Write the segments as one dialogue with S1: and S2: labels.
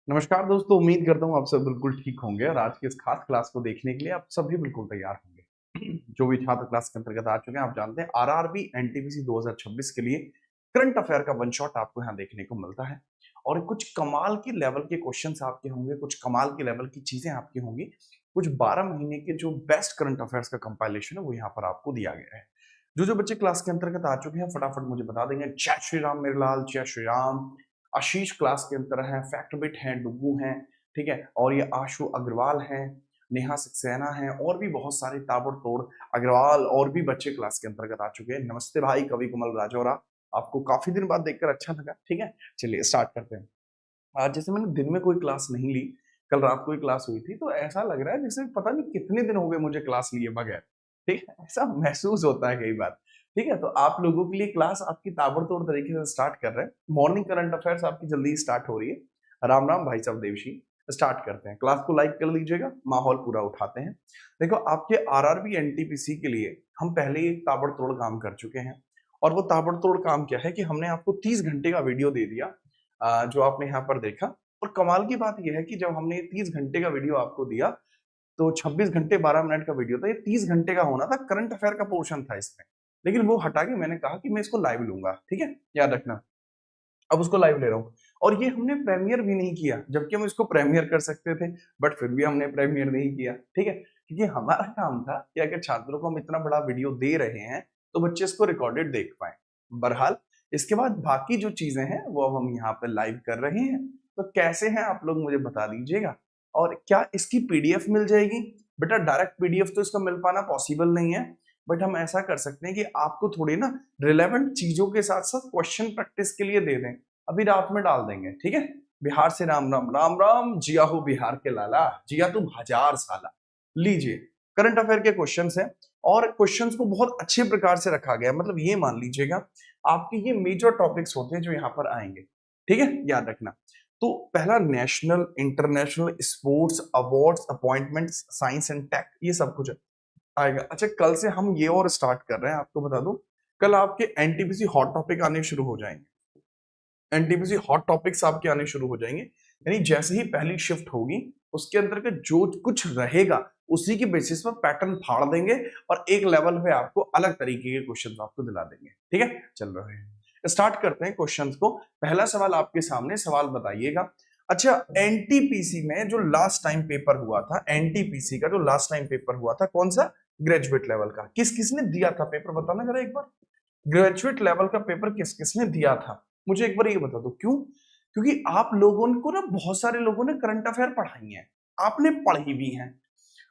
S1: नमस्कार दोस्तों, उम्मीद करता हूँ आप सब बिल्कुल ठीक होंगे और आज की इस खास क्लास को देखने के लिए आप सभी बिल्कुल तैयार होंगे। जो भी छात्र क्लास के अंतर्गत आ चुके हैं, आप जानते हैं आरआरबी एनटीपीसी 2026 के लिए करंट अफेयर का वन शॉट आपको यहाँ देखने को मिलता है और कुछ कमाल के लेवल के क्वेश्चंस आपके होंगे, कुछ कमाल के लेवल की चीजें आपकी होंगी, कुछ 12 महीने के जो बेस्ट करंट अफेयर्स का कंपाइलेशन है वो यहाँ पर आपको दिया गया है। जो बच्चे क्लास के अंतर्गत आ चुके हैं फटाफट मुझे बता देंगे। जय श्री राम मेरे लाल, जय श्री राम। आशीष क्लास के अंदर है, फैक्टबिट है, डुगू हैं, ठीक है, और ये आशु अग्रवाल हैं, नेहा सक्सेना हैं और भी बहुत सारे ताबड़तोड़ अग्रवाल और भी बच्चे क्लास के अंतर्गत आ चुके हैं। नमस्ते भाई कवि कमल राजौरा, आपको काफी दिन बाद देखकर अच्छा लगा। ठीक है, चलिए स्टार्ट करते हैं। आज जैसे मैंने दिन में कोई क्लास नहीं ली, कल रात को ही क्लास हुई थी, तो ऐसा लग रहा है जैसे पता नहीं कितने दिन हो गए मुझे क्लास लिए बगैर। ठीक है, ऐसा महसूस होता है कई बार। ठीक है, तो आप लोगों के लिए क्लास आपकी ताबड़तोड़ तरीके से स्टार्ट कर रहे हैं। मॉर्निंग करंट अफेयर्स आपकी जल्दी स्टार्ट हो रही है। राम राम भाई साहब देवशी। स्टार्ट करते हैं, क्लास को लाइक कर लीजिएगा, माहौल पूरा उठाते हैं। देखो, आपके आरआरबी एनटीपीसी के लिए हम पहले ही एक ताबड़तोड़ काम कर चुके हैं और वो ताबड़तोड़ काम क्या है कि हमने आपको 30 घंटे का वीडियो दे दिया, जो आपने यहाँ पर देखा। और कमाल की बात यह है कि जब हमने 30 घंटे का वीडियो आपको दिया तो 26 घंटे 12 मिनट का वीडियो था, ये 30 घंटे का होना था, करंट अफेयर का पोर्शन था इसमें, लेकिन वो हटा के मैंने कहा कि मैं इसको लाइव लूंगा। ठीक है, याद रखना। अब उसको लाइव ले रहा हूँ और ये हमने प्रीमियर भी नहीं किया, जबकि हम इसको प्रीमियर कर सकते थे, बट फिर भी हमने प्रीमियर नहीं किया। ठीक है, क्योंकि हमारा काम था कि अगर छात्रों को हम इतना बड़ा वीडियो दे रहे हैं तो बच्चे इसको रिकॉर्डेड देख पाए। बहरहाल, इसके बाद बाकी जो चीजें हैं वो अब हम यहाँ पे लाइव कर रहे हैं। तो कैसे हैं आप लोग मुझे बता दीजिएगा, और क्या इसकी पीडीएफ मिल जाएगी? बेटा, डायरेक्ट पीडीएफ तो इसका मिल पाना पॉसिबल नहीं है, बट हम ऐसा कर सकते हैं कि आपको थोड़ी ना रिलेवेंट चीजों के साथ साथ क्वेश्चन प्रैक्टिस के लिए दे दें, अभी रात में डाल देंगे। ठीक है, बिहार से राम राम, राम राम जिया हो बिहार के लाला, जिया तुम हजार साला। लीजिए, करंट अफेयर के क्वेश्चंस हैं और क्वेश्चंस को बहुत अच्छे प्रकार से रखा गया, मतलब ये मान लीजिएगा आपके ये मेजर टॉपिक्स होते हैं जो यहाँ पर आएंगे। ठीक है, याद रखना। तो पहला, national international sports awards appointments science and tech, ये सब कुछ आएगा। अच्छा, कल से हम ये और स्टार्ट कर रहे हैं, आपको बता दूं, कल आपके एनटीपीसी हॉट टॉपिक आने शुरू हो जाएंगे। एनटीपीसी हॉट टॉपिक्स आपके आने शुरू हो जाएंगे, यानी जैसे ही पहली शिफ्ट होगी उसके अंतर्गत जो कुछ रहेगा उसी के बेसिस पर पैटर्न फाड़ देंगे और एक लेवल पे आपको अलग तरीके के क्वेश्चन आपको दिला देंगे। ठीक है, चल रहे हैं, स्टार्ट करते हैं क्वेश्चंस को। पहला सवाल आपके सामने, सवाल बताइएगा। अच्छा, एनटीपीसी में जो लास्ट टाइम पेपर हुआ था, एनटीपीसी का जो लास्ट टाइम पेपर हुआ था, कौन सा? ग्रेजुएट लेवल का। किस किसने दिया था पेपर, बताना जरा एक बार। ग्रेजुएट लेवल का पेपर किस किसने दिया था, मुझे एक बार ये बता दो। क्यों? क्योंकि आप लोगों को ना, बहुत सारे लोगों ने करंट अफेयर पढ़ाई है, आपने पढ़ी भी है,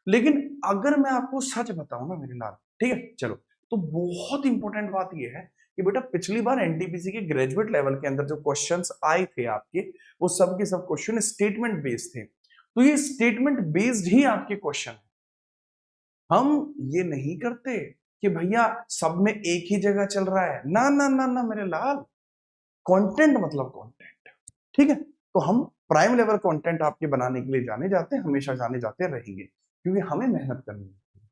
S1: लेकिन अगर मैं आपको सच बताऊं ना मेरे लाल, ठीक है, चलो, तो बहुत इंपॉर्टेंट बात यह है कि बेटा पिछली बार एनटीपीसी के ग्रेजुएट लेवल के अंदर जो क्वेश्चंस आए थे आपके, वो सब के सब क्वेश्चन स्टेटमेंट बेस्ड थे। तो ये स्टेटमेंट बेस्ड ही आपके क्वेश्चन है। हम ये नहीं करते कि भैया सब में एक ही जगह चल रहा है, ना ना ना ना मेरे लाल, कंटेंट मतलब कंटेंट। ठीक है, तो हम प्राइम लेवल कंटेंट आपके बनाने के लिए जाने जाते हैं, हमेशा जाने जाते रहेंगे, क्योंकि हमें मेहनत करनी है।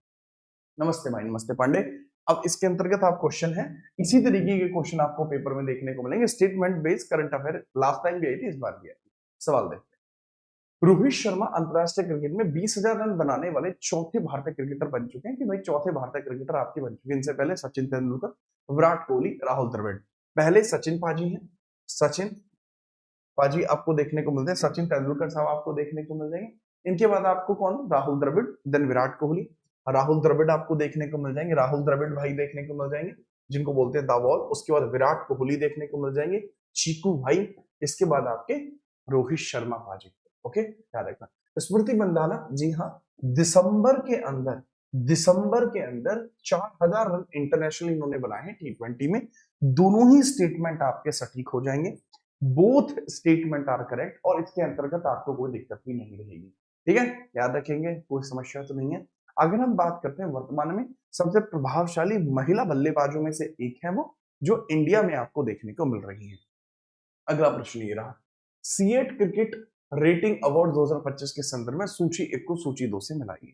S1: नमस्ते भाई, नमस्ते पांडे। अब इसके अंतर्गत आप क्वेश्चन है, इसी तरीके के क्वेश्चन आपको पेपर में देखने को मिलेंगे, statement based current affair. Last time भी आई थी, इस बार भी आई थी। सवाल देखते हैं। रोहित शर्मा अंतरराष्ट्रीय क्रिकेट में 20,000 रन बनाने वाले चौथे भारतीय क्रिकेटर बन चुके हैं। कि भाई चौथे भारतीय क्रिकेटर आपके बन चुके हैं। इनसे पहले सचिन तेंदुलकर, विराट कोहली, राहुल द्रविड़। पहले सचिन पाजी हैं, सचिन पाजी आपको देखने को मिलते हैं, सचिन तेंदुलकर साहब आपको देखने को मिल जाएंगे। इनके बाद आपको कौन? राहुल द्रविड़, देन विराट कोहली। राहुल द्रविड़ आपको देखने को मिल जाएंगे, राहुल द्रविड़ भाई देखने को मिल जाएंगे, जिनको बोलते हैं द वॉल। उसके बाद विराट कोहली देखने को मिल जाएंगे, चीकू भाई। इसके बाद आपके रोहित शर्मा पाजी। ओके, याद रखना। स्मृति मंदाना, जी हाँ, दिसंबर के अंदर, दिसंबर के अंदर 4,000 रन इंटरनेशनल इन्होंने बनाए हैं T20 में। दोनों ही स्टेटमेंट आपके सटीक हो जाएंगे, बोथ स्टेटमेंट आर करेक्ट, और इसके अंतर्गत आपको कोई दिक्कत भी नहीं रहेगी। ठीक है, याद रखेंगे, कोई समस्या तो नहीं है। अगर हम बात करते हैं वर्तमान में सबसे प्रभावशाली महिला बल्लेबाजों में से एक है वो, जो इंडिया में आपको देखने को मिल रही है। अगला प्रश्न ये रहा, सीएट क्रिकेट रेटिंग अवार्ड 2025 के संदर्भ में सूची 1 को सूची 2 से मिलाइए।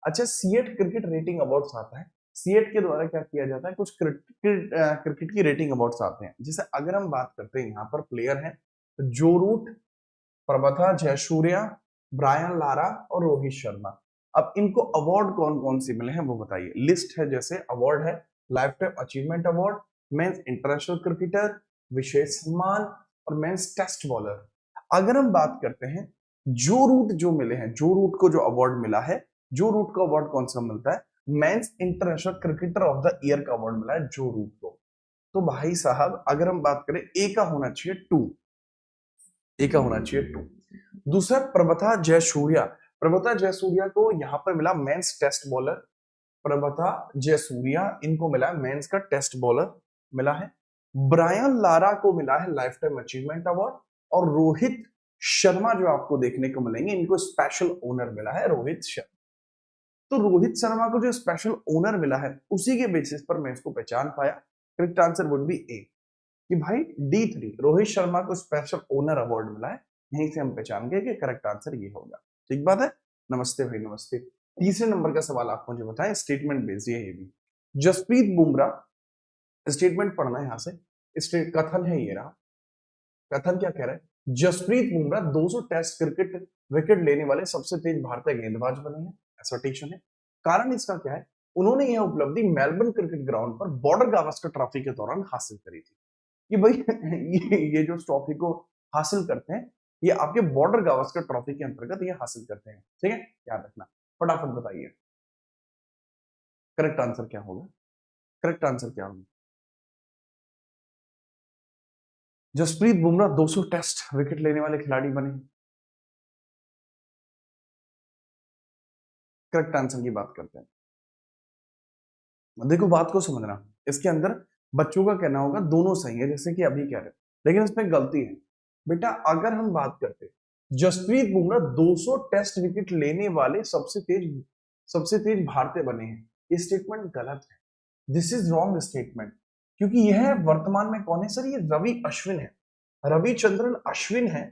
S1: अच्छा, सीएट क्रिकेट रेटिंग अवार्ड्स आता है, सीएट के द्वारा क्या किया जाता है, कुछ क्रिकेट की रेटिंग अवार्ड्स आते हैं। जैसे अगर हम बात करते हैं यहाँ पर प्लेयर हैं तो Joe Root, Prabath Jayasuriya, Brian Lara और रोहित शर्मा। अब इनको अवार्ड कौन कौन से मिले हैं वो बताइए। लिस्ट है, जैसे अवार्ड है lifetime achievement award, men's international cricketer, विशेष सम्मान और मेंस टेस्ट बॉलर। अगर हम बात करते हैं जो रूट जो मिले हैं, जो रूट को जो अवार्ड मिला है, जो रूट का अवार्ड कौन सा मिलता है, men's international cricketer of the year का अवार्ड मिला है जो रूट को। तो भाई साहब अगर हम बात करें ए का होना चाहिए 2, ए का होना चाहिए 2। दूसरा प्रभा जयसूर्या, प्रभा जयसूर्या को यहां पर मिला men's test bowler, Prabath Jayasuriya इनको मिला मेंस का टेस्ट बॉलर मिला है। ब्रायन लारा को मिला है लाइफ टाइम अचीवमेंट अवार्ड, और रोहित शर्मा जो आपको देखने को मिलेंगे इनको स्पेशल ओनर मिला है रोहित शर्मा। तो रोहित शर्मा को जो स्पेशल ओनर मिला है उसी के बेसिस पर मैं इसको पहचान पाया। करेक्ट आंसर वुड बी ए, कि भाई D3 रोहित शर्मा को स्पेशल ओनर अवार्ड मिला है, यहीं से हम पहचान गए कि करेक्ट आंसर ये होगा। ठीक बात है। नमस्ते भाई नमस्ते। तीसरे नंबर का सवाल आप मुझे बताएं, स्टेटमेंट बेस्ड ये भी। जसप्रीत बुमराह, स्टेटमेंट पढ़ना है यहां से, कथन है ये रहा। कथन क्या कह रहा है, Jasprit Bumrah 200 test cricket wicket लेने वाले सबसे तेज भारतीय गेंदबाज बने हैं, एसर्टेशन है। कारण इसका क्या है, उन्होंने यह उपलब्धि मेलबर्न क्रिकेट ग्राउंड पर बॉर्डर गावस्कर ट्रॉफी के दौरान हासिल करी थी। कि भाई ये जो ट्रॉफी को हासिल करते हैं ये आपके बॉर्डर गावस्कर ट्रॉफी के अंतर्गत ये हासिल करते हैं। ठीक है, याद रखना। फटाफट बताइए करेक्ट आंसर क्या होगा, करेक्ट आंसर क्या होगा। जसप्रीत बुमराह 200 टेस्ट विकेट लेने वाले खिलाड़ी बने। करेक्ट आंसर की बात करते हैं। देखो बात को समझना, इसके अंदर बच्चों का कहना होगा दोनों सही है जैसे कि अभी कह रहे, लेकिन इसमें गलती है बेटा। अगर हम बात करते जसप्रीत बुमराह 200 टेस्ट विकेट लेने वाले सबसे तेज भारतीय बने हैं, ये स्टेटमेंट गलत है। दिस इज रॉन्ग स्टेटमेंट, क्योंकि यह वर्तमान में कौन है सर, ये रवि अश्विन है, रविचंद्रन अश्विन है,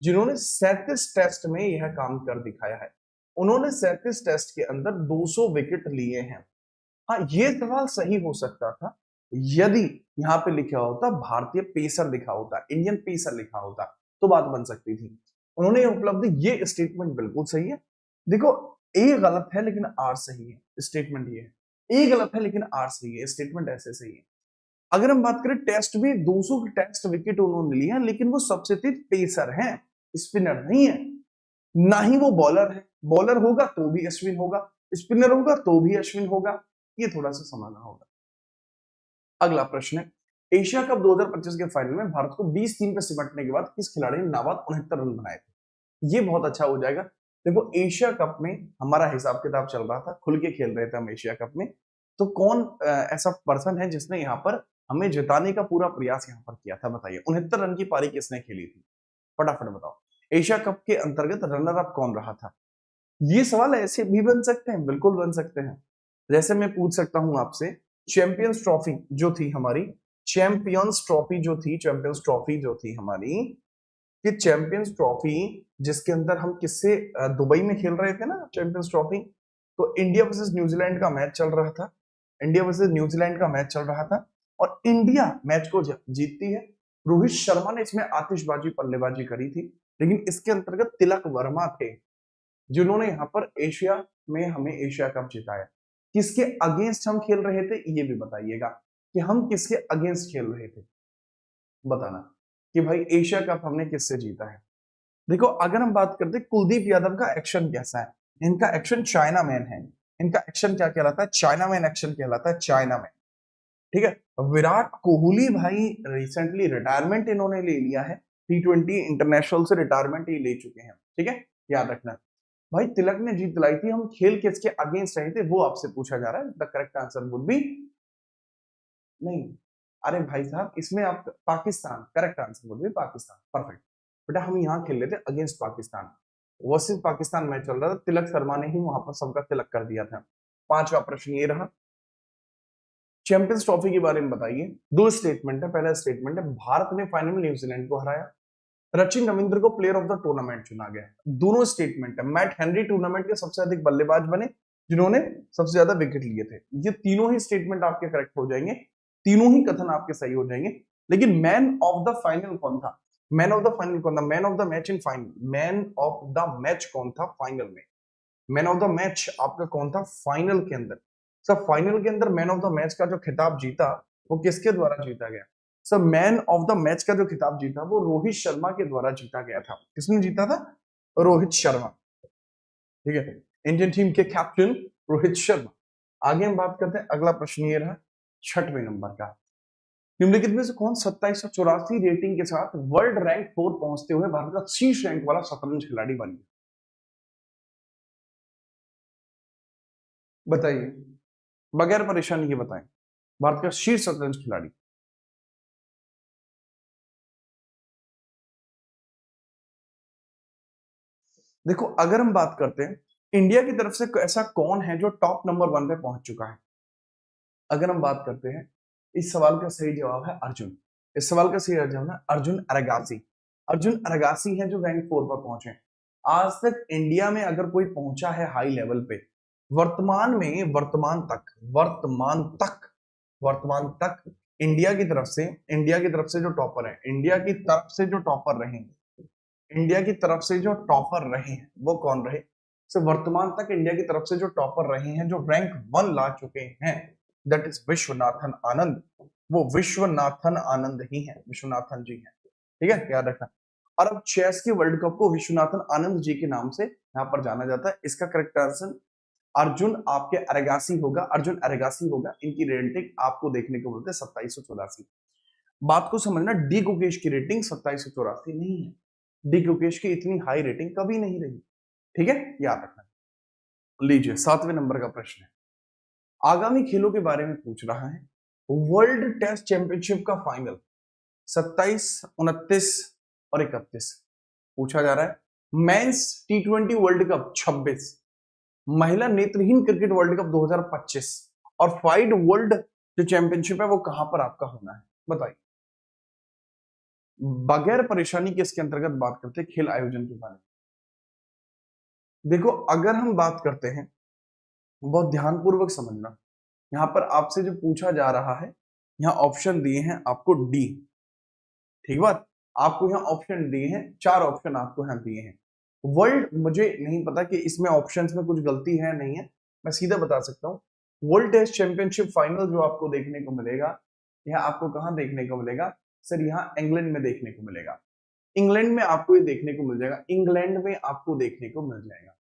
S1: जिन्होंने 37 टेस्ट में यह काम कर दिखाया है। उन्होंने 37 टेस्ट के अंदर 200 विकेट लिए हैं। हाँ ये सवाल सही हो सकता था यदि यहाँ पे लिखा होता भारतीय पेसर लिखा होता, इंडियन पेसर लिखा होता, तो बात बन सकती थी। उन्होंने उपलब्धि, ये स्टेटमेंट बिल्कुल सही है। देखो ए गलत है लेकिन आर सही है, स्टेटमेंट ये है। ए गलत है लेकिन आर सही है, स्टेटमेंट ऐसे सही है। अगर हम बात करें टेस्ट में 200 टेस्ट विकेट उन्होंने लिए हैं, लेकिन वो सबसे तेज पेसर हैं, स्पिनर नहीं है, ना ही वो बॉलर है। बॉलर होगा तो भी अश्विन होगा, स्पिनर होगा तो भी अश्विन होगा, ये थोड़ा सा समझना होगा। अगला प्रश्न है, एशिया कप 2025 के फाइनल में भारत को 20-3 पे सिमटने के बाद किस खिलाड़ी ने नाबाद 69 रन बनाए थे। ये बहुत अच्छा हो जाएगा। देखो एशिया कप में हमारा हिसाब किताब चल रहा था, खुल के खेल रहे थे हम एशिया कप में, तो कौन ऐसा पर्सन है जिसने यहाँ पर हमें जिताने का पूरा प्रयास यहाँ पर किया था, बताइए। 69 रन की पारी किसने खेली थी, फटाफट बताओ। एशिया कप के अंतर्गत रनर अप कौन रहा था। ये सवाल ऐसे भी बन सकते हैं, बिल्कुल बन सकते हैं। जैसे मैं पूछ सकता हूं आपसे, चैंपियंस ट्रॉफी जो थी हमारी, चैंपियंस ट्रॉफी जो थी, चैंपियंस ट्रॉफी जो थी हमारी, कि चैंपियंस ट्रॉफी जिसके अंदर हम किससे दुबई में खेल रहे थे ना चैंपियंस ट्रॉफी, तो इंडिया वर्सेस न्यूजीलैंड का मैच चल रहा था, इंडिया वर्सेस न्यूजीलैंड का मैच चल रहा था और इंडिया मैच को जीतती है। रोहित शर्मा ने इसमें आतिशबाजी बल्लेबाजी करी थी, लेकिन इसके अंतर्गत तिलक वर्मा थे जिन्होंने यहाँ पर एशिया में हमें एशिया कप जिताया। किसके अगेंस्ट हम खेल रहे थे ये भी बताइएगा कि हम किसके अगेंस्ट खेल रहे थे, बताना कि भाई एशिया कप हमने किससे जीता है। देखो अगर हम बात करते कुलदीप यादव का एक्शन कैसा है, इनका एक्शन चाइना मैन है, इनका एक्शन क्या कहलाता है, चाइना मैन एक्शन कहलाता है, चाइना मैन। ठीक है, विराट कोहली भाई रिसेंटली रिटायरमेंट इन्होंने ले लिया है, T20 इंटरनेशनल से रिटायरमेंट ही ले चुके हैं। ठीक है, याद रखना। भाई तिलक ने जीत दिलाई थी, हम खेल किसके अगेंस्ट रहे थे वो आपसे पूछा जा रहा है। The correct answer would be नहीं, अरे भाई साहब इसमें आप Pakistan, correct answer would be Pakistan. Perfect बेटा, हम यहाँ खेल रहे थे against Pakistan, versus Pakistan match चल रहा था, तिलक शर्मा ने ही वहां पर सबका तिलक कर दिया था। पांचवा प्रश्न ये रहा, चैंपियंस ट्रॉफी के बारे में बताइए। दो स्टेटमेंट है, पहला स्टेटमेंट है भारत ने फाइनल में न्यूजीलैंड को हराया, सचिन रविंद्र को प्लेयर ऑफ द टूर्नामेंट चुना गया। दोनों स्टेटमेंट है, मैट हेनरी टूर्नामेंट के सबसे अधिक बल्लेबाज बने जिन्होंने सबसे ज्यादा विकेट लिए थे। ये तीनों ही स्टेटमेंट आपके करेक्ट हो जाएंगे, तीनों ही कथन आपके सही हो जाएंगे। लेकिन मैन ऑफ द फाइनल कौन था? मैन ऑफ द फाइनल कौन था? Man of the match in final, man of the match कौन था फाइनल में? मैन ऑफ द मैच आपका कौन था फाइनल के अंदर? सर फाइनल के अंदर मैन ऑफ द मैच का जो खिताब जीता वो किसके द्वारा जीता गया? Sir man of the match का जो खिताब जीता वो रोहित शर्मा के द्वारा जीता गया था। किसने जीता था? रोहित शर्मा। ठीक है, इंडियन टीम के कैप्टन रोहित शर्मा। आगे हम बात करते हैं, अगला प्रश्न ये रहा 6वें नंबर का। निम्नलिखित में से कौन 2784 रेटिंग के साथ वर्ल्ड रैंक 4 पहुंचते हुए भारत का शीर्ष रैंक वाला शतरंज खिलाड़ी बन गया? बताइए, बगैर परेशानी के बताएं, भारत का शीर्ष शतरंज खिलाड़ी। देखो, अगर हम बात करते हैं इंडिया की तरफ से ऐसा कौन है जो टॉप नंबर 1 पे पहुंच चुका है? अगर हम बात करते हैं, इस सवाल का सही जवाब है अर्जुन। इस सवाल का सही जवाब है अर्जुन अरगासी। अर्जुन अरगासी है जो रैंक 4 पर पहुंचे। आज तक इंडिया में अगर कोई पहुंचा है हाई लेवल पे, वर्तमान में, वर्तमान तक इंडिया की तरफ से जो टॉपर है, इंडिया की तरफ से जो टॉपर रहे, इंडिया की तरफ से जो टॉपर रहे हैं वो कौन रहे? सो वर्तमान तक इंडिया की तरफ से जो टॉपर रहे हैं, जो रैंक 1 ला चुके हैं, दैट इज विश्वनाथन आनंद। वो विश्वनाथन आनंद ही है, विश्वनाथन जी है। ठीक है, याद रखना। और अब चेस के वर्ल्ड कप को विश्वनाथन आनंद जी के नाम से यहाँ पर जाना जाता है। इसका करेक्ट आंसर अर्जुन आपके अरगासी होगा, अर्जुन अरगासी होगा। इनकी रेटिंग आपको देखने को मिलते हैं 2784। बात को समझना, डी गुकेश की रेटिंग 2784 नहीं है। डी गुकेश की इतनी हाई रेटिंग कभी नहीं रही। ठीक है, याद रखना। लीजिए 7वें नंबर का प्रश्न है, आगामी खेलों के बारे में पूछ रहा है। वर्ल्ड टेस्ट चैंपियनशिप का फाइनल 27, 29 और 31 पूछा जा रहा है। मेंस T20 वर्ल्ड कप 26, महिला नेत्रहीन क्रिकेट वर्ल्ड कप 2025 और फाइड वर्ल्ड जो चैंपियनशिप है वो कहां पर आपका होना है? बताइए, बगैर परेशानी के इसके अंतर्गत बात करते हैं खेल आयोजन के बारे में। देखो, अगर हम बात करते हैं, बहुत ध्यानपूर्वक समझना, यहां पर आपसे जो पूछा जा रहा है, यहाँ ऑप्शन दिए हैं आपको डी। ठीक बात, आपको यहाँ ऑप्शन दिए हैं, 4 ऑप्शन आपको यहाँ दिए हैं। वर्ल्ड, मुझे नहीं पता कि इसमें ऑप्शंस में कुछ गलती है नहीं है, मैं सीधा बता सकता हूँ। वर्ल्ड टेस्ट चैंपियनशिप फाइनल जो आपको देखने को मिलेगा, यह आपको कहाँ देखने को मिलेगा? सर यहाँ इंग्लैंड में देखने को मिलेगा। इंग्लैंड में आपको ये देखने को मिल जाएगा, इंग्लैंड में आपको देखने को मिल जाएगा।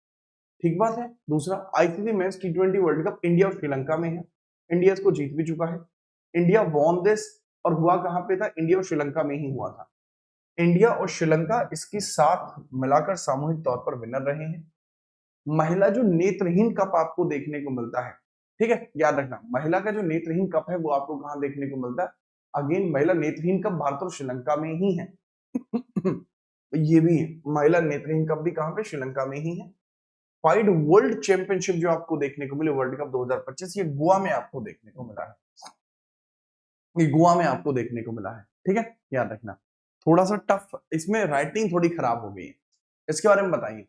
S1: ठीक बात है। दूसरा, ICC men's T20 world cup India और श्रीलंका में है, इंडिया इसको जीत भी चुका है। इंडिया वॉन दिस, और हुआ कहां पे था? इंडिया और श्रीलंका में ही हुआ था। इंडिया और श्रीलंका इसकी साथ मिलाकर सामूहिक तौर पर विनर रहे हैं। महिला जो नेत्रहीन कप आपको देखने को मिलता है, ठीक है, याद रखना, महिला का जो नेत्रहीन कप है वो आपको कहां देखने को मिलता है? अगेन महिला नेत्रहीन कप भारत और श्रीलंका में ही है। ये भी है, महिला नेत्रहीन कप भी कहां पे? श्रीलंका में ही है। फाइड वर्ल्ड चैंपियनशिप जो आपको देखने को मिले वर्ल्ड कप 2025, ये गोवा में आपको देखने को मिला है, ये गोवा में आपको देखने को मिला है। ठीक है, याद रखना। थोड़ा सा टफ, इसमें राइटिंग थोड़ी खराब हो गई है, इसके बारे में बताइए।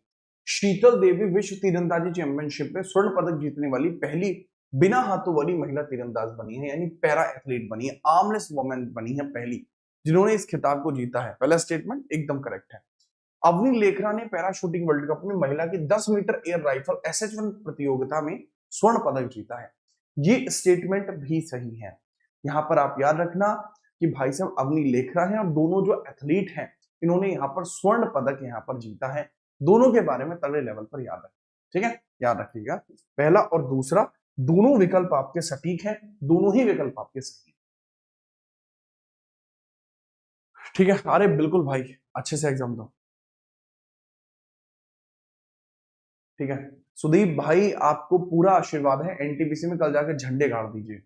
S1: शीतल देवी विश्व तीरंदाजी चैंपियनशिप में स्वर्ण पदक जीतने वाली पहली बिना हाथों वाली महिला तीरंदाज बनी है, यानी पैरा एथलीट बनी है, आर्मलेस वुमेन बनी है पहली जिन्होंने इस खिताब को जीता है। पहला स्टेटमेंट एकदम करेक्ट है। अवनी लेखरा ने पैरा शूटिंग वर्ल्ड कप में महिला की 10 मीटर एयर राइफल SH1 प्रतियोगिता में स्वर्ण पदक जीता है। ये स्टेटमेंट भी सही है। यहां पर आप याद रखना कि भाई साहब अवनी लेखरा है और दोनों जो एथलीट हैं इन्होंने यहाँ पर स्वर्ण पदक यहाँ पर जीता है। दोनों के बारे में तगड़े लेवल पर याद रखें। ठीक है, याद रखिएगा, पहला और दूसरा दोनों विकल्प आपके सटीक हैं, दोनों ही विकल्प आपके सही हैं। ठीक है, अरे बिल्कुल भाई, अच्छे से एग्जाम दो। ठीक है, सुदीप भाई आपको पूरा आशीर्वाद है, एनटीपीसी में कल जाकर झंडे गाड़ दीजिए,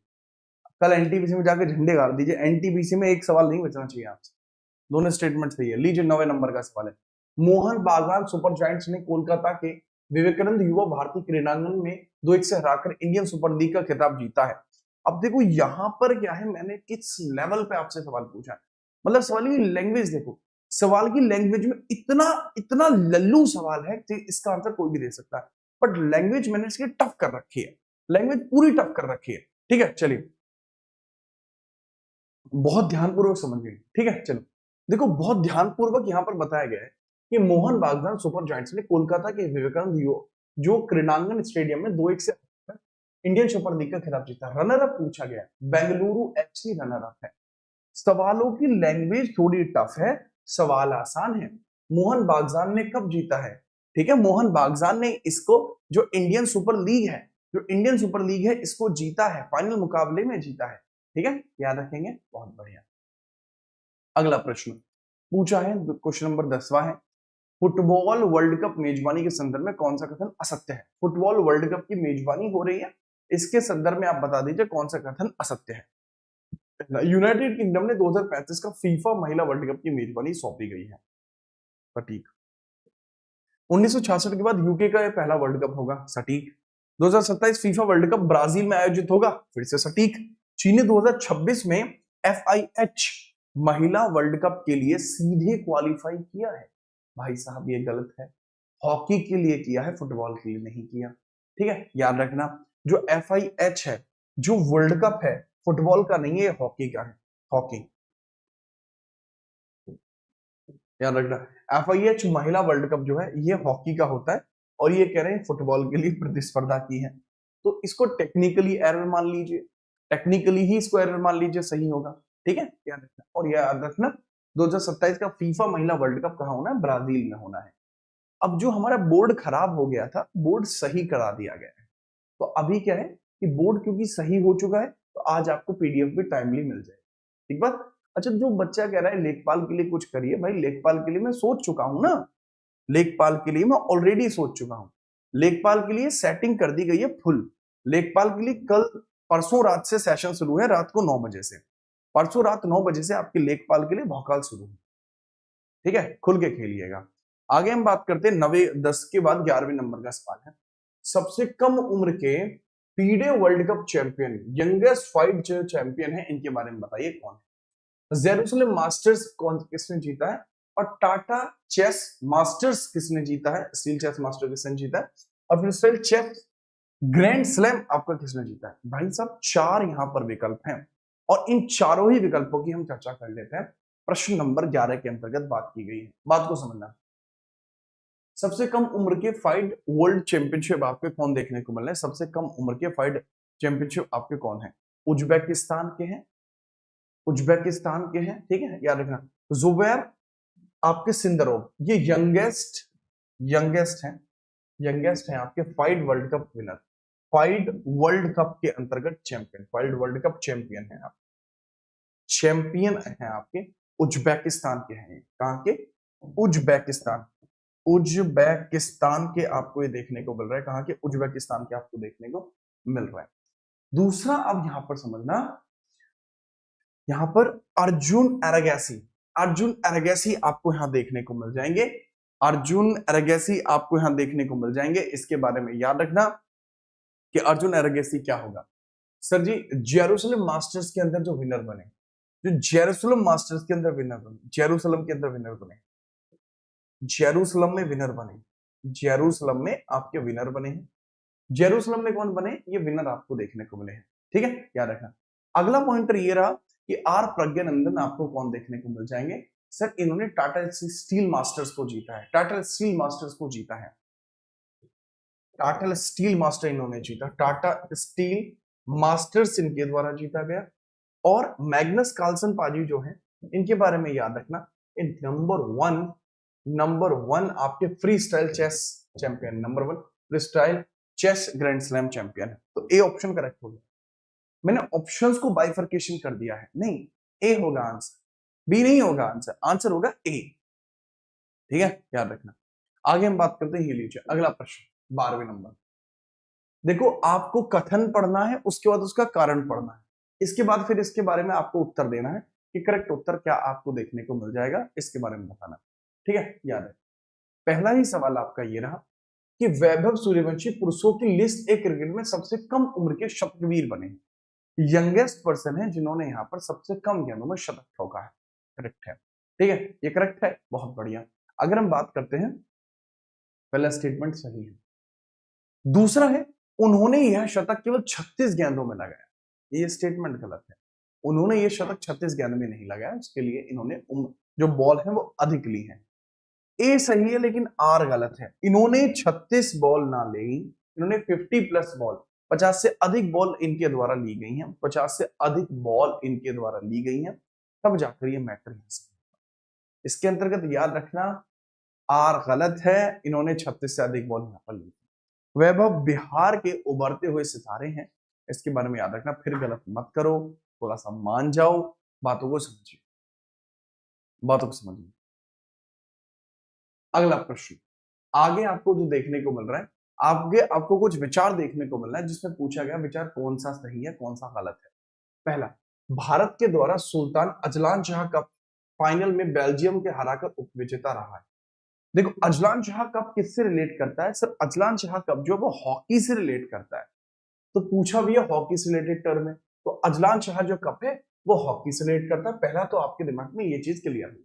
S1: कल एनटीपीसी में जाकर झंडे गाड़ दीजिए। एनटीपीसी में एक सवाल नहीं बचना चाहिए आपसे, दोनों स्टेटमेंट सही है। लीजिए 9वें नंबर का सवाल है, मोहन बागान सुपर जायंट्स ने कोलकाता के विवेकानंद युवा भारती क्रीड़ांगन में 2-1 से हराकर इंडियन सुपर लीग का खिताब जीता है। अब देखो यहाँ पर क्या है, मैंने किस लेवल पे आपसे सवाल पूछा है, मतलब सवाल की लैंग्वेज देखो, सवाल की लैंग्वेज में इतना इतना लल्लू सवाल है कि इसका आंसर कोई भी दे सकता है। बट लैंग्वेज मैंने इसकी टफ कर रखी है, लैंग्वेज पूरी टफ कर रखी है। ठीक है, चलिए बहुत ध्यानपूर्वक समझिए। ठीक है, चलो देखो बहुत ध्यानपूर्वक यहाँ पर बताया गया है कि मोहन बागान सुपर जायंट्स ने कोलकाता के विवेकानंद जो क्रीडांगन स्टेडियम में 2-1 से इंडियन सुपर लीग का खिताब जीता। रनर अप पूछा गया, बेंगलुरु एफसी रनर अप है। सवालों की लैंग्वेज थोड़ी टफ है, सवाल आसान है। मोहन बागजान ने कब जीता है? ठीक है, मोहन बागजान ने इसको जो इंडियन सुपर लीग है, जो इंडियन सुपर लीग है इसको जीता है, फाइनल मुकाबले में जीता है। ठीक है, याद रखेंगे, बहुत बढ़िया। अगला प्रश्न पूछा है, क्वेश्चन नंबर 10वां है, फुटबॉल वर्ल्ड कप मेजबानी के संदर्भ में कौन सा कथन असत्य है? फुटबॉल वर्ल्ड कप की मेजबानी हो रही है, इसके संदर्भ में आप बता दीजिए कौन सा कथन असत्य है। यूनाइटेड किंगडम ने 2035 का फीफा महिला वर्ल्ड कप की मेजबानी सौंपी गई है, सटीक। 1966 के बाद यूके का यह पहला वर्ल्ड कप होगा, सटीक। 2027 फीफा वर्ल्ड कप ब्राजील में आयोजित होगा, फिर से सटीक। चीन ने 2026 में FIH महिला वर्ल्ड कप के लिए सीधे क्वालिफाई किया है। भाई साहब ये गलत है, हॉकी के लिए किया है, फुटबॉल के लिए नहीं किया। ठीक है, याद रखना, जो FIH है, जो वर्ल्ड कप है, फुटबॉल का नहीं है, हॉकी का है, हॉकी। याद रखना, FIH महिला वर्ल्ड कप जो है ये हॉकी का होता है, और ये कह रहे हैं फुटबॉल के लिए प्रतिस्पर्धा की है। तो इसको टेक्निकली एरर मान लीजिए, टेक्निकली ही इसको एरर मान लीजिए, सही होगा। ठीक है, याद रखना। और याद रखना 2027 का फीफा महिला वर्ल्ड कप कहाँ होना है? ब्राजील में होना है। अब जो हमारा बोर्ड खराब हो गया था, बोर्ड सही करा दिया गया है। तो अभी क्या है कि बोर्ड क्योंकि सही हो चुका है, तो आज आपको PDF भी टाइमली मिल जाएगी। ठीक बात। अच्छा, जो बच्चा कह रहा है लेखपाल के लिए कुछ करिए, भाई लेखपाल के लिए मैं सोच चुका हूं ना, लेखपाल के लिए मैं ऑलरेडी सोच चुका हूं। लेखपाल के लिए सेटिंग कर दी गई है फुल। लेखपाल के लिए कल परसों रात से सेशन शुरू है, रात को 9 बजे से। परसों रात 9 बजे से आपके लेखपाल के लिए भौकाल शुरू है। ठीक है, खुल के खेलिएगा। आगे हम बात करते हैं 9 10 के बाद 11वें नंबर का सवाल है, सबसे कम उम्र के पीडे वर्ल्ड कप चैंपियन, यंगेस्ट फाइट जो चैंपियन है, इनके बारे में बताइए कौन है? जेरूसलम मास्टर्स कौन किसने जीता है? और टाटा चेस मास्टर्स किसने जीता है? स्टील चेस मास्टर किसने जीता है? और फिर स्टील चेस ग्रैंड स्लैम आपका किसने जीता है? भाई साहब 4 यहां पर विकल्प हैं, और इन चारों ही विकल्पों की हम चर्चा कर लेते हैं। प्रश्न नंबर 11 के अंतर्गत बात की गई है, बात को समझना। सबसे कम उम्र के फाइड वर्ल्ड चैंपियनशिप आपके कौन देखने को मिल रहे हैं? सबसे कम उम्र के फाइड चैंपियनशिप आपके कौन है? उज्बेकिस्तान के हैं, उज्बेकिस्तान के हैं। ठीक है, याद रखना। जुबैर आपके सिंदरोव, ये यंगेस्ट हैं, यंगेस्ट हैं आपके FIDE world cup winner, FIDE world cup के अंतर्गत champion, FIDE world cup champion है आप, चैंपियन हैं आपके उज्बेकिस्तान के हैं। कहां के? उज्बेकिस्तान, उज्बेकिस्तान के आपको ये देखने को मिल रहा है। कहां के? उज्बेकिस्तान के आपको देखने को मिल रहा है। दूसरा, अब यहां पर समझना, यहां पर अर्जुन एरागैसी, अर्जुन एरागैसी आपको यहां देखने को मिल जाएंगे, अर्जुन एरागैसी आपको यहां देखने को मिल जाएंगे। इसके बारे में याद रखना कि अर्जुन एरागैसी क्या होगा। सर जी, जेरूसलम मास्टर्स के अंदर जो विनर बने, जो जेरूसलम मास्टर्स के अंदर विनर बने, जेरूसलम के अंदर विनर बने, जेरूसलम में विनर बने, जेरूसलम में आपके विनर बने हैं। जेरूसलम में कौन बने? ये विनर आपको देखने को मिले हैं। ठीक है, याद रखना। अगला पॉइंटर ये रहा कि आर प्रज्ञानंदन आपको कौन देखने को मिल जाएंगे? सर इन्होंने टाटा स्टील मास्टर्स को जीता है, टाटा स्टील मास्टर्स को जीता है, टाटा स्टील मास्टर इन्होंने जीता, टाटा स्टील मास्टर्स इनके द्वारा जीता गया। और मैग्नस कार्लसन पाजी जो है, इनके बारे में याद रखना, इन नंबर वन आपके freestyle chess champion, number 1 freestyle chess grand slam champion है। तो ए ऑप्शन करेक्ट हो गया। मैंने ऑप्शंस को बाइफर्केशन कर दिया है, नहीं, ए होगा आंसर, बी नहीं होगा आंसर, आंसर होगा ए। ठीक है, याद रखना। आगे हम बात करते हैं, ये लीजिए अगला प्रश्न 12वें नंबर। देखो आपको कथन पढ़ना है, उसके बाद उसका कारण पढ़ना है, इसके बाद फिर इसके बारे में आपको उत्तर देना है कि करेक्ट उत्तर क्या आपको देखने को मिल जाएगा, इसके बारे में बताना। ठीक है, याद है। पहला ही सवाल आपका ये रहा कि वैभव सूर्यवंशी पुरुषों की लिस्ट ए क्रिकेट में सबसे कम उम्र के शतकवीर बने, यंगेस्ट पर्सन है जिन्होंने यहां पर सबसे कम गेंदों में शतक ठोका है। करेक्ट है, ठीक है, ये करेक्ट है, बहुत बढ़िया। अगर हम बात करते हैं, पहला स्टेटमेंट सही है, दूसरा है उन्होंने यह शतक केवल 36 गेंदों में लगाया, ये स्टेटमेंट गलत है। उन्होंने ये शतक 36 गेंद में नहीं लगाया, उसके लिए इन्होंने जो बॉल है वो अधिक ली है। ए सही है लेकिन आर गलत है। इन्होंने 36 बॉल ना ली, इन्होंने 50 प्लस बॉल, 50 से अधिक बॉल इनके द्वारा ली गई हैं, 50 से अधिक बॉल इनके द्वारा ली गई हैं, तब जाकर ये मैटर है। इसके अंतर्गत याद रखना आर गलत है, इन्होंने 36 से अधिक बॉल यहां पर ली। वैभव बिहार के उभरते हुए सितारे हैं, इसके बारे में याद रखना, फिर गलत मत करो, थोड़ा सा मान जाओ, बातों को समझिए, बातों को समझिए। अगला प्रश्न, आगे आपको जो देखने को मिल रहा है, आपको कुछ विचार देखने को मिल रहा है जिसमें पूछा गया विचार कौन सा सही है कौन सा गलत है। पहला, भारत के द्वारा Sultan Azlan Shah cup final में बेल्जियम के हराकर उपविजेता रहा है। देखो अजलान शाह कप किससे रिलेट करता है सर? अजलान शाह कप जो वो हॉकी से रिलेट करता है, तो पूछा भी है हॉकी से रिलेटेड टर्म है, तो अजलान शाह जो कप है वो हॉकी से रिलेट करता है। पहला तो आपके दिमाग में ये चीज क्लियर है।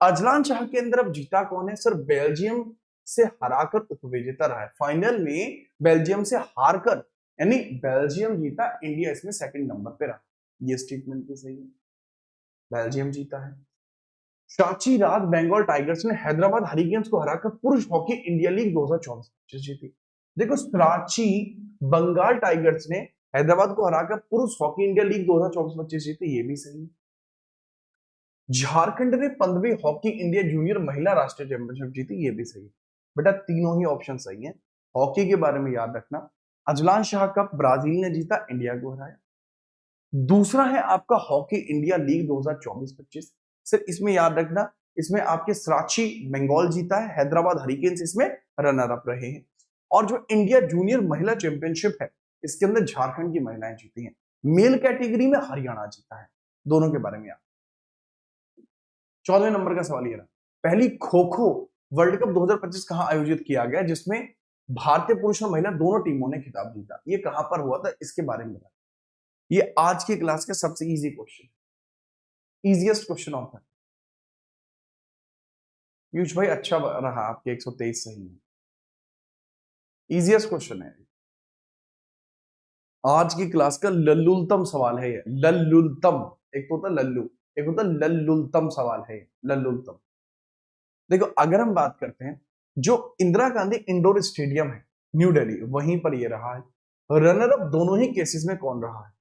S1: अजलान शाह के अंदर अब जीता कौन है सर? बेल्जियम से हराकर उपविजेता रहा है। फाइनल में बेल्जियम से हारकर, यानी बेल्जियम जीता, इंडिया इसमें सेकंड नंबर पे रहा। ये स्टेटमेंट भी सही है, बेल्जियम जीता है। सांची रात बंगाल टाइगर्स ने हैदराबाद हरिकेन्स को हराकर पुरुष हॉकी इंडिया लीग 2024 जीती। देखो सांची बंगाल टाइगर्स ने हैदराबाद को हराकर पुरुष हॉकी इंडिया लीग 2024-25 जीती, ये भी सही है। झारखंड ने 15वीं हॉकी इंडिया जूनियर महिला राष्ट्रीय चैंपियनशिप जीती, ये भी सही है। बेटा तीनों ही ऑप्शन सही हैं। हॉकी के बारे में याद रखना, अजलान शाह कप ब्राजील ने जीता, इंडिया को हराया। दूसरा है आपका हॉकी इंडिया लीग 2024-25, सिर्फ इसमें याद रखना, इसमें आपके सराची बंगाल जीता है, हैदराबाद हरिकेन्स इसमें रनर अप रहे हैं। और जो इंडिया जूनियर महिला चैंपियनशिप है, इसके अंदर झारखंड की महिलाएं जीती हैं। मेल कैटेगरी में हरियाणा जीता है। दोनों के बारे में याद। 14वें नंबर का सवाल ये रहा, पहली खो खो वर्ल्ड कप 2025 कहां आयोजित किया गया जिसमें भारतीय पुरुष और महिला दोनों टीमों ने खिताब जीता? ये कहां पर हुआ था, इसके बारे में बता। ये आज की क्लास का सबसे easy question, easiest question of है। पीयूष भाई अच्छा रहा, आपके 123 सही है, इजीएस्ट क्वेश्चन है आज की क्लास का। लल्लुलतम सवाल है ये, लल्लुलतम। एक तो होता लल्लू, एक होता लल्लुलतम सवाल है, लल्लुलतम। देखो अगर हम बात करते हैं, जो इंदिरा गांधी इंडोर स्टेडियम है न्यू दिल्ली, वहीं पर ये रहा है। रनर अप दोनों ही केसेस में कौन रहा है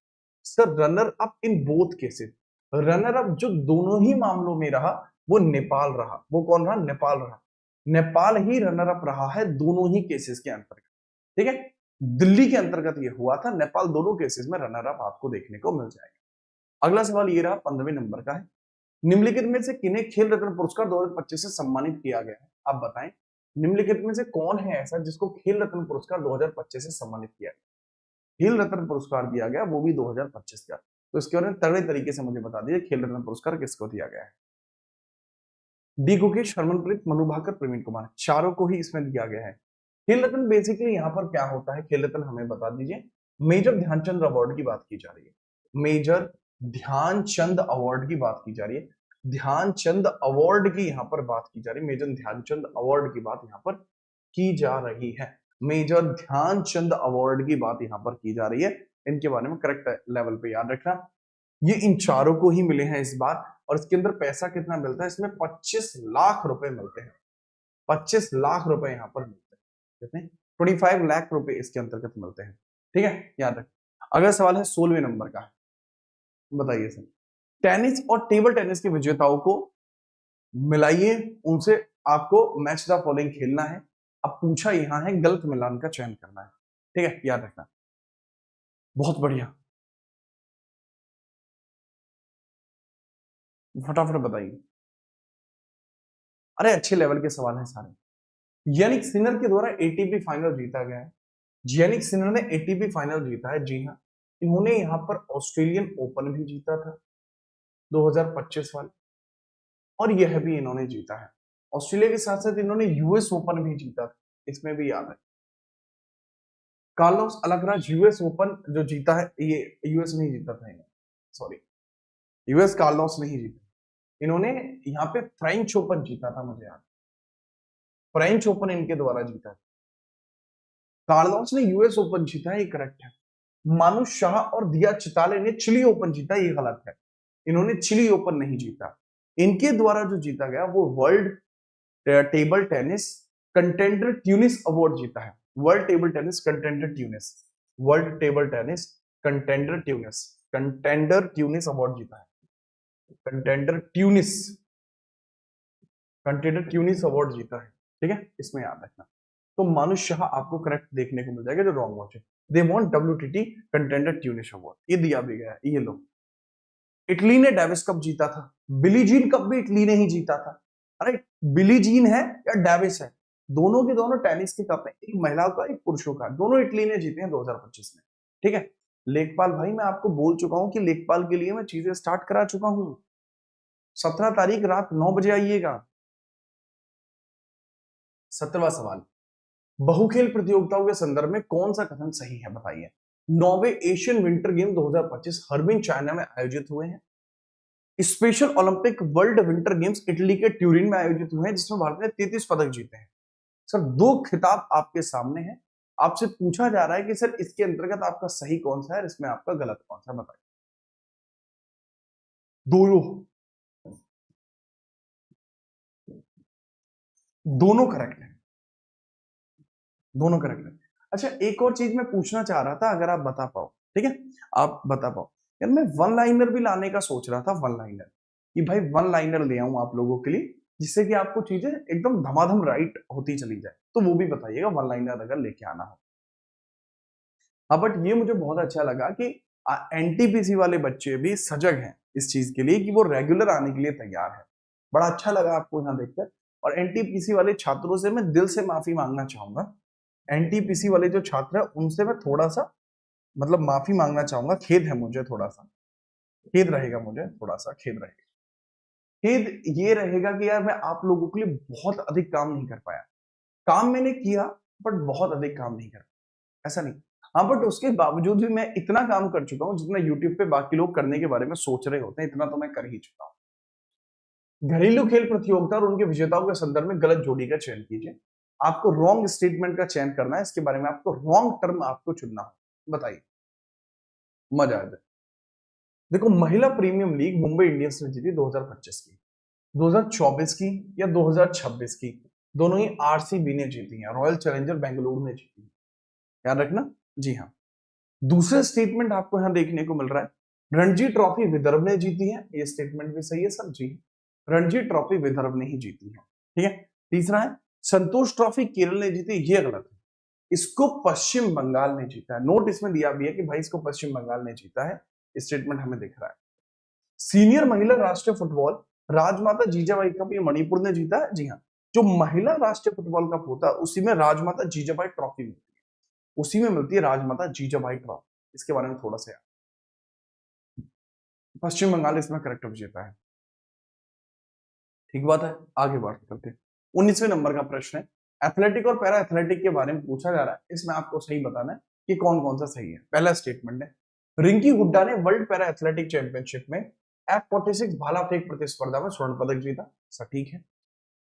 S1: sir? Runner up in both cases, runner up जो दोनों ही मामलों में रहा वो नेपाल रहा। वो कौन रहा? नेपाल रहा। नेपाल ही रनर अप रहा है दोनों ही केसेस के अंतर्गत, ठीक है। दिल्ली के अंतर्गत ये हुआ था, नेपाल दोनों केसेस में रनर अप आपको देखने को मिल जाएगा। अगला सवाल ये रहा 15वें नंबर का है, निम्नलिखित में से किन्हें खेल रत्न पुरस्कार 2025 से सम्मानित किया गया है? आप बताएं, निम्नलिखित में से कौन है ऐसा जिसको खेल रत्न पुरस्कार 2025 से सम्मानित किया गया? खेल रत्न पुरस्कार दिया गया, वो भी 2025 का। तो इसके बारे में तगड़े तरीके से मुझे बता दीजिए, खेल रत्न पुरस्कार किसको दिया गया है? डी गुकेश, हरमनप्रीत, मनु भाकर, प्रवीण कुमार, चारों को ही इसमें दिया गया है। खेल रत्न बेसिकली यहाँ पर क्या होता है, खेल रत्न हमें बता दीजिए। मेजर ध्यानचंद अवार्ड की बात की जा रही है, मेजर ध्यानचंद अवार्ड की बात की जा रही है, ध्यानचंद अवार्ड की यहाँ पर बात की जा रही है, मेजर ध्यानचंद अवार्ड की बात यहाँ पर की जा रही है, मेजर ध्यानचंद अवार्ड की बात यहाँ पर की जा रही है। इनके बारे में करेक्ट लेवल पे याद रखना, ये इन चारों को ही मिले हैं इस बार। और इसके अंदर पैसा कितना मिलता है? इसमें 25 लाख रुपए मिलते हैं, 25 लाख रुपए यहाँ पर मिलते हैं, कितने? 25 लाख रुपए इसके अंतर्गत मिलते हैं, ठीक है, याद रखें। अगला सवाल है 16वें नंबर का, बताइए सर, टेनिस और टेबल टेनिस के विजेताओं को मिलाइए, उनसे आपको मैच द फॉलोइंग खेलना है। अब पूछा यहां है गलत मिलान का चयन करना है, ठीक है, याद रखना। बहुत बढ़िया, फटाफट बताइए। अरे अच्छे लेवल के सवाल हैं सारे। यानिक सिनर के द्वारा एटीपी फाइनल जीता गया है, यानिक सिनर ने एटीपी फाइनल जीता है, जी हाँ। इन्होंने यहां पर ऑस्ट्रेलियन ओपन भी जीता था 2025 वाले, और यह भी इन्होंने जीता है। ऑस्ट्रेलिया के साथ साथ इन्होंने यूएस ओपन भी जीता था, इसमें भी याद है। कार्लोस अलकराज यूएस ओपन जो जीता है, ये यूएस नहीं जीता था इन्होंने, सॉरी, यूएस कार्लोस नहीं जीता, इन्होंने यहाँ पे फ्रेंच ओपन जीता था, मुझे याद, फ्रेंच ओपन इनके द्वारा जीता था। कार्लोस ने यूएस ओपन जीता, ये करेक्ट है। मानुष शाह और दिया चिताले ने चिली ओपन जीता, ये गलत है। इन्होंने चिली ओपन नहीं जीता। इनके द्वारा जो जीता गया वो world table tennis contender Tunis award जीता है। World table tennis contender Tunis, world table tennis contender Tunis, contender Tunis award जीता है। Contender Tunis, contender Tunis award जीता है, ठीक है, इसमें याद रखना। तो मानुष शाह आपको करेक्ट देखने को मिल जाएगा, जो रॉन्ग हो। They want WTT contender Tunis award, ये दिया भी गया है, ये लो। इटली ने डेविस कप जीता था, बिली जीन कप भी इटली ने ही जीता था। अरे बिली जीन है या डेविस है, दोनों के दोनों टेनिस के कप है, एक महिलाओं का एक पुरुषों का, दोनों इटली ने जीते हैं 2025 में, ठीक है। लेखपाल भाई मैं आपको बोल चुका हूं कि लेखपाल के लिए मैं चीजें स्टार्ट करा चुका हूं। 17 तारीख रात 9 बजे आइएगा। 17वां सवाल, बहुखेल प्रतियोगिताओं के संदर्भ में कौन सा कथन सही है, बताइए। 9वें एशियन विंटर गेम 2025 हर्बिन चाइना में आयोजित हुए हैं। Special Olympic world winter games Italy के ट्यूरिन में आयोजित हुए हैं, जिसमें भारत ने 33 पदक जीते हैं। सर 2 खिताब आपके सामने हैं, आपसे पूछा जा रहा है कि सर इसके अंतर्गत आपका सही कौन सा है, इसमें आपका गलत कौन सा, बताइए। दोनों करेक्ट है, दोनों करेक्ट है। अच्छा एक और चीज मैं पूछना चाह रहा था, अगर आप बता पाओ, ठीक है, आप बता पाओ। यार मैं वन लाइनर भी लाने का सोच रहा था, वन लाइनर, कि भाई वन लाइनर ले आऊं आप लोगों के लिए, जिससे कि आपको चीजें एकदम धमाधम राइट होती चली जाए, तो वो भी बताइएगा वन लाइनर अगर लेके आना हो। हाँ बट ये मुझे बहुत अच्छा लगा कि एनटीपीसी वाले बच्चे भी सजग हैं इस चीज के लिए, कि वो रेगुलर आने के लिए तैयार है। बड़ा अच्छा लगा आपको यहाँ देखकर। और एनटीपीसी वाले छात्रों से मैं दिल से माफी मांगना चाहूंगा। एनटीपीसी वाले जो छात्र हैं उनसे मैं थोड़ा सा मतलब माफी मांगना चाहूंगा, खेद है मुझे, थोड़ा सा खेद रहेगा, मुझे थोड़ा सा खेद रहेगा। खेद ये रहेगा कि यार मैं आप लोगों के लिए बहुत अधिक काम नहीं कर पाया। काम मैंने किया बट बहुत अधिक काम नहीं कर पाया, ऐसा नहीं। हाँ बट उसके बावजूद भी मैं इतना काम कर चुका हूं जितना यूट्यूब पे बाकी लोग करने के बारे में सोच रहे होते हैं, इतना तो मैं कर ही चुका हूं। घरेलू खेल प्रतियोगिता और उनके विजेताओं के संदर्भ में गलत जोड़ी का चयन कीजिए। आपको रॉन्ग स्टेटमेंट का चयन करना है, इसके बारे में आपको रॉन्ग टर्म आपको चुनना है, बताइए, मजा आ जाए। देखो महिला प्रीमियम लीग मुंबई इंडियंस ने जीती 2025 की, 2024 की या 2026 की, दोनों ही आरसीबी ने जीती है, रॉयल चैलेंजर बेंगलुरु ने जीती है, याद रखना। जी हाँ, दूसरा स्टेटमेंट आपको यहां देखने को मिल रहा है, रणजी ट्रॉफी विदर्भ ने जीती है, ये स्टेटमेंट भी सही है सर जी, रणजी ट्रॉफी विदर्भ ने ही जीती है, ठीक है। तीसरा है संतोष ट्रॉफी केरल ने जीती, ये गलत है, इसको पश्चिम बंगाल ने जीता है। नोट इसमें दिया भी है कि भाई इसको पश्चिम बंगाल ने जीता है, स्टेटमेंट हमें दिख रहा है। सीनियर महिला राष्ट्रीय फुटबॉल राजमाता जीजाबाई कप ये मणिपुर ने जीता है, जी हाँ। जो महिला राष्ट्रीय फुटबॉल कप होता है उसी में राजमाता जीजाबाई ट्रॉफी मिलती है, उसी में मिलती है राजमाता जीजाबाई ट्रॉफी, इसके बारे में थोड़ा सा याद। पश्चिम बंगाल इसमें करेक्ट विजेता है, ठीक बात है। आगे बात करते हैं, 19वें नंबर का प्रश्न है, एथलेटिक और पैरा एथलेटिक के बारे में पूछा जा रहा है, इसमें आपको सही बताना है कि कौन कौन सा सही है। पहला स्टेटमेंट है, रिंकी हुड्डा ने वर्ल्ड पैरा एथलेटिक चैंपियनशिप में F46 भाला फेंक प्रतिस्पर्धा में स्वर्ण पदक जीता, सटीक है।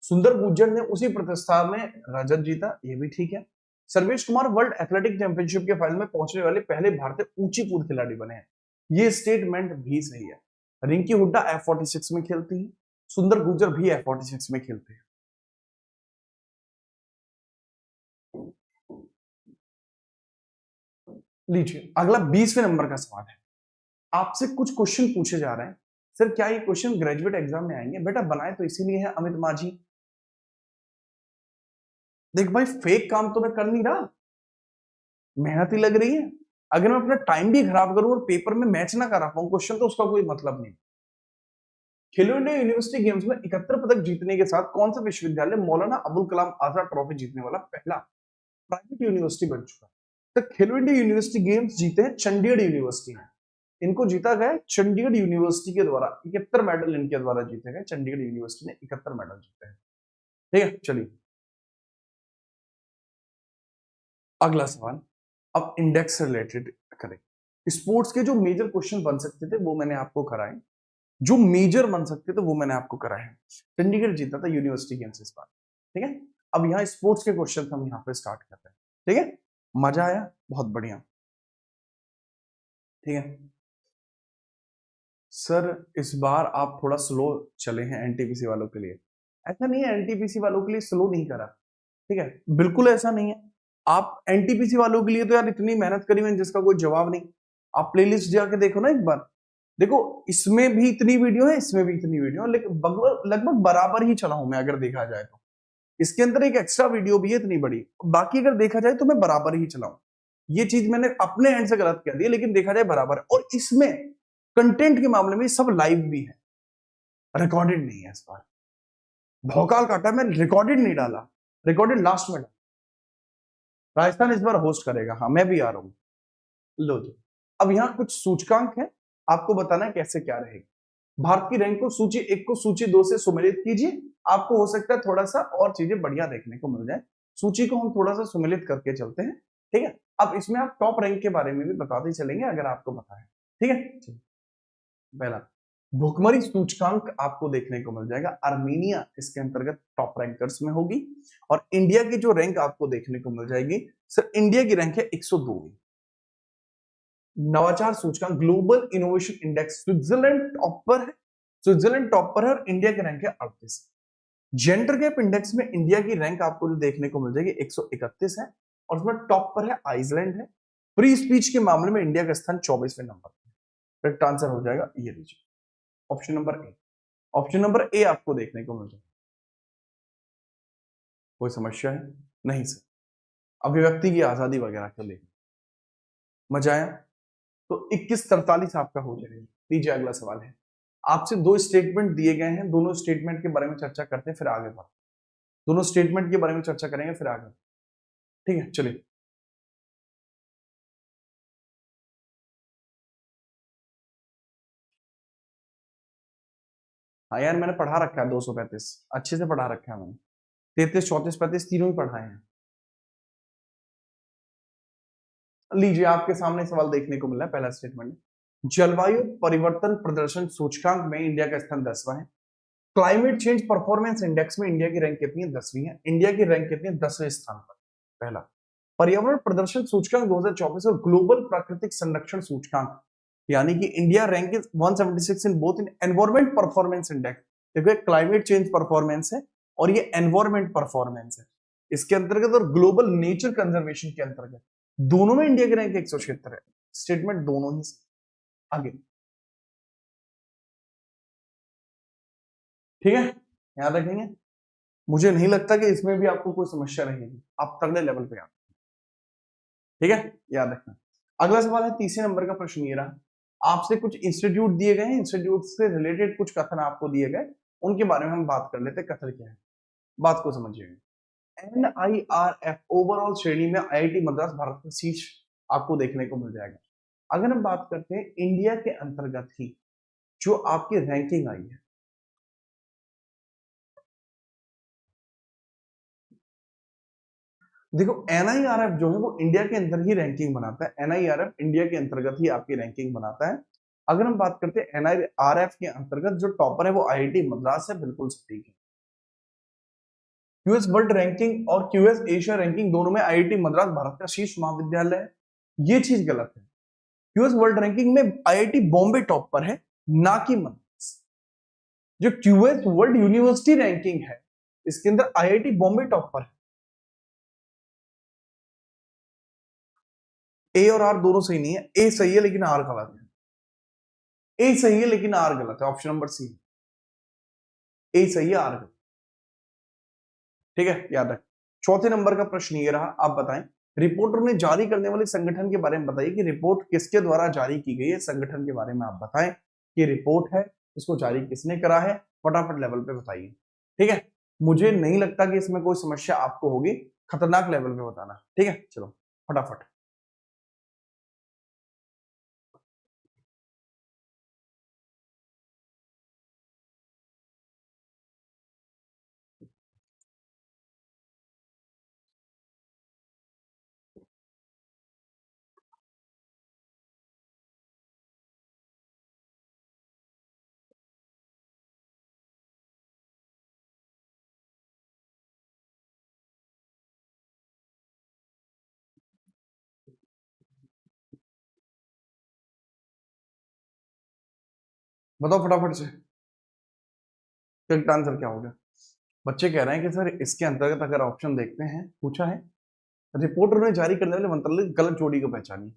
S1: सुंदर गुर्जर ने उसी प्रतिस्पर्धा में रजत जीता, ये भी ठीक है। Sarvesh Kumar world athletic championship के फाइनल में पहुंचने वाले पहले भारतीय ऊंची कूद खिलाड़ी बने हैं, ये स्टेटमेंट भी सही है। रिंकी हुड्डा F46 में खेलती है, सुंदर गुर्जर भी F46 में खेलते हैं। लीजिए अगला 20वें नंबर का सवाल है, आपसे कुछ क्वेश्चन पूछे जा रहे हैं, सर क्या ये क्वेश्चन ग्रेजुएट एग्जाम में आएंगे? बेटा बनाए तो इसीलिए है अमित माझी। देख भाई फेक काम तो मैं कर नहीं रहा, मेहनत ही लग रही है। अगर मैं अपना टाइम भी खराब करूं और पेपर में मैच ना करा पाऊं क्वेश्चन, तो उसका कोई मतलब नहीं। खेलो इंडिया यूनिवर्सिटी गेम्स में 71 पदक जीतने के साथ कौन सा विश्वविद्यालय मौलाना अबुल कलाम आजाद ट्रॉफी जीतने वाला पहला प्राइवेट यूनिवर्सिटी बन चुका है? तो खेलो इंडिया यूनिवर्सिटी गेम्स जीते हैं चंडीगढ़ यूनिवर्सिटी ने, इनको जीता गया चंडीगढ़ यूनिवर्सिटी के द्वारा, 71 मेडल इनके द्वारा जीते गए, चंडीगढ़ यूनिवर्सिटी ने 71 मेडल जीते हैं, ठीक है। चलिए अगला सवाल, अब इंडेक्स से रिलेटेड करें। स्पोर्ट्स के जो मेजर क्वेश्चन बन सकते थे वो मैंने आपको कराए, जो मेजर बन सकते थे वो मैंने आपको कराए हैं। चंडीगढ़ जीता था यूनिवर्सिटी गेम्स इस बार, ठीक है। अब यहाँ स्पोर्ट्स के क्वेश्चन हम यहाँ पे स्टार्ट करते हैं, ठीक है। मजा आया? बहुत बढ़िया। ठीक है सर, इस बार आप थोड़ा स्लो चले हैं एनटीपीसी वालों के लिए। ऐसा नहीं है एनटीपीसी वालों के लिए स्लो नहीं करा, ठीक है, बिल्कुल ऐसा नहीं है। आप एनटीपीसी वालों के लिए तो यार इतनी मेहनत करी मैंने जिसका कोई जवाब नहीं। आप प्लेलिस्ट जाके देखो ना एक बार, देखो इसमें भी इतनी वीडियो है, इसमें भी इतनी वीडियो है, लेकिन लगभग बराबर ही चला हूं मैं अगर देखा जाए तो। इसके अंदर एक एक्स्ट्रा वीडियो भी है इतनी बड़ी, बाकी अगर देखा जाए तो मैं बराबर ही चला हूं। ये चीज मैंने अपने एंड से गलत कह दी, लेकिन देखा जाए बराबर है। और इसमें कंटेंट के मामले में सब लाइव भी है, रिकॉर्डेड नहीं है इस बार। भौकाल काटा, मैं रिकॉर्डेड नहीं डाला, रिकॉर्डेड लास्ट में डाला। राजस्थान इस बार होस्ट करेगा, हाँ मैं भी आ रहा हूँ। लो जी, अब यहाँ कुछ सूचकांक है, आपको बताना है कैसे क्या रहेगा। भारत की रैंक को सूची 1 को सूची 2 से सुमेलित कीजिए। आपको हो सकता है थोड़ा सा और चीजें बढ़िया देखने को मिल जाए। सूची को हम थोड़ा सा सुमेलित करके चलते हैं, ठीक है। अब इसमें आप टॉप रैंक के बारे में भी बताते चलेंगे अगर आपको पता है, ठीक है। पहला भुखमरी सूचकांक आपको देखने को मिल जाएगा, आर्मेनिया इसके अंतर्गत टॉप रैंकर्स में होगी। और इंडिया की जो रैंक आपको देखने को मिल जाएगी, सर इंडिया की रैंक है 102। नवाचार सूचकांक global innovation index, Switzerland top पर है, स्विट्जरलैंड टॉप पर है और इंडिया की रैंक है 38। जेंडर गैप इंडेक्स में इंडिया की रैंक आपको जो देखने को मिल जाएगी 131 है, और उसमें टॉप पर है आइसलैंड है। फ्री स्पीच के मामले में इंडिया का स्थान 24वें नंबर पर। करेक्ट आंसर हो जाएगा ये लीजिए, option number A. Option number A आपको देखने को मिल जाएगा। कोई समस्या है? नहीं सर, अभिव्यक्ति की आजादी वगैरह को लेकर मजा आया? तो 2143 आपका हो जाएगा। लीजिए अगला सवाल है, आपसे दो स्टेटमेंट दिए गए हैं, दोनों स्टेटमेंट के बारे में चर्चा करते हैं फिर आगे बढ़ते। दोनों स्टेटमेंट के बारे में चर्चा करेंगे फिर आगे, ठीक है चलिए। हाँ यार मैंने पढ़ा रखा है 235, अच्छे से पढ़ा रखा है मैंने। 33 34 35 तीनों ही पढ़ाए हैं। लीजिए आपके सामने सवाल देखने को मिला है, पहला स्टेटमेंट, जलवायु परिवर्तन प्रदर्शन सूचकांक में इंडिया का स्थान 10वां है। क्लाइमेट चेंज परफॉर्मेंस इंडेक्स में इंडिया की रैंक कितनी है? 10वीं है। इंडिया की रैंक कितनी है? 10वें स्थान पर। पहला पर्यावरण प्रदर्शन सूचकांक 2024 और ग्लोबल प्राकृतिक संरक्षण सूचकांक, यानी कि India rank is 176 in both in environment performance index. देखो क्लाइमेट चेंज परफॉर्मेंस है और ये एनवायरमेंट परफॉर्मेंस है, इसके अंतर्गत और ग्लोबल नेचर कंजर्वेशन के अंतर्गत दोनों में इंडिया की रैंक 176 है। स्टेटमेंट दोनों ही। आगे ठीक है, याद रखेंगे। मुझे नहीं लगता कि इसमें भी आपको कोई समस्या रहेगी, आप तगड़े लेवल पे आप, ठीक है, याद रखना। अगला सवाल है, तीसरे नंबर का प्रश्न ये रहा, आपसे कुछ इंस्टीट्यूट दिए गए हैं, इंस्टीट्यूट से रिलेटेड कुछ कथन आपको दिए गए, उनके बारे में हम बात कर लेते हैं। कथन क्या है, बात को समझिएगा। NIRF ओवरऑल श्रेणी में IIT मद्रास भारत का शीर्ष आपको देखने को मिल जाएगा। अगर हम बात करते हैं इंडिया के अंतर्गत ही जो आपकी रैंकिंग आई है, देखो NIRF जो है वो इंडिया के अंदर ही रैंकिंग बनाता है, NIRF इंडिया के अंतर्गत ही आपकी रैंकिंग बनाता है। अगर हम बात करते हैं NIRF के अंतर्गत जो टॉपर है वो IIT मद्रास है, बिल्कुल सटीक है। क्यूएस वर्ल्ड रैंकिंग और क्यूएस एशिया रैंकिंग दोनों में IIT मद्रास भारत का शीर्ष महाविद्यालय है, ये चीज गलत है। क्यूएस वर्ल्ड रैंकिंग में IIT बॉम्बे टॉप पर है, ना कि मद्रास। जो क्यूएस वर्ल्ड यूनिवर्सिटी रैंकिंग है इसके अंदर IIT बॉम्बे टॉप पर है। ए और आर दोनों सही नहीं है, ए सही है लेकिन आर गलत है। ए सही है लेकिन आर गलत है, ऑप्शन नंबर सी। ए सही है, आर गलत, ठीक है, याद रख। चौथे नंबर का प्रश्न ये रहा, आप बताएं रिपोर्टर ने जारी करने वाले संगठन के बारे में बताइए कि रिपोर्ट किसके द्वारा जारी की गई है, संगठन के बारे में आप बताएं कि रिपोर्ट है, इसको जारी किसने करा है, फटाफट लेवल पे बताइए, ठीक है। मुझे नहीं लगता कि इसमें कोई समस्या आपको होगी, खतरनाक लेवल पे बताना, ठीक है, चलो फटाफट। बताओ फटाफट से करेक्ट आंसर क्या होगा। बच्चे कह रहे हैं कि सर इसके अंतर्गत अगर ऑप्शन देखते हैं, पूछा है रिपोर्ट उन्हें जारी करने वाले मंत्रालय गलत जोड़ी को पहचानी।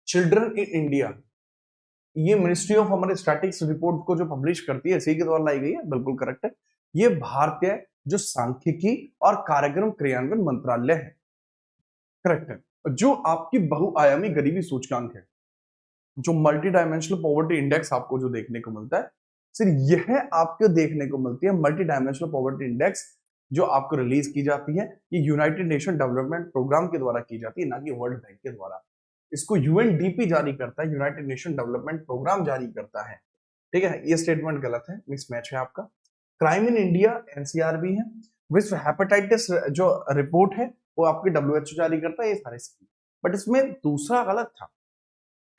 S1: चिल्ड्रन इन इंडिया, ये मिनिस्ट्री ऑफ हमारे स्टैटिक्स रिपोर्ट को जो पब्लिश करती है इसी के द्वारा लाई गई है, बिल्कुल करेक्ट है। ये भारतीय जो सांख्यिकी और कार्यक्रम क्रियान्वयन मंत्रालय है, करेक्ट है। जो आपकी बहुआयामी गरीबी सूचकांक है, जो मल्टी डायमेंशनल पॉवर्टी इंडेक्स आपको जो देखने को मिलता है, सिर्फ यह आपको देखने को मिलती है मल्टी डायमेंशनल पॉवर्टी इंडेक्स, जो आपको रिलीज की जाती है, ये यूनाइटेड नेशन डेवलपमेंट प्रोग्राम के द्वारा की जाती है, ना कि वर्ल्ड बैंक के द्वारा। इसको यूएनडीपी जारी करता है, यूनाइटेड नेशन डेवलपमेंट प्रोग्राम जारी करता है। ठीक है, ये स्टेटमेंट गलत है, मिसमैच है आपका। क्राइम इन इंडिया एनसीआरबी है। विश्व हेपेटाइटिस जो रिपोर्ट है वो आपकी डब्ल्यूएचओ जारी करता है, ये सारे सही। बट इसमें दूसरा गलत था,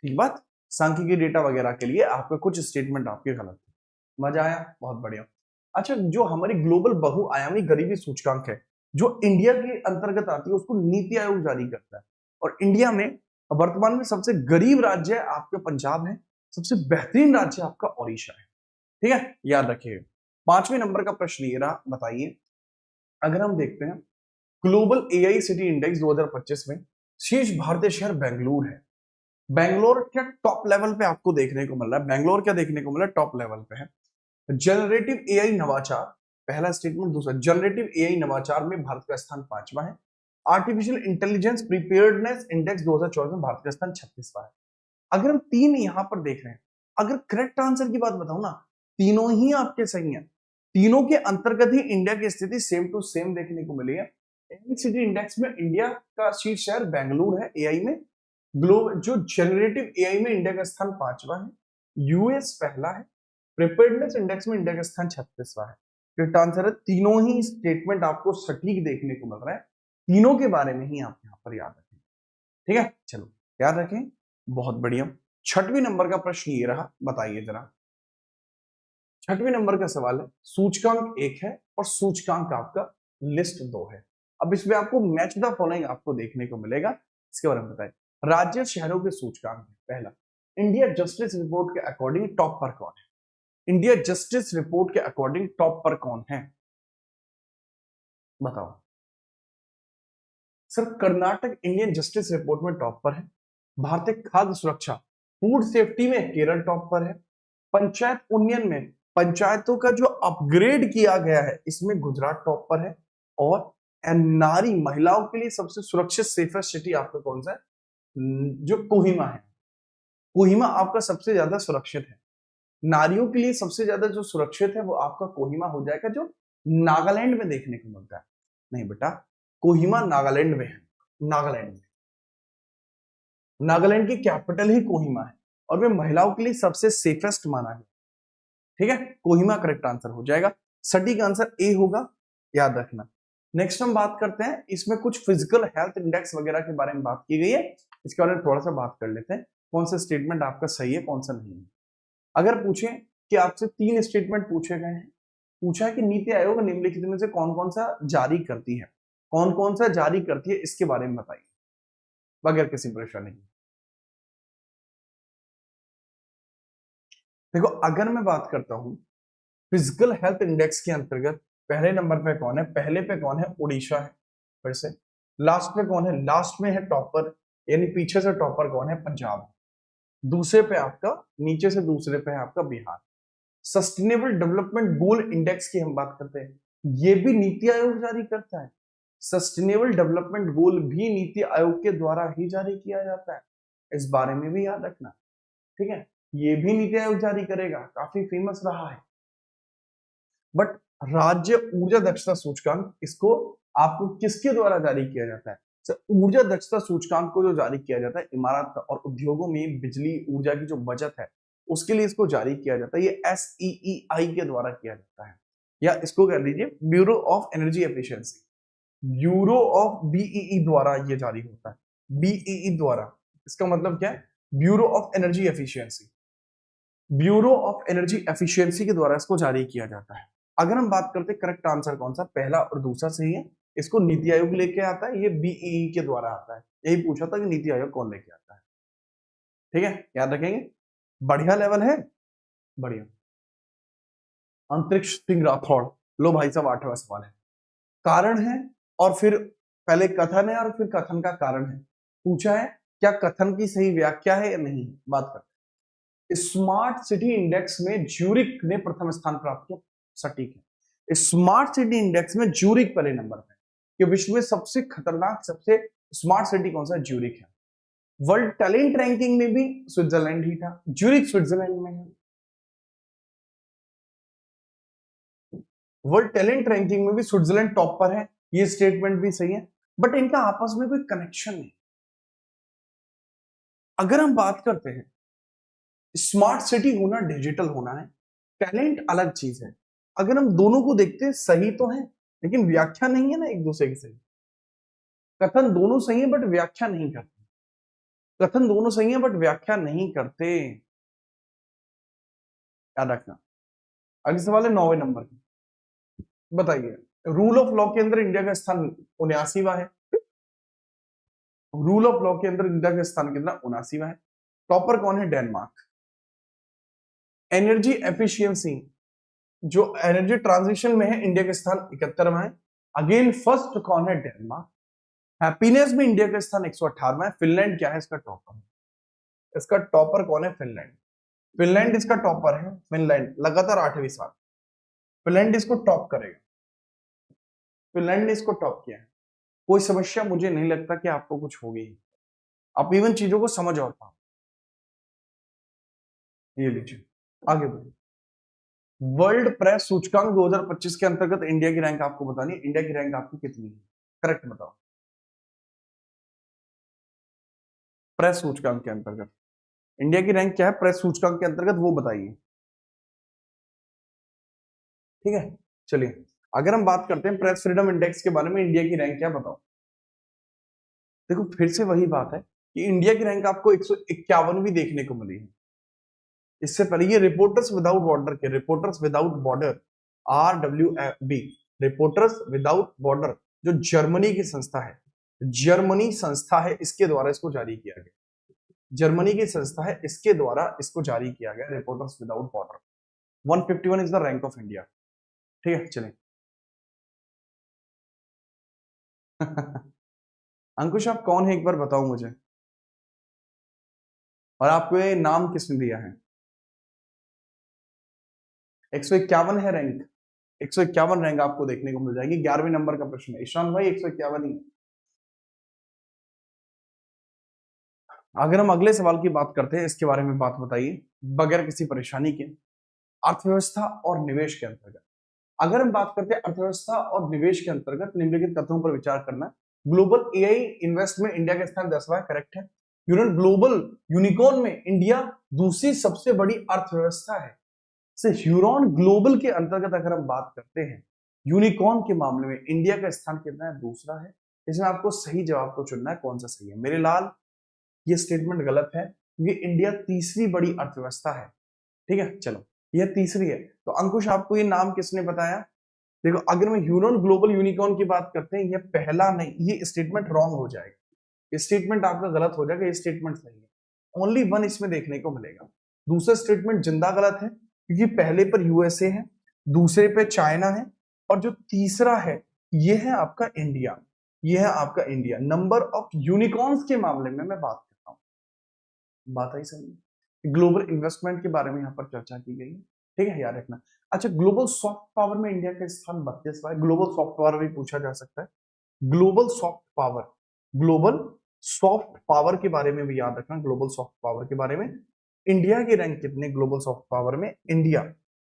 S1: ठीक बात। सांख्यिकी डेटा वगैरह के लिए आपका कुछ स्टेटमेंट आपके गलत थे। मजा आया, बहुत बढ़िया। अच्छा, जो हमारी ग्लोबल बहुआयामी गरीबी सूचकांक है, जो इंडिया के अंतर्गत आती है, उसको नीति आयोग जारी करता है। और इंडिया में वर्तमान में सबसे गरीब राज्य आपका पंजाब है, सबसे बेहतरीन राज्य आपका ओडिशा है। ठीक है, याद रखिए। 5वें नंबर का प्रश्न ये रहा, बताइए अगर हम देखते हैं ग्लोबल एआई सिटी इंडेक्स 2025 में शीर्ष भारतीय शहर बेंगलुरु है। बेंगलोर क्या टॉप लेवल पे आपको देखने को मिल रहा है, बेंगलोर क्या देखने को मिल रहा है, टॉप लेवल पे है। जनरेटिव एआई नवाचार, पहला स्टेटमेंट। दूसरा, जनरेटिव एआई नवाचार में भारत का स्थान 5वां है। आर्टिफिशियल इंटेलिजेंस प्रिपेयर्डनेस इंडेक्स 2024 में भारत का स्थान 36वां है। अगर हम तीन यहां पर देख रहे हैं, अगर करेक्ट आंसर की बात बताऊं ना, तीनों ही आपके सही हैं। तीनों के अंतर्गत ही इंडिया की स्थिति सेम टू सेम देखने को मिली है। सिटी इंडेक्स में इंडिया का शीर्ष शहर बेंगलुरु है एआई में। ग्लोबल जो जनरेटिव एआई में इंडिया का स्थान 5वां है। यूएस पहला है। प्रिपेयर्डनेस इंडेक्स में इंडिया का स्थान 36वां है। करेक्ट आंसर है। तीनों ही स्टेटमेंट आपको सटीक देखने को मिल रहा है, तीनों के बारे में ही आप यहाँ पर याद रखें। ठीक है, चलो याद रखें, बहुत बढ़िया। 6वें नंबर का प्रश्न ये रहा, बताइए जरा। 6वें नंबर का सवाल है, सूचकांक 1 है और सूचकांक आपका लिस्ट 2 है। अब इसमें आपको मैच द फॉलोइंग आपको देखने को मिलेगा, इसके बारे में बताएं। राज्य शहरों के सूचकांक है। पहला, इंडिया जस्टिस रिपोर्ट के अकॉर्डिंग टॉप पर कौन है? इंडिया जस्टिस रिपोर्ट के अकॉर्डिंग टॉप पर कौन है, बताओ। Sir Karnataka Indian justice report में टॉप पर है। भारतीय खाद्य सुरक्षा फूड सेफ्टी में केरल टॉप पर है। पंचायत उन्नयन में पंचायतों का जो अपग्रेड किया गया है इसमें गुजरात टॉप पर है। और नारी महिलाओं के लिए सबसे सुरक्षित सेफेस्ट सिटी आपका कौन सा है? जो कोहिमा है। कोहिमा आपका सबसे ज्यादा सुरक्षित है। नारियों के लिए सबसे ज्यादा जो सुरक्षित है वो आपका कोहिमा हो जाएगा, जो नागालैंड में देखने को मिलता है। नहीं बेटा, कोहिमा नागालैंड में है। नागालैंड में, नागालैंड की कैपिटल ही कोहिमा है और वे महिलाओं के लिए सबसे सेफेस्ट माना है। ठीक है, कोहिमा करेक्ट आंसर हो जाएगा। सटीक आंसर ए होगा, याद रखना। नेक्स्ट हम बात करते हैं, इसमें कुछ फिजिकल हेल्थ इंडेक्स वगैरह के बारे में बात की गई है, इसके बारे में थोड़ा सा बात कर लेते हैं, कौन सा स्टेटमेंट आपका सही है कौन सा नहीं है। अगर पूछे कि आपसे 3 स्टेटमेंट पूछे गए हैं, पूछा है कि नीति आयोग निम्नलिखित में से कौन कौन सा जारी करती है, कौन कौन सा जारी करती है इसके बारे में बताइए बगैर किसी परेशानी के। देखो, अगर मैं बात करता हूं फिजिकल हेल्थ इंडेक्स के अंतर्गत पहले नंबर पे कौन है? पहले पे कौन है? उड़ीसा है। फिर से लास्ट पे कौन है? लास्ट में है टॉपर, यानी पीछे से टॉपर कौन है? पंजाब। दूसरे पे आपका, नीचे से दूसरे पे है आपका Bihar. Sustainable development goal index की हम बात करते हैं, ये भी नीति आयोग जारी करता है। सस्टेनेबल डेवलपमेंट गोल भी नीति आयोग के द्वारा ही जारी किया जाता है, इस बारे में भी याद रखना। ठीक है, ये भी नीति आयोग जारी करेगा, काफी फेमस रहा है। बट राज्य ऊर्जा दक्षता सूचकांक, इसको आपको किसके द्वारा जारी किया जाता है? ऊर्जा दक्षता सूचकांक को जो जारी किया जाता है इमारत और उद्योगों में बिजली ऊर्जा की जो बचत है उसके लिए इसको जारी किया जाता है। ये SEEI के द्वारा किया जाता है, या इसको कह लीजिए bureau of energy efficiency. Bureau of BEE द्वारा ये जारी होता है, BEE द्वारा। इसका मतलब क्या है? Bureau of energy efficiency. Bureau of energy efficiency के द्वारा इसको जारी किया जाता है। अगर हम बात करते हैं करेक्ट आंसर कौन सा, पहला और दूसरा सही है। इसको नीति आयोग लेके आता है, ये BEE के द्वारा आता है। यही पूछा था कि नीति आयोग कौन लेके आता है। ठीक है, याद रखेंगे, बढ़िया लेवल है। बढ़िया। अंतरिक्ष सिंह राठौड़। लो भाई साहब, 8वां सवाल है। कारण है और फिर पहले कथन है और फिर कथन का कारण है पूछा है। क्या कथन की सही व्याख्या है या नहीं, बात करते। स्मार्ट सिटी इंडेक्स में ज्यूरिक ने प्रथम स्थान प्राप्त किया, सटीक है। स्मार्ट सिटी इंडेक्स में ज्यूरिक पहले नंबर पे, कि विश्व में सबसे खतरनाक सबसे स्मार्ट सिटी कौन सा है, ज्यूरिक है। वर्ल्ड टैलेंट रैंकिंग में भी स्विट्जरलैंड ही था, ज्यूरिक स्विट्जरलैंड में है। वर्ल्ड टैलेंट रैंकिंग में भी स्विट्जरलैंड टॉप पर है, ये स्टेटमेंट भी सही है, बट इनका आपस में कोई कनेक्शन नहीं। अगर हम बात करते हैं, स्मार्ट सिटी होना डिजिटल होना है, टैलेंट अलग चीज है। अगर हम दोनों को देखते हैं सही तो है, लेकिन व्याख्या नहीं है ना एक दूसरे की सही। कथन दोनों सही है बट व्याख्या नहीं करते। कथन दोनों सही है बट व्याख्या नहीं करते, याद रखना। अगले सवाल है 9वें नंबर की। बताइए, रूल ऑफ लॉ के अंदर इंडिया का स्थान 79वां है। रूल ऑफ लॉ के अंदर इंडिया का स्थान कितना, 79वां है। टॉपर कौन है, डेनमार्क। एनर्जी एफिशिएंसी जो एनर्जी ट्रांजिशन में है, इंडिया का स्थान 71वां है। अगेन फर्स्ट कौन है, डेनमार्क। हैप्पीनेस में इंडिया का स्थान 118वां है। फिनलैंड क्या है इसका टॉपर, इसका टॉपर कौन है, फिनलैंड। फिनलैंड इसका टॉपर है, फिनलैंड लगातार 8वीं साल फिनलैंड इसको टॉप करेगा। फिनलैंड ने इसको टॉप किया है। कोई समस्या मुझे नहीं लगता कि आपको कुछ होगी, आप इवन चीजों को समझ और पाओ। ये लीजिए, आगे बढ़िए। वर्ल्ड प्रेस सूचकांक 2025 के अंतर्गत इंडिया की रैंक आपको बतानी है। इंडिया की रैंक आपकी कितनी है, करेक्ट बताओ। प्रेस सूचकांक के अंतर्गत इंडिया की रैंक क्या है, प्रेस सूचकांक के अंतर्गत वो बताइए। ठीक है, चलिए। अगर हम बात करते हैं प्रेस फ्रीडम इंडेक्स के बारे में, इंडिया की रैंक क्या, बताओ। देखो फिर से वही बात है कि इंडिया की रैंक आपको 151वीं देखने को मिली है। इससे पहले ये रिपोर्टर्स विदाउट बॉर्डर के, reporters without border, RWB, reporters without border, जो जर्मनी की संस्था है, जर्मनी संस्था है, इसके द्वारा इसको जारी किया गया। जर्मनी की संस्था है, इसके द्वारा इसको जारी किया गया, reporters without border. 151 is the rank of India. ठीक है, चलें। अंकुश आप कौन है एक बार बताओ मुझे, और आपको ये नाम किसने दिया है। 151 है रैंक, 151 रैंक आपको देखने को मिल जाएगी। 11वें नंबर का प्रश्न है ईशान भाई, 151 ही। अगर हम अगले सवाल की बात करते हैं, इसके बारे में बात बताइए बगैर किसी परेशानी के। अर्थव्यवस्था और निवेश के अंतर्गत अगर हम बात करते हैं, अर्थव्यवस्था और निवेश के अंतर्गत निम्नलिखित कथनों पर विचार करना। ग्लोबल एआई इन्वेस्ट में इंडिया का स्थान 10वां, करेक्ट है। यूनिट ग्लोबल यूनिकॉर्न में इंडिया दूसरी सबसे बड़ी अर्थव्यवस्था है। से ह्यूरॉन ग्लोबल के अंतर्गत अगर हम बात करते हैं, यूनिकॉर्न के मामले में इंडिया का स्थान कितना है, दूसरा है। इसमें आपको सही जवाब को चुनना है, कौन सा सही है। मेरे लाल, ये स्टेटमेंट गलत है, क्योंकि इंडिया तीसरी बड़ी अर्थव्यवस्था है। ठीक है, चलो, यह तीसरी है। तो अंकुश आपको ये नाम किसने बताया। देखो, अगर मैं ह्यूरॉन ग्लोबल यूनिकॉर्न की बात करते हैं, ये पहला नहीं, ये स्टेटमेंट रॉन्ग हो जाएगा, ये स्टेटमेंट आपका गलत हो जाएगा, ये स्टेटमेंट सही है। ओनली वन इसमें देखने को मिलेगा। दूसरा स्टेटमेंट जिंदा गलत है, क्योंकि पहले पर यूएसए है, दूसरे पे चाइना है, और जो तीसरा है ये है आपका इंडिया। ये है आपका इंडिया। नंबर ऑफ यूनिकॉर्न्स के मामले में मैं बात करता हूं, बात आई समझ। ग्लोबल इन्वेस्टमेंट के बारे में यहाँ पर चर्चा की गई है। ठीक है, याद रखना। अच्छा, ग्लोबल सॉफ्ट पावर में इंडिया का स्थान 32वां है। ग्लोबल सॉफ्ट पावर भी पूछा जा सकता है। Global soft power, global soft power के बारे में भी याद रखना। ग्लोबल सॉफ्ट पावर के बारे में इंडिया की रैंक कितने, ग्लोबल सॉफ्ट पावर में India.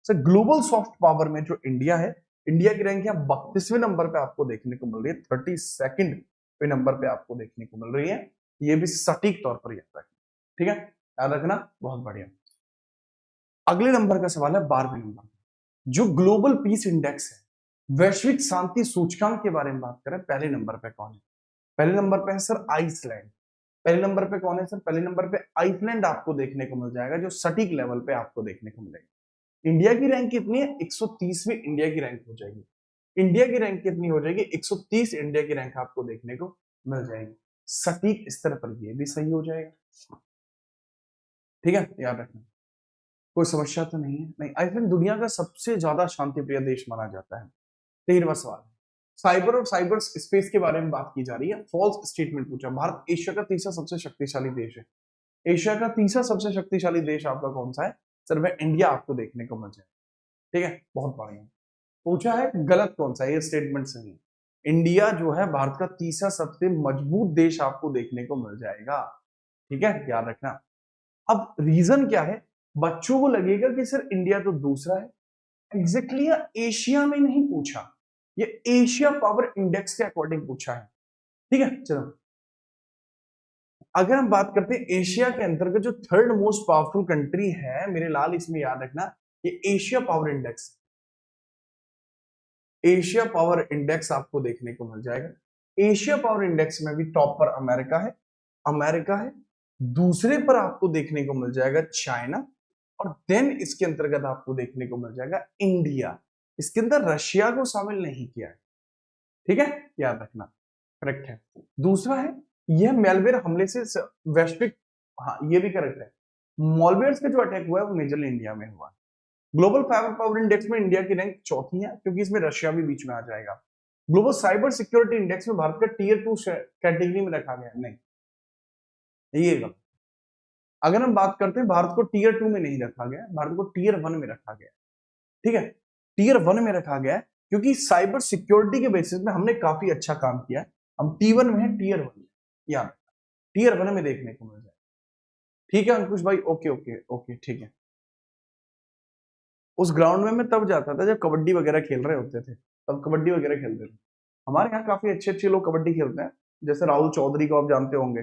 S1: Sir global soft power में जो इंडिया है, इंडिया की रैंक यहाँ 32वें नंबर पे आपको देखने को मिल रही है, 32nd पे नंबर पे आपको देखने को मिल रही है। ये भी सटीक तौर पर याद रखना। ठीक है, याद रखना, बहुत बढ़िया। अगले नंबर का सवाल है 12वें नंबर, जो ग्लोबल पीस इंडेक्स है, वैश्विक शांति सूचकांक के बारे में बात करें, पहले नंबर पे कौन है। पहले नंबर पे है सर आइसलैंड। पहले नंबर पे कौन है सर, पहले नंबर पे आइसलैंड आपको देखने को मिल जाएगा, जो सटीक लेवल पे आपको देखने को मिलेगा। इंडिया की रैंक कितनी है, 130वीं इंडिया की रैंक हो जाएगी। इंडिया की रैंक कितनी हो जाएगी, 130 इंडिया की रैंक आपको देखने को मिल जाएगी। सटीक स्तर पर ये भी सही हो जाएगा। ठीक है, याद रखना। कोई समस्या तो नहीं है? नहीं, आई थिंक दुनिया का सबसे ज्यादा शांतिप्रिय देश माना जाता है। 13वां सवाल, साइबर और साइबर स्पेस के बारे में बात की जा रही है। फॉल्स स्टेटमेंट पूछा, भारत एशिया का तीसरा सबसे शक्तिशाली देश है। एशिया का तीसरा सबसे शक्तिशाली देश आपका कौन सा है? सर वह इंडिया आपको देखने को मिल जाए। ठीक है, बहुत बढ़िया। पूछा है गलत कौन सा है, ये स्टेटमेंट सही है। इंडिया जो है भारत का तीसरा सबसे मजबूत देश आपको देखने को मिल जाएगा। ठीक है, याद रखना। अब रीजन क्या है? बच्चों को लगेगा कि सर इंडिया तो दूसरा है। एग्जैक्टली एशिया में नहीं पूछा, ये एशिया पावर इंडेक्स के अकॉर्डिंग पूछा है। ठीक है, चलो अगर हम बात करते हैं एशिया के अंतर्गत जो थर्ड मोस्ट पावरफुल कंट्री है मेरे लाल, इसमें याद रखना ये Asia power index, Asia power index आपको देखने को मिल जाएगा। एशिया पावर इंडेक्स में भी टॉप पर अमेरिका है, अमेरिका है। दूसरे पर आपको देखने को मिल जाएगा चाइना, और देन इसके अंतर्गत आपको देखने को मिल जाएगा इंडिया। इसके अंदर रशिया को शामिल नहीं किया है। ठीक है, याद रखना, करेक्ट है। दूसरा है यह मेलवेयर हमले से वैश्विक, हाँ ये भी करेक्ट है। मॉलवेयर का जो अटैक हुआ है वो मेजरली इंडिया में हुआ। ग्लोबल साइबर पावर इंडेक्स में इंडिया की रैंक चौथी है, क्योंकि इसमें रशिया भी बीच में आ जाएगा। ग्लोबल साइबर सिक्योरिटी इंडेक्स में भारत का टीयर 2 कैटेगरी में रखा गया है, नहीं ये गलत। अगर हम बात करते हैं भारत को टीयर 2 में नहीं रखा गया, भारत को टीयर 1 में रखा गया। ठीक है, टीयर 1 में रखा गया है क्योंकि साइबर सिक्योरिटी के बेसिस में हमने काफी अच्छा काम किया है। हम T1 में है, टीयर 1 में, याद टीयर 1 में देखने को मिल जाए। ठीक है अंकुश भाई, ओके ओके ओके, ठीक है। उस ग्राउंड में मैं तब जाता था जब कबड्डी वगैरह खेल रहे होते थे, तब कबड्डी वगैरह खेलते थे। हमारे यहाँ काफी अच्छे अच्छे लोग कबड्डी खेलते हैं, जैसे राहुल चौधरी को आप जानते होंगे,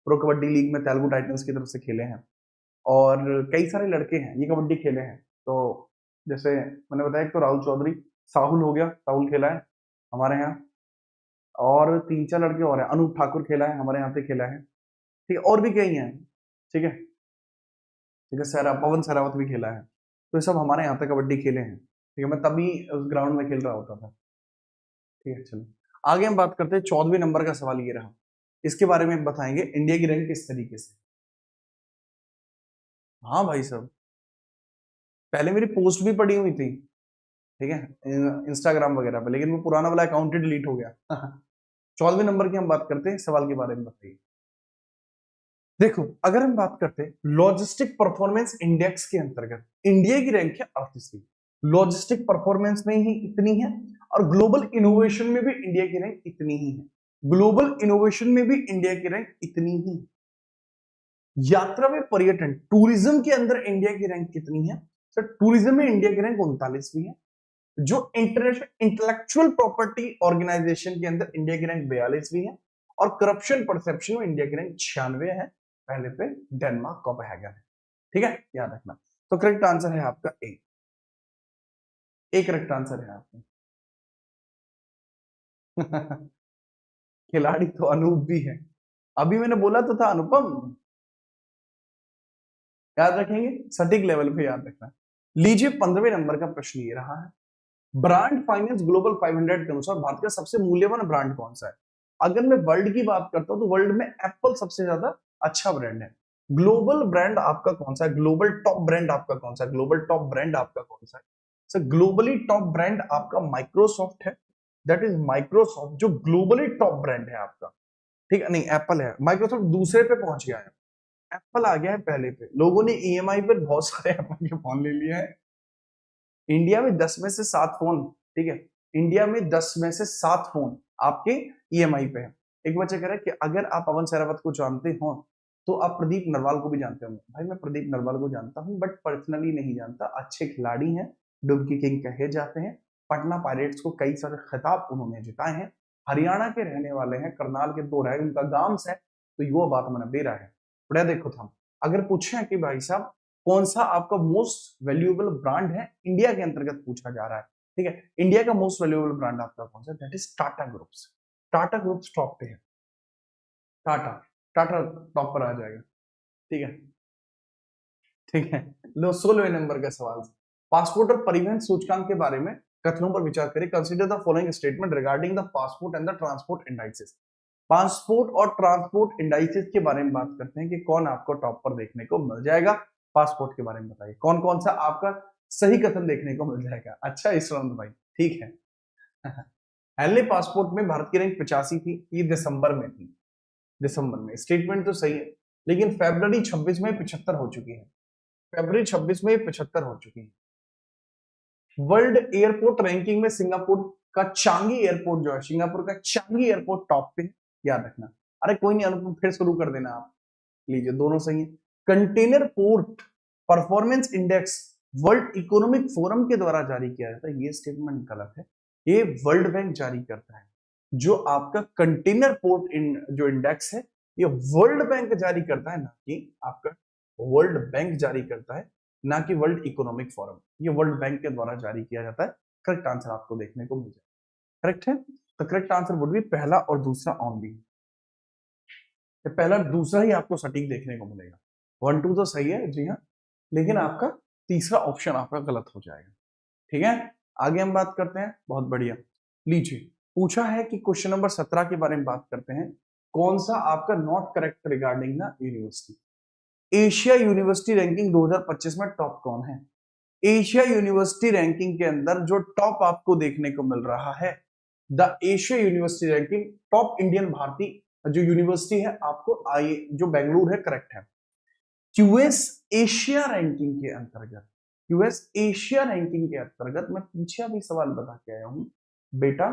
S1: प्रो कबड्डी लीग में तेलुगु टाइटंस की तरफ से खेले हैं। और कई सारे लड़के हैं ये कबड्डी खेले हैं। तो जैसे मैंने बताया, एक तो राहुल चौधरी, साहुल हो गया, साहुल खेला है हमारे यहाँ, और 3-4 लड़के और हैं, अनूप ठाकुर खेला है हमारे यहाँ से, खेला है। ठीक है, और भी कई हैं। ठीक है, ठीक है, पवन सहरावत भी खेला है। तो ये सब हमारे यहाँ तक कबड्डी खेले हैं। ठीक है, मैं तभी उस ग्राउंड में खेल रहा होता था। ठीक है, चलो आगे हम बात करते हैं। 14वें नंबर का सवाल ये रहा, इसके बारे में बताएंगे इंडिया की रैंक किस तरीके से। हाँ भाई साहब, पहले मेरी पोस्ट भी पड़ी हुई थी, ठीक है, इंस्टाग्राम वगैरह पे, लेकिन वो पुराना वाला अकाउंट ही डिलीट हो गया। 14वें नंबर की हम बात करते हैं, सवाल के बारे में बताइए। देखो अगर हम बात करते हैं लॉजिस्टिक परफॉर्मेंस इंडेक्स के अंतर्गत, इंडिया की रैंक है 38वीं। लॉजिस्टिक परफॉर्मेंस में ही इतनी है, और ग्लोबल इनोवेशन में भी इंडिया की रैंक इतनी ही है। ग्लोबल इनोवेशन में भी इंडिया की रैंक इतनी ही है। यात्रा में पर्यटन, टूरिज्म के अंदर इंडिया की रैंक कितनी है? सर टूरिज्म में इंडिया की रैंक 39वीं है। जो इंटरनेशनल इंटेलेक्चुअल प्रॉपर्टी ऑर्गेनाइजेशन के अंदर इंडिया की रैंक 42वीं है, और करप्शन परसेप्शन में इंडिया की रैंक 96 है। पहले पे डेनमार्क कोपेनहेगन है। ठीक है, याद रखना। तो करेक्ट आंसर है आपका ए, एक करेक्ट आंसर है आपका। खिलाड़ी तो अनूप भी है, अभी मैंने बोला तो था अनुपम। याद रखेंगे, सटीक लेवल पे याद रखना। लीजिए 15वें नंबर का प्रश्न ये रहा है, ब्रांड फाइनेंस ग्लोबल 500 के अनुसार भारत का सबसे मूल्यवान ब्रांड कौन सा है? अगर मैं वर्ल्ड की बात करता हूं तो वर्ल्ड में एप्पल सबसे ज्यादा अच्छा ब्रांड है। ग्लोबल ब्रांड आपका कौन सा है? ग्लोबल टॉप ब्रांड आपका कौन सा है? ग्लोबल टॉप ब्रांड आपका कौन सा है? सर ग्लोबली टॉप ब्रांड आपका माइक्रोसॉफ्ट है। दैट इज माइक्रोसॉफ्ट जो ग्लोबली टॉप ब्रांड है आपका। ठीक है, नहीं एप्पल है, माइक्रोसॉफ्ट दूसरे पे पहुंच गया है, एप्पल आ गया है पहले पे। लोगों ने ईएमआई पर बहुत सारे एप्पल के फोन ले लिए हैं। इंडिया में 10 में से 7 फोन, ठीक है, इंडिया में 10 में से 7 फोन आपके ईएमआई पे है। एक बच्चा कह रहा है कि अगर आप पवन सहरावत को जानते हो तो आप प्रदीप नरवाल को भी जानते होंगे। भाई मैं प्रदीप नरवाल को जानता हूं, बट पर्सनली नहीं जानता। अच्छे खिलाड़ी हैं, डुबकी किंग कहे जाते हैं। पटना पायरेट्स को कई सारे खिताब उन्होंने जिताए हैं। हरियाणा के रहने वाले हैं, करनाल के दो रहे, उनका गांव से, तो युवा बात मैंने दे रहा है। बढ़िया, देखो था अगर पूछे कि भाई साहब कौन सा आपका मोस्ट वैल्यूएबल ब्रांड है इंडिया के अंतर्गत पूछा जा रहा है, ठीक है, इंडिया का मोस्ट वैल्यूएबल ब्रांड आपका कौन सा? That is Tata groups. Tata groups top पे है, टाटा, टाटा टॉप पर आ जाएगा। ठीक है, ठीक है। लो 16वें नंबर का सवाल, पासपोर्ट और परिवहन सूचकांक के बारे में कथनों पर विचार करें। Consider the following statement regarding the passport and the transport indices. Passport और ट्रांसपोर्ट इंडाइसेस के बारे में बात करते हैं कि कौन आपको टॉप पर देखने को मिल जाएगा। पासपोर्ट के बारे में बताइए, कौन कौन सा आपका सही कथन देखने को मिल जाएगा। अच्छा ईश्वरंत भाई, ठीक है। हेनले पासपोर्ट में भारत की रैंक 85 थी, ये दिसंबर में थी, दिसंबर में। स्टेटमेंट तो सही है, लेकिन फरवरी 26 में 75 हो चुकी है, फरवरी 26 में 75 हो चुकी है। वर्ल्ड एयरपोर्ट रैंकिंग में सिंगापुर का चांगी एयरपोर्ट जो है, सिंगापुर का चांगी एयरपोर्ट टॉप पे, याद रखना। अरे कोई नहीं अनुपम, फिर शुरू कर देना आप, लीजिए दोनों सही है। Container port performance index world economic forum के द्वारा जारी किया जाता है, ये स्टेटमेंट गलत है, ये वर्ल्ड बैंक जारी करता है। जो आपका कंटेनर पोर्ट जो इंडेक्स है, ये वर्ल्ड बैंक जारी करता है, ना कि आपका वर्ल्ड बैंक जारी करता है, ना कि वर्ल्ड इकोनॉमिक फोरम, ये वर्ल्ड बैंक के द्वारा जारी किया जाता है। करेक्ट आंसर आपको देखने को मिल जाए, करेक्ट है। तो करेक्ट आंसर वुड बी पहला और दूसरा ओनली, पहला दूसरा ही आपको सटीक देखने को मिलेगा। 1 2 तो सही है जी हाँ, लेकिन आपका तीसरा ऑप्शन आपका गलत हो जाएगा, ठीक है। आगे हम बात करते हैं, बहुत बढ़िया। लीजिए पूछा है कि क्वेश्चन नंबर 17 के बारे में बात करते हैं, कौन सा आपका नॉट करेक्ट रिगार्डिंग ना यूनिवर्सिटी। एशिया यूनिवर्सिटी रैंकिंग 2025 में टॉप कौन है। एशिया यूनिवर्सिटी रैंकिंग के अंदर जो टॉप आपको देखने को मिल रहा है, the Asia university ranking top Indian भारतीय जो यूनिवर्सिटी है आपको आई जो बेंगलुरु है, करेक्ट है। यूएस एशिया रैंकिंग के अंतर्गत, यूएस एशिया रैंकिंग के अंतर्गत मैं पीछे अभी सवाल बता के आया हूं बेटा,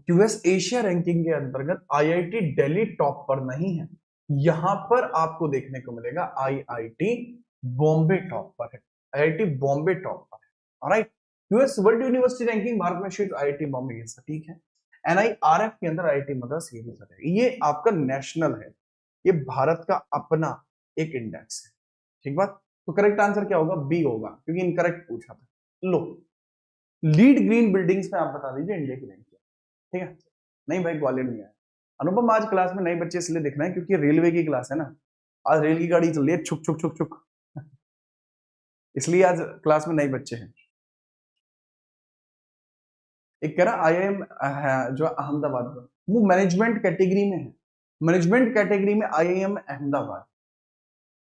S1: यूएस एशिया रैंकिंग के अंतर्गत आईआईटी दिल्ली टॉप पर नहीं है, यहां पर आपको देखने को मिलेगा आईआईटी बॉम्बे टॉप पर है, आईआईटी बॉम्बे टॉप पर है, alright. US world university ranking Bharat में शीर्ष आईआईटी बॉम्बे, ये सटीक है। एनआईआरएफ के अंदर आईआईटी मद्रास, ये भी सटीक है। ये आपका नेशनल है, ये भारत का अपना एक इंडेक्स है, ठीक बात। तो करेक्ट आंसर क्या होगा, बी होगा, क्योंकि इनकरेक्ट पूछा था। लो लीड ग्रीन बिल्डिंग्स में आप बता दीजिए इंडिया की रैंक क्या, ठीक है। नहीं भाई ग्वालियर नहीं आया। अनुपम आज क्लास में नए बच्चे इसलिए दिख रहे हैं क्योंकि रेलवे की क्लास है ना, आज रेल की गाड़ी चल रही है छुक छुक छुक छुक, इसलिए आज क्लास में नए बच्चे हैं। एक कह रहा आईआईएम है जो अहमदाबाद में, वो मैनेजमेंट कैटेगरी में है, मैनेजमेंट कैटेगरी में आईआईएम अहमदाबाद।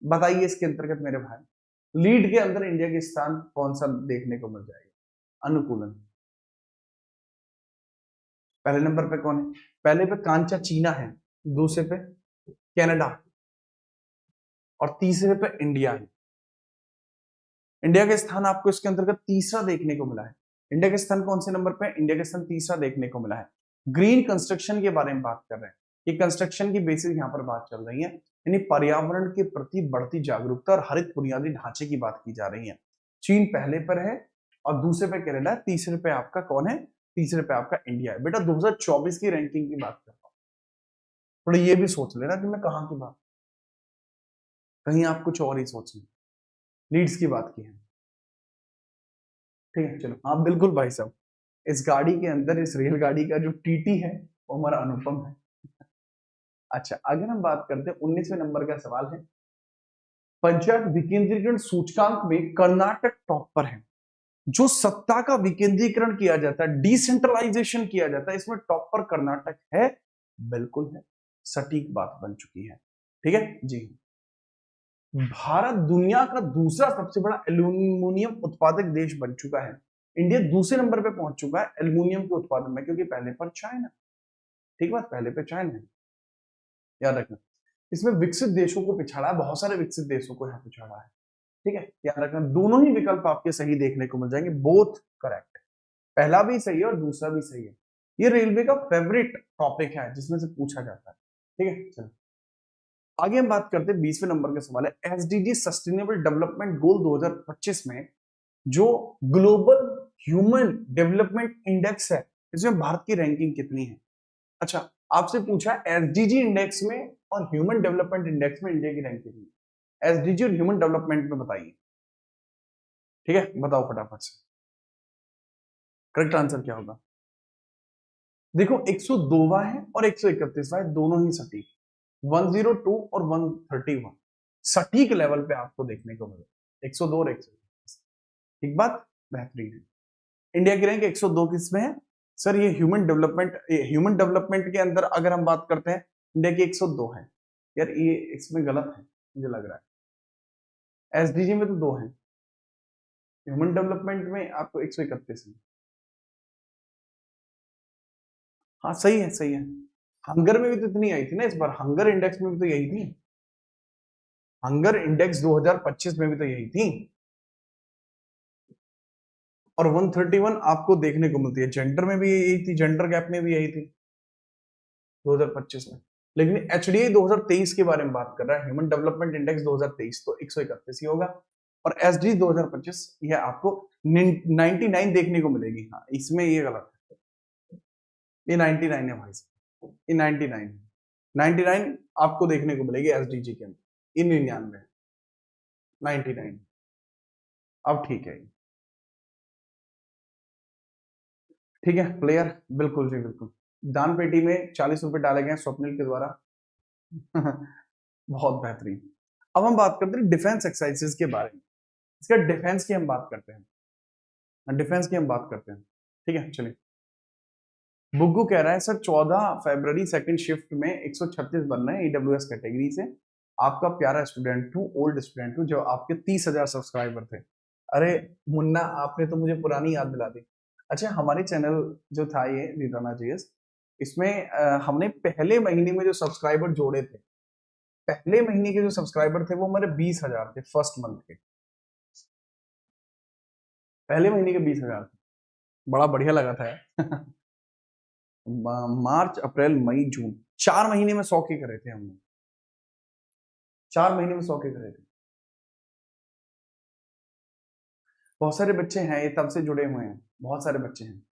S1: बताइए इसके अंतर्गत मेरे भाई लीड के अंदर इंडिया के स्थान कौन सा देखने को मिल जाएगा। अनुकूलन पहले नंबर पे कौन है, पहले पे कांचा चीना है, दूसरे पे कनाडा और तीसरे पे इंडिया है। इंडिया का स्थान आपको इसके अंतर्गत तीसरा देखने को मिला है। इंडिया के स्थान कौन से नंबर पे, इंडिया के स्थान तीसरा देखने को मिला है। ग्रीन कंस्ट्रक्शन के बारे में बात कर रहे हैं, ये कंस्ट्रक्शन की बेसिस यहाँ पर बात चल रही है, यानी पर्यावरण के प्रति बढ़ती जागरूकता और हरित बुनियादी ढांचे की बात की जा रही है। चीन पहले पर है और दूसरे पे कनाडा है, तीसरे पे आपका कौन है, तीसरे पे आपका इंडिया है। बेटा 2024 की रैंकिंग की बात कर रहा हूँ, थोड़ा ये भी सोच लेना कि मैं कहाँ की बात, कहीं आप कुछ और ही सोच लें, लीड्स की बात की है, ठीक है। चलो हाँ बिल्कुल भाई साहब, इस गाड़ी के अंदर इस रेलगाड़ी का जो टीटी है वो हमारा अनुपम है। अच्छा अगर हम बात करते हैं 19वें नंबर का सवाल है, पंचायत विकेंद्रीकरण सूचकांक में कर्नाटक टॉप पर है। जो सत्ता का विकेंद्रीकरण किया जाता है, डिसेंट्रलाइजेशन किया जाता है, इसमें टॉप पर कर्नाटक है, बिल्कुल है, सटीक बात बन चुकी है, ठीक है जी। भारत दुनिया का दूसरा सबसे बड़ा एल्यूमिनियम उत्पादक देश बन चुका है, इंडिया दूसरे नंबर पे पहुंच चुका है एल्यूमिनियम के उत्पादन में, क्योंकि पहले पर चाइना, ठीक बात, पहले पे चाइना है, याद रखना। इसमें विकसित देशों को पिछाड़ा है, बहुत सारे विकसित देशों को यहाँ पिछाड़ा है, ठीक है, याद रखना। दोनों ही विकल्प आपके सही देखने को मिल जाएंगे, बोथ करेक्ट, पहला भी सही है और दूसरा भी सही है। ये रेलवे का फेवरेट टॉपिक है जिसमें से पूछा जाता है, ठीक है। चलो आगे हम बात करते हैं 20वें नंबर का सवाल है, एसडीजी सस्टेनेबल डेवलपमेंट गोल 2025 में जो ग्लोबल ह्यूमन डेवलपमेंट इंडेक्स है, इसमें भारत की रैंकिंग कितनी है। अच्छा आपसे पूछा एसडीजी इंडेक्स में और ह्यूमन डेवलपमेंट इंडेक्स में इंडिया की रैंक कितनी है, एसडीजी और ह्यूमन डेवलपमेंट में बताइए, ठीक है, बताओ फटाफट से, करेक्ट आंसर क्या होगा। देखो 102वां है और 131वां है, दोनों ही सटीक, 102 और 131 सटीक लेवल पे आपको देखने को मिले, 102 और 131, ठीक बात, बेहतरीन है। इंडिया की रैंक 102 किस में है सर, ये ह्यूमन डेवलपमेंट के अंदर अगर हम बात करते हैं इंडिया की 102 है, यार ये इसमें गलत है मुझे लग रहा है, एसडीजी में तो 2 हैं, ह्यूमन डेवलपमेंट में आपको 131 है। हाँ सही है, सही है। हंगर में भी तो इतनी आई थी ना इस बार, हंगर इंडेक्स में भी तो यही थी, हंगर इंडेक्स 2025 में भी तो यही थी। और 131 आपको देखने को मिलती है, जेंडर में भी यही थी, जेंडर गैप में भी यही थी 2025 में। लेकिन एचडीआई 2023 के बारे में बात कर रहा है, ह्यूमन डेवलपमेंट इंडेक्स 2023, तो 131 ही होगा। और एसडी 2025 यह आपको 99 देखने को मिलेगी। हाँ इसमें ये गलत है, ये 99 है भाई साहब, ये 99 है, 99 आपको देखने को मिलेगी एसडीजी के अंदर, इन 99 99। अब ठीक है, ठीक है प्लेयर, बिल्कुल जी बिल्कुल। दान पेटी में 40 रुपए डाले गए स्वप्निल के द्वारा। बहुत बेहतरीन। अब हम बात करते हैं डिफेंस एक्सरसाइजेस के बारे में, इसका डिफेंस की हम बात करते हैं, डिफेंस की हम बात करते हैं, ठीक है चलिए। बुग्गू कह रहा है सर 14 फरवरी सेकंड शिफ्ट में 136 बनना है ईडब्ल्यूएस कैटेगरी से, आपका प्यारा स्टूडेंट हूँ, ओल्ड स्टूडेंट हूँ, जो आपके 30,000 सब्सक्राइबर थे। अरे मुन्ना आपने तो मुझे पुरानी याद दिला दी। अच्छा हमारे चैनल जो था ये रीताना जीएस, इसमें हमने पहले महीने में जो सब्सक्राइबर जोड़े थे, पहले महीने के जो सब्सक्राइबर थे वो हमारे 20,000 थे, फर्स्ट मंथ के पहले महीने के 20,000 थे, बड़ा बढ़िया लगा था यार। मार्च अप्रैल मई जून 4 महीने में 100 के करे थे हमने, 4 महीने में 100 के करे थे। बहुत सारे बच्चे हैं ये तब से जुड़े हुए हैं, बहुत सारे बच्चे हैं।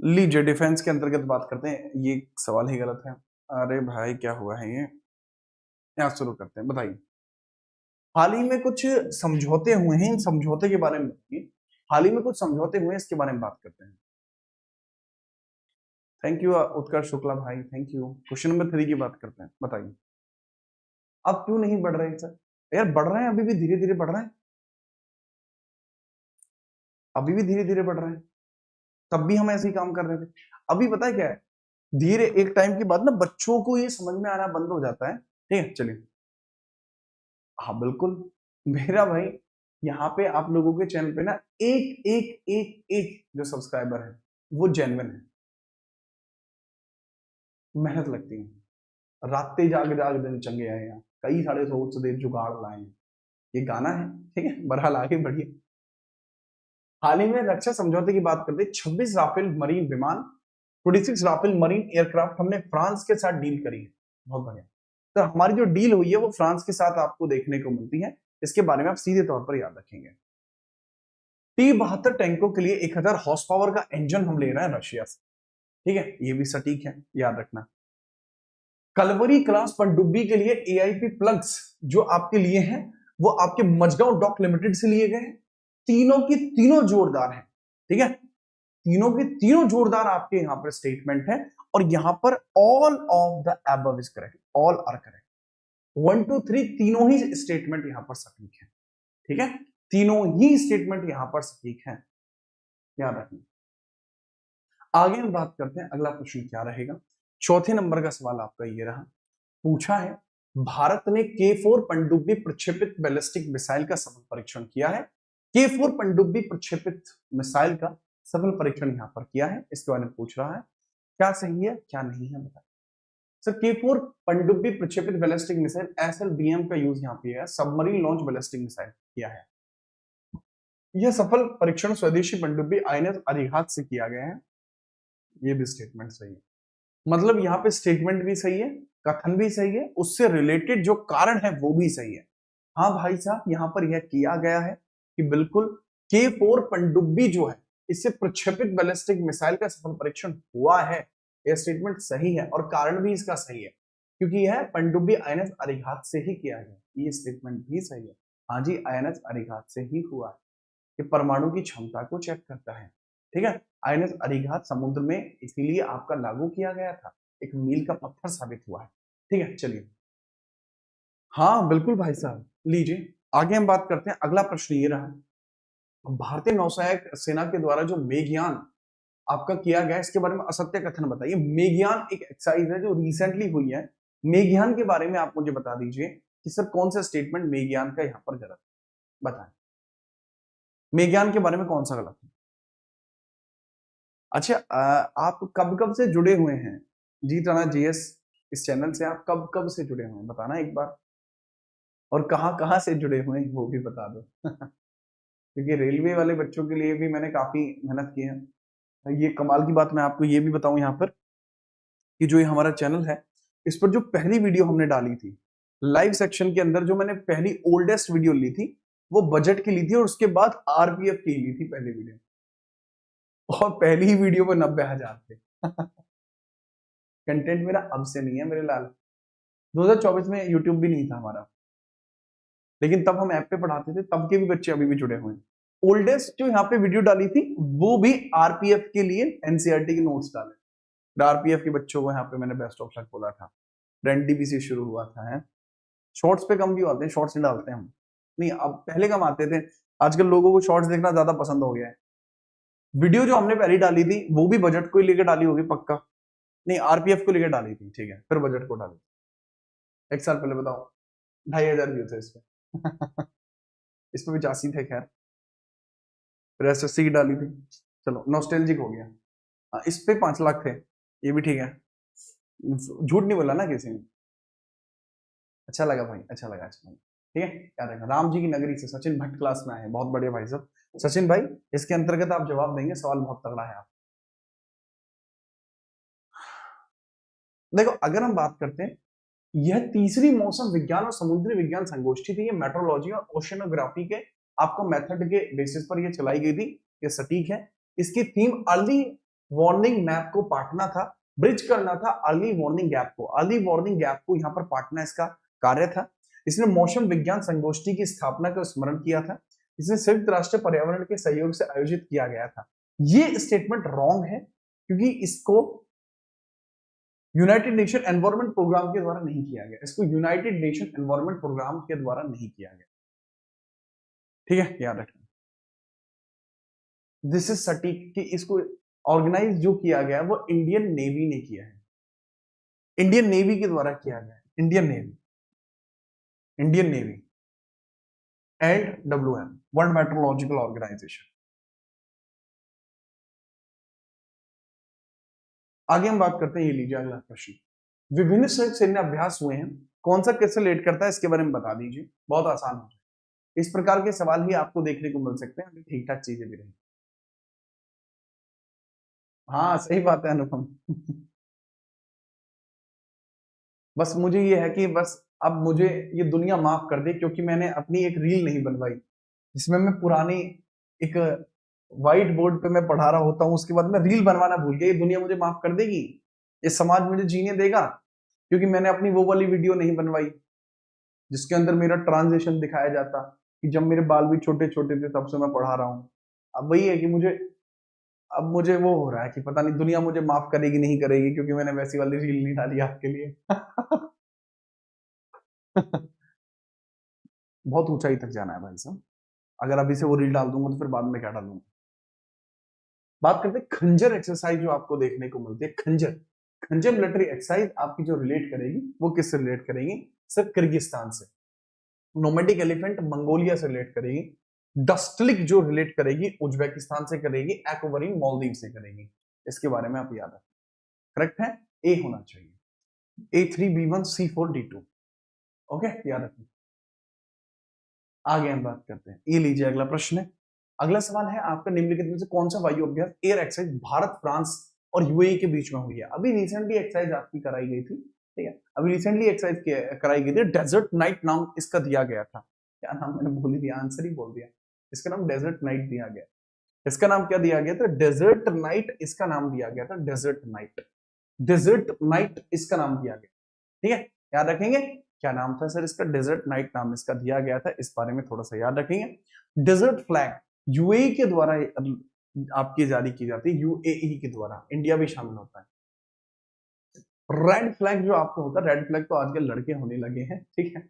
S1: लीजिए डिफेंस के अंतर्गत बात करते हैं, ये सवाल ही गलत है। अरे भाई क्या हुआ है ये, यहाँ शुरू करते हैं, बताइए। हाल ही में कुछ समझौते हुए हैं, इन समझौते के बारे में बताइए, हाल ही में कुछ समझौते हुए हैं इसके बारे में बात करते हैं। थैंक यू उत्कर्ष शुक्ला भाई, थैंक यू। क्वेश्चन नंबर 3 की बात करते हैं, बताइए। अब क्यों नहीं बढ़ रहे सर? यार बढ़ रहे हैं, अभी भी धीरे धीरे बढ़ रहे हैं, अभी भी धीरे धीरे बढ़ रहे हैं, तब भी हम ऐसे ही काम कर रहे थे। अभी पता है क्या है, धीरे एक टाइम के बाद ना बच्चों को ये समझ में आना बंद हो जाता है, ठीक है चलिए। हाँ बिल्कुल, मेरा भाई यहाँ पे आप लोगों के चैनल पे ना एक एक एक एक जो सब्सक्राइबर है वो जेन्युइन है, मेहनत लगती है, रातें जाग जाग दिन चंगे आए हैं, कई सारे सोच दे जुगाड़ लाए हैं, ये गाना है, ठीक है। बहरहाल आगे बढ़िए। हाल ही में रक्षा समझौते की बात करते, 26 राफेल मरीन विमान, 26 राफेल मरीन एयरक्राफ्ट हमने फ्रांस के साथ डील करी है। बहुत बढ़िया। तो हमारी जो डील हुई है वो फ्रांस के साथ आपको देखने को मिलती है, इसके बारे में आप सीधे तौर पर याद रखेंगे। T-72 टैंकों के लिए 1000 हॉर्स पावर का इंजन हम ले रहे हैं रशिया से, ठीक है, ये भी सटीक है, याद रखना। कलवरी क्लास पनडुब्बी के लिए एआईपी प्लग्स जो आपके लिए हैं वो आपके मजगांव डॉक लिमिटेड से लिए गए हैं, तीनों की तीनों जोरदार हैं, ठीक है, तीनों के तीनों जोरदार आपके यहां पर स्टेटमेंट है। और यहां पर all of the above is correct, all are correct, 1 2 3 तीनों ही स्टेटमेंट यहां पर सटीक है, ठीक है, तीनों ही स्टेटमेंट यहां पर सटीक है, याद रखना। आगे हम बात करते हैं, अगला प्रश्न क्या रहेगा। चौथे नंबर का सवाल आपका ये रहा, पूछा है भारत ने K4 पनडुब्बी प्रक्षेपित बैलिस्टिक मिसाइल का सफल परीक्षण किया है, K4 पनडुब्बी प्रक्षेपित मिसाइल का सफल परीक्षण यहां पर किया है, इसके बारे में पूछ रहा है, क्या सही है क्या नहीं है बताइए। सर K4 पनडुब्बी प्रक्षेपित बैलिस्टिक मिसाइल SLBM का यूज यहां पे है, सबमरीन लॉन्च बैलिस्टिक मिसाइल किया है। यह सफल परीक्षण स्वदेशी पनडुब्बी आईएनएस अरिहंत से किया गया है, ये भी स्टेटमेंट सही है, मतलब यहाँ पे स्टेटमेंट भी सही है, कथन भी सही है, उससे रिलेटेड जो कारण है वो भी सही है। हाँ भाई साहब यहाँ पर यह किया गया है कि बिल्कुल K4 पनडुब्बी जो है इससे प्रक्षेपित बैलिस्टिक मिसाइल का सफल परीक्षण हुआ है, यह स्टेटमेंट सही है और कारण भी इसका सही है, क्योंकि यह पनडुब्बी आईएनएस अरिहंत से ही किया गया, ये स्टेटमेंट भी सही है। हाँ जी आईएनएस अरिहंत से ही हुआ है, ये परमाणु की क्षमता को चेक करता है, ठीक है। आईएनएस अरिहंत समुद्र में इसीलिए आपका लागू किया गया था, एक मील का पत्थर साबित हुआ है, ठीक है चलिए। हाँ बिल्कुल भाई साहब, लीजिए आगे हम बात करते हैं, अगला प्रश्न ये रहा, भारतीय नौसैनिक सेना के द्वारा जो मेघयान आपका किया गया इसके बारे में असत्य कथन बताइए। मेघयान एक एक्सरसाइज है जो रिसेंटली हुई है, मेघयान के बारे में आप मुझे बता दीजिए कि सर कौन सा स्टेटमेंट मेघयान का यहाँ पर गलत है, बताएं। मेघयान के बारे में कौन सा गलत है? अच्छा, आप कब कब से जुड़े हुए हैं जीत राणा जीएस इस चैनल से? आप कब कब से जुड़े हुए हैं बताना एक बार, और कहाँ कहाँ से जुड़े हुए हैं वो भी बता दो। क्योंकि रेलवे वाले बच्चों के लिए भी मैंने काफी मेहनत की है। ये कमाल की बात मैं आपको ये भी बताऊं यहाँ पर कि जो ये हमारा चैनल है, इस पर जो पहली वीडियो हमने डाली थी लाइव सेक्शन के अंदर, जो मैंने पहली ओल्डेस्ट वीडियो ली थी वो बजट की ली थी, और उसके बाद आरपीएफ की ली थी पहली वीडियो, और पहली ही वीडियो में 90,000 थे। कंटेंट मेरा अब से नहीं है मेरे लाल, 2024 में यूट्यूब भी नहीं था हमारा, लेकिन तब हम ऐप पे पढ़ाते थे, तब के भी बच्चे अभी भी जुड़े हुए हैं। ओल्डेस्ट जो यहाँ पे वीडियो डाली थी वो भी आरपीएफ के लिए एनसीईआरटी के नोट्स डाले, आरपीएफ के बच्चों को यहाँ पे मैंने बेस्ट ऑफ लक बोला था। ट्रेंडी से शुरू हुआ था है। शॉर्ट्स पे कम व्यू आते हैं, शॉर्ट्स नहीं डालते हम, नहीं अब पहले कम आते थे, आजकल लोगों को शॉर्ट्स देखना ज्यादा पसंद हो गया है। वीडियो जो हमने पहले डाली थी वो भी बजट को ही लेकर डाली होगी पक्का, नहीं आरपीएफ को लेकर डाली थी, ठीक है, फिर बजट को डाली, एक साल पहले बताओ 2,500 व्यू थे इस पे। इस पे 85 थे, खैर फिर एसएससी की डाली थी, चलो नॉस्टैल्जिक हो गया। इस पे 5 लाख थे, ये भी ठीक है, झूठ नहीं बोला ना किसी ने। अच्छा लगा भाई, अच्छा लगा, अच्छा लगा, ठीक है। याद रखना, राम जी की नगरी से सचिन भट्ट क्लास में आए हैं, बहुत बढ़िया भाई साहब। सचिन भाई इसके अंतर्गत आप जवाब देंगे, सवाल बहुत तगड़ा है आप। देखो अगर हम बात करते हैं, यह तीसरी मौसम विज्ञान और समुद्री विज्ञान संगोष्ठी थी, ये मेट्रोलॉजी और ओशिनोग्राफी के आपको मेथड के बेसिस पर ये चलाई गई थी, ये सटीक है। इसकी थीम अर्ली वार्निंग मैप को पाटना था, ब्रिज करना था अर्ली वार्निंग गैप को, अर्ली वार्निंग गैप को यहाँ पर पाटना इसका कार्य था। इसने मौसम विज्ञान संगोष्ठी की स्थापना का स्मरण किया था, इसे संयुक्त राष्ट्र पर्यावरण के सहयोग से आयोजित किया गया था। ये स्टेटमेंट रॉन्ग है, क्योंकि इसको यूनाइटेड नेशन एनवायरमेंट प्रोग्राम के द्वारा नहीं किया गया, इसको यूनाइटेड नेशन एनवायरमेंट प्रोग्राम के द्वारा नहीं किया गया, ठीक है, याद रखना। दिस इज सटीक कि इसको ऑर्गेनाइज जो किया गया वो इंडियन नेवी ने किया है, इंडियन नेवी के द्वारा किया गया है, Indian navy, Indian navy and W M, world meteorological organisation. आगे हम बात करते हैं, ये लीजिए अगला प्रश्न, विभिन्न संयुक्त सैन्य अभ्यास हुए हैं, कौन सा किससे रिलेट करता है इसके बारे में बता दीजिए, बहुत आसान हो जाए। इस प्रकार के सवाल ही आपको देखने को मिल सकते हैं, ठीक ठाक चीजें भी रही। हाँ सही बात है अनुपम। बस मुझे ये है कि बस अब मुझे ये दुनिया माफ कर दे, क्योंकि मैंने अपनी एक रील नहीं बनवाई जिसमें मैं पुरानी एक व्हाइट बोर्ड पे मैं पढ़ा रहा होता हूँ, उसके बाद मैं रील बनवाना भूल गया। ये दुनिया मुझे माफ कर देगी, ये समाज मुझे जीने देगा, क्योंकि मैंने अपनी वो वाली वीडियो नहीं बनवाई जिसके अंदर मेरा ट्रांजिशन दिखाया जाता कि जब मेरे बाल भी छोटे छोटे थे तब से मैं पढ़ा रहा हूँ। अब वही है कि मुझे, अब मुझे वो हो रहा है कि पता नहीं दुनिया मुझे माफ करेगी नहीं करेगी, क्योंकि मैंने वैसी वाली रील नहीं डाली आपके लिए। बहुत ऊंचाई तक जाना है भाई साहब, अगर अभी से वो रील डाल दूंगा तो फिर बाद में क्या डालूंगा। बात करते हैं खंजर एक्सरसाइज जो आपको देखने को मिलती है, खंजर, खंजर मिलिट्री एक्सरसाइज आपकी जो रिलेट करेगी वो किससे रिलेट करेगी सर? किर्गिस्तान से। नोमैडिक एलिफेंट मंगोलिया से रिलेट करेगी, डस्टलिक जो रिलेट करेगी उज्बेकिस्तान से करेगी, एक्वारीन मालदीव से करेगी। इसके बारे में आप याद रखें, करेक्ट है, ए होना चाहिए, A3B1C4D2, ओके, याद रखें। आगे हम बात करते हैं, ये लीजिए अगला प्रश्न है। अगला सवाल है आपका, निम्नलिखित में से कौन सा वायु अभ्यास एयर एक्सरसाइज भारत फ्रांस और यूएई के बीच में हुई है? अभी रिसेंटली एक्सरसाइज आपकी कराई गई थी, ठीक है, अभी रिसेंटली एक्सरसाइज कराई गई थी, डेजर्ट नाइट नाम इसका दिया गया था। क्या नाम मैंने बोल दिया, आंसर ही बोल दिया, इसका नाम डेजर्ट नाइट दिया गया। इसका नाम क्या दिया गया था? डेजर्ट नाइट इसका नाम दिया गया था, डेजर्ट नाइट, डेजर्ट नाइट इसका नाम दिया गया, ठीक है, याद रखेंगे। क्या नाम था सर इसका? डेजर्ट नाइट नाम इसका दिया गया था, इस बारे में थोड़ा सा याद रखेंगे। डेजर्ट फ्लैग यूएई के द्वारा आपकी जारी की जाती है, यूएई के द्वारा, इंडिया भी शामिल होता है। रेड फ्लैग जो आपको होता है, रेड फ्लैग तो आजकल लड़के होने लगे हैं, ठीक है।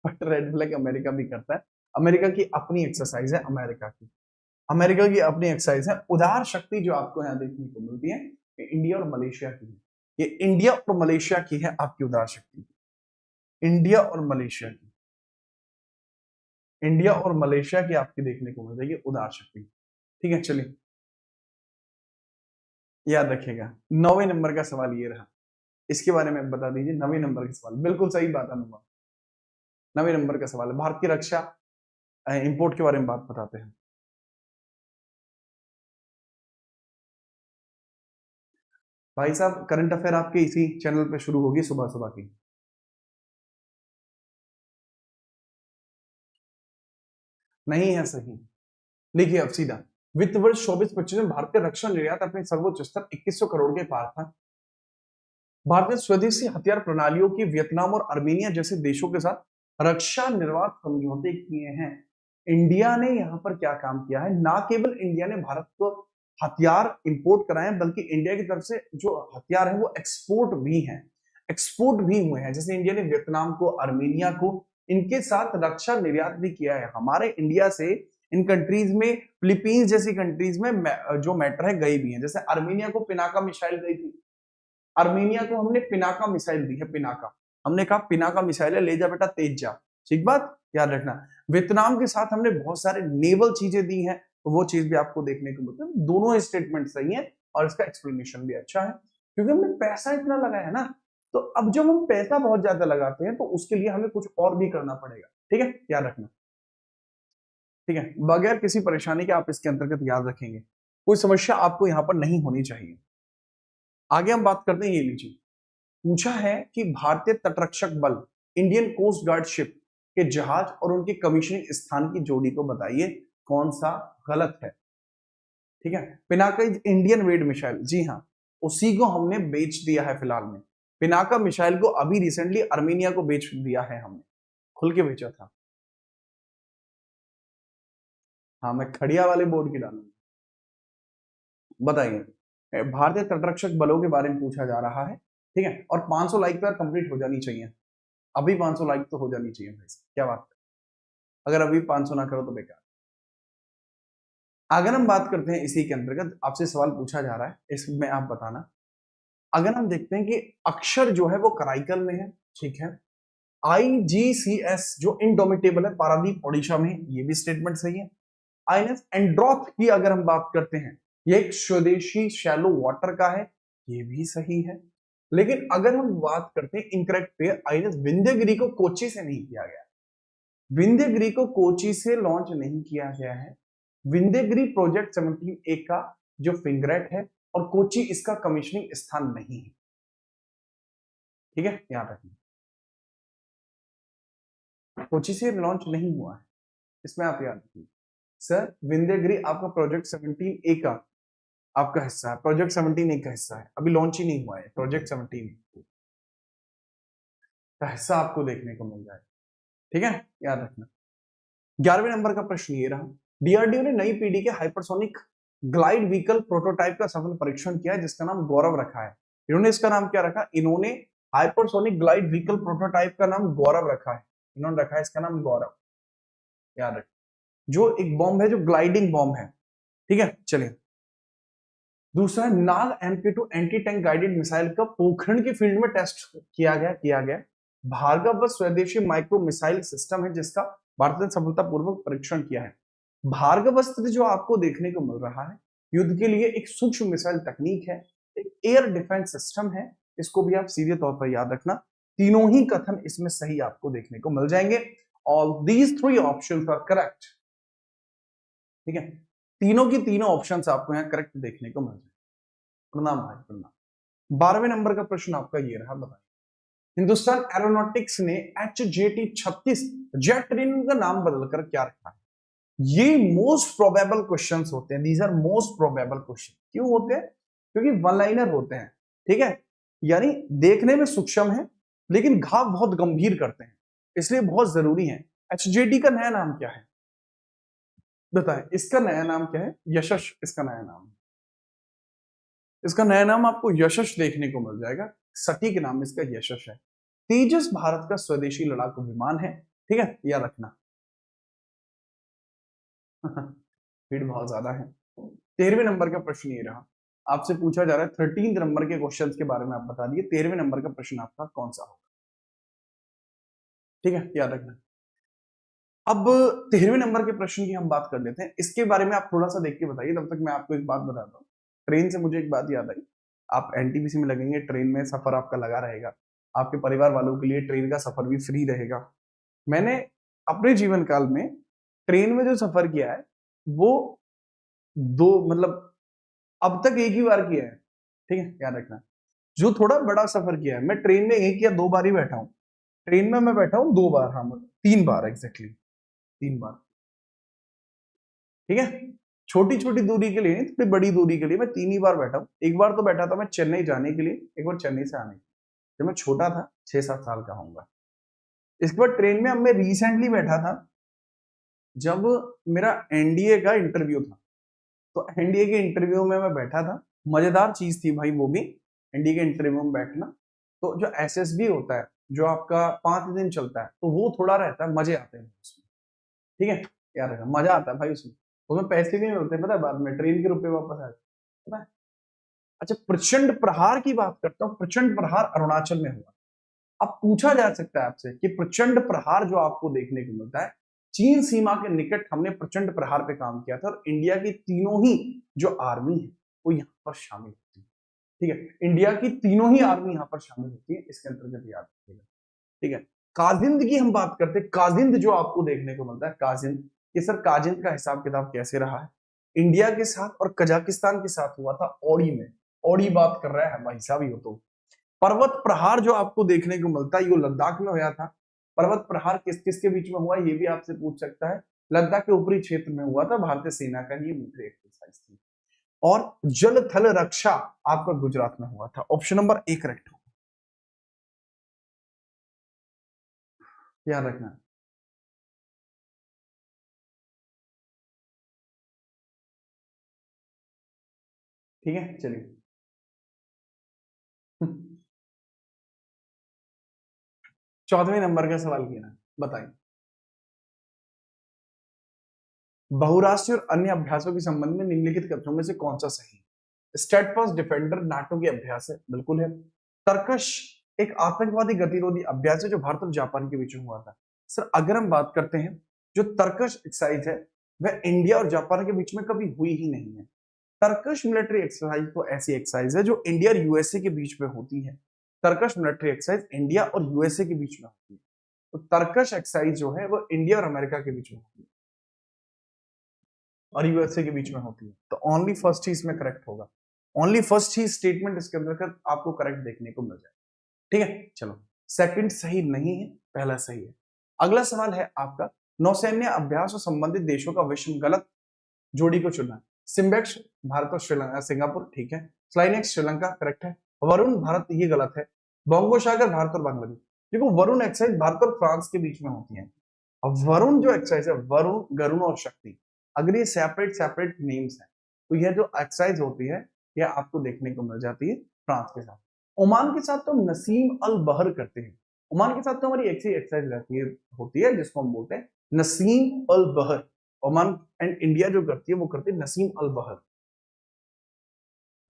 S1: बट रेड फ्लैग अमेरिका भी करता है, अमेरिका की अपनी एक्सरसाइज है, अमेरिका की, अमेरिका की अपनी एक्सरसाइज है। उदार शक्ति जो आपको यहाँ देखने को मिलती है इंडिया और मलेशिया की, ये इंडिया और मलेशिया की है आपकी उदार शक्ति, इंडिया और मलेशिया की, इंडिया और मलेशिया की आपकी देखने को मिल जाएगी उदार शक्ति। ठीक है, चलिए याद रखिएगा। 9वें नंबर का सवाल ये रहा, इसके बारे में बता दीजिए। 9वें नंबर का सवाल, बिल्कुल सही बात है अनुमान। 9वें नंबर का सवाल है, भारत की रक्षा इंपोर्ट के बारे में बात बताते हैं। भाई साहब करंट अफेयर आपके इसी चैनल पे शुरू होगी सुबह सुबह की। नहीं है सही, देखिए अब सीधा, वित्त वर्ष 24-25 में भारतीय रक्षा निर्यात अपने सर्वोच्च स्तर 2100 करोड़ के पार था। भारत ने स्वदेशी हथियार प्रणालियों की वियतनाम और अर्मेनिया जैसे देशों के साथ रक्षा निर्यात समझौते किए हैं। इंडिया ने यहाँ पर क्या काम किया है, ना केवल इंडिया ने भारत को हथियार इंपोर्ट कराए हैं, बल्कि इंडिया की तरफ से जो हथियार है वो एक्सपोर्ट भी हैं, एक्सपोर्ट भी हुए हैं। जैसे इंडिया ने वियतनाम को, अर्मेनिया को, इनके साथ रक्षा निर्यात भी किया है। हमारे इंडिया से इन कंट्रीज में, फिलीपींस जैसी कंट्रीज में जो मैटर है गई भी है। जैसे अर्मेनिया को पिनाका मिसाइल गई थी, अर्मेनिया को हमने पिनाका मिसाइल दी है, पिनाका, हमने कहा पिनाका मिसाइल है, ले जा बेटा तेज जा, ठीक बात याद रखना। वियतनाम के साथ हमने बहुत सारे नेवल चीजें दी हैं, तो वो चीज भी आपको देखने को मिलता है। दोनों स्टेटमेंट सही है और इसका एक्सप्लेनेशन भी अच्छा है, क्योंकि हमने पैसा इतना लगाया है ना। तो अब जब हम पैसा बहुत ज्यादा लगाते हैं तो उसके लिए हमें कुछ और भी करना पड़ेगा, ठीक है, याद रखना। ठीक है, बगैर किसी परेशानी के आप इसके अंतर्गत याद रखेंगे, कोई समस्या आपको यहाँ पर नहीं होनी चाहिए। आगे हम बात करते हैं, ये लीजिए, पूछा है कि भारतीय तटरक्षक बल इंडियन कोस्ट गार्ड शिप के जहाज और उनके कमीशनिंग स्थान की जोड़ी को बताइए, कौन सा गलत है। ठीक है, पिनाका इंडियन वेड मिसाइल, जी हाँ, उसी को हमने बेच दिया है फिलहाल में। पिनाका मिसाइल को अभी रिसेंटली अर्मेनिया को बेच दिया है हमने, खुल के बेचा था। हाँ, मैं खड़िया वाले बोर्ड की डालूंगा। बताइए, भारतीय तटरक्षक बलों के बारे में पूछा जा रहा है, ठीक है, और 500 लाइक पर कंप्लीट हो जानी चाहिए। अभी 500 लाइक तो हो जानी चाहिए भाई, क्या बात है, अगर अभी 500 ना करो तो बेकार। अगर हम बात करते हैं इसी के अंतर्गत, आपसे सवाल पूछा जा रहा है, इसमें आप बताना। अगर हम देखते हैं कि अक्षर जो है वो कराईकल में है, ठीक है, IGCS जो इंडोमिटेबल है पारादीप ओडिशा में, ये भी स्टेटमेंट सही है। INS एंड्रोथ की अगर हम बात करते हैं, ये एक स्वदेशी शैलो वाटर का है, ये भी सही है। लेकिन अगर हम बात करते हैं इनकरेक्ट पे, INS विंध्यगिरी को कोची से नहीं किया गया, विंध्यगिरी को कोची से लॉन्च नहीं किया गया है। विंध्यगिरी प्रोजेक्ट 17A का जो फिंगरेट है, और कोची इसका कमिश्निंग स्थान नहीं है, ठीक है, याद रखिए, कोची से लॉन्च नहीं हुआ है, इसमें आप याद रखिए। सर विंध्यगिरी आपका प्रोजेक्ट 17A का आपका हिस्सा है, प्रोजेक्ट 17A का हिस्सा है, अभी लॉन्च ही नहीं हुआ है, प्रोजेक्ट 17A का हिस्सा आपको देखने को मिल जाएगा, ठीक है, याद रखना। 11वें नंबर का प्रश्न ये रहा, डीआरडीओ ने नई पीढ़ी के हाइपरसोनिक ग्लाइड व्हीकल प्रोटोटाइप का सफल परीक्षण किया है, जिसका नाम गौरव रखा है। इन्होंने इसका नाम क्या रखा, इन्होंने हाइपरसोनिक ग्लाइड व्हीकल प्रोटोटाइप का नाम गौरव रखा है, इन्होंने रखा है इसका नाम गौरव, याद रखें, जो एक बॉम्ब है जो ग्लाइडिंग बॉम्ब है, ठीक है, चलिए। दूसरा, नाग MK2 anti tank guided missile का पोखरण की फील्ड में टेस्ट किया गया। भार्गव स्वदेशी माइक्रो मिसाइल सिस्टम है, जिसका भारत ने सफलतापूर्वक परीक्षण किया है। भार्गव जो आपको देखने को मिल रहा है, युद्ध के लिए एक सूक्ष्म मिसाइल तकनीक है, एक एयर डिफेंस सिस्टम है, इसको भी आप सीधे तौर पर याद रखना। तीनों ही कथन इसमें सही आपको देखने को मिल जाएंगे। All these 3 options are correct, ठीक है, तीनों की तीनों ऑप्शंस आपको यहाँ करेक्ट देखने को मिल जाएंगे। प्रणाम भाई, प्रणाम। 12वें नंबर का प्रश्न आपका ये रहा, बताइए, हिंदुस्तान एरोनॉटिक्स ने HJT-36 जेट ट्रेनिंग का नाम बदलकर क्या रखा है। ये मोस्ट प्रोबेबल क्वेश्चंस होते हैं, these are most probable question. क्यों होते हैं, क्योंकि वन लाइनर होते हैं, ठीक है, यानी देखने में सूक्ष्म है लेकिन घाव बहुत गंभीर करते हैं, इसलिए बहुत जरूरी है। HJT का नया नाम क्या है, बताएं, इसका नया नाम क्या है, यशस इसका नया नाम है, इसका नया नाम आपको यशस देखने को मिल जाएगा, सटीक नाम इसका यशस है। तेजस भारत का स्वदेशी लड़ाकू विमान है, ठीक है, याद रखना। भीड़ बहुत ज्यादा है। 13वें नंबर का प्रश्न ये रहा, आपसे पूछा जा रहा है 13 नंबर के क्वेश्चंस के बारे में, आप बता दिए 13वें नंबर का प्रश्न आपका कौन सा होगा। ठीक है, याद रखना। अब 13वें नंबर के प्रश्न की हम बात कर लेते हैं, इसके बारे में आप थोड़ा सा देख के बताइए, तब तक मैं आपको एक बात बताता हूँ। ट्रेन से मुझे एक बात याद आई, आप एनटीपीसी में लगेंगे, ट्रेन में सफर आपका लगा रहेगा, आपके परिवार वालों के लिए ट्रेन का सफर भी फ्री रहेगा। मैंने अपने जीवन काल में ट्रेन में जो सफर किया है वो दो मतलब अब तक एक ही बार किया है। ठीक है, याद रखना। जो थोड़ा बड़ा सफर किया है, मैं ट्रेन में एक या दो बार ही बैठा हूँ। ट्रेन में मैं बैठा हूँ 2 बार, हाँ मतलब 3 बार एग्जैक्टली, 3 बार। ठीक है, छोटी छोटी दूरी के लिए नहीं, थोड़ी बड़ी दूरी के लिए मैं 3 ही बार बैठा हूँ। एक बार तो बैठा था मैं चेन्नई जाने के लिए, एक बार चेन्नई से आने के लिए, जब मैं छोटा था, 6-7 साल का होऊंगा। इसके बाद ट्रेन में अब मैं रिसेंटली बैठा था जब मेरा एनडीए का इंटरव्यू था, तो एनडीए के इंटरव्यू में मैं बैठा था। मजेदार चीज थी भाई वो भी, एनडीए के इंटरव्यू में बैठना। तो जो एसएसबी होता है, जो आपका 5 दिन चलता है, तो वो थोड़ा रहता है, मजे आते हैं उसमें। ठीक है, यार मजा आता है भाई उसमें, उसमें पैसे भी मिलते हैं, पता है, बाद में ट्रेन के रुपए वापस आ जाते हैं, पता है। अच्छा, प्रचंड प्रहार की बात करता हूँ। प्रचंड प्रहार अरुणाचल में हुआ। अब पूछा जा सकता है आपसे कि प्रचंड प्रहार जो आपको देखने को मिलता है, चीन सीमा के निकट हमने प्रचंड प्रहार पे काम किया था, और इंडिया की तीनों ही जो आर्मी है वो यहाँ पर शामिल होती है। ठीक है, इंडिया की तीनों ही आर्मी यहाँ पर शामिल होती है, इसके अंतर्गत याद रखिएगा। ठीक है, काजिंद की हम बात करते हैं। काजिंद जो आपको देखने को मिलता है, काजिंद, ये सर काजिंद का हिसाब किताब कैसे रहा है? इंडिया के साथ और कजाकिस्तान के साथ हुआ था ओडी में। ओडी बात कर रहा है भाई साहब, ये तो पर्वत प्रहार जो आपको देखने को मिलता है, ये लद्दाख में हुआ था। पर्वत प्रहार किस किस के बीच में हुआ, ये भी आपसे पूछ सकता है। लद्दाख के ऊपरी क्षेत्र में हुआ था, भारतीय सेना का ही मिलिट्री एक्सरसाइज थी। और जल थल रक्षा आपका गुजरात में हुआ था। ऑप्शन नंबर 1 करेक्ट हो, याद रखना। ठीक है, चलिए। 14वें नंबर का सवाल किया ना, बताइए। बहुराष्ट्रीय और अन्य अभ्यासों के संबंध में निम्नलिखित कथनों में से कौन सा सही है? स्टेडफास्ट डिफेंडर नाटो की अभ्यास है, बिल्कुल है। तर्कश एक आतंकवादी गतिरोधी अभ्यास है जो भारत और जापान के बीच में हुआ था। सर अगर हम बात करते हैं, जो तर्कश एक्सरसाइज है वह इंडिया और जापान के बीच में कभी हुई ही नहीं है। तर्कश मिलिट्री एक्सरसाइज तो ऐसी एक्सरसाइज है जो इंडिया और यूएसए के बीच में होती है। तर्कश मिलिट्री एक्सरसाइज इंडिया और यूएसए के बीच में होती है। तो तर्कश एक्सरसाइज जो है वो इंडिया और अमेरिका के बीच में होती है, और यूएसए के बीच में होती है। तो ओनली फर्स्ट ही इसमें करेक्ट होगा। ओनली फर्स्ट ही स्टेटमेंट इसके अंदर आपको करेक्ट देखने को मिल जाए। ठीक है, चलो। सेकंड सही नहीं है, पहला सही है। अगला सवाल है आपका, नौसैन्य अभ्यास और संबंधित देशों का विषम गलत जोड़ी को चुनना। सिम्बेक्स भारत और श्रीलंका सिंगापुर, ठीक है। स्लाइनेक्स श्रीलंका करेक्ट है। वरुण भारत, ये गलत है। बोंगो सागर भारत और बांग्लादेश। देखो वरुण एक्सरसाइज भारत और फ्रांस के बीच में होती है। अब वरुण जो एक्सरसाइज है, वरुण, गरुण और शक्ति, अगर ये सेपरेट सेपरेट नेम्स हैं, तो यह जो एक्सरसाइज होती है यह आपको देखने को मिल जाती है फ्रांस के साथ। ओमान के साथ तो हम नसीम अल बहर करते हैं। ओमान के साथ तो हमारी एक ही एक्सरसाइज रहती है, होती है, जिसको हम बोलते हैं नसीम अल बहर। ओमान एंड इंडिया जो करती है वो करती है नसीम अल बहर।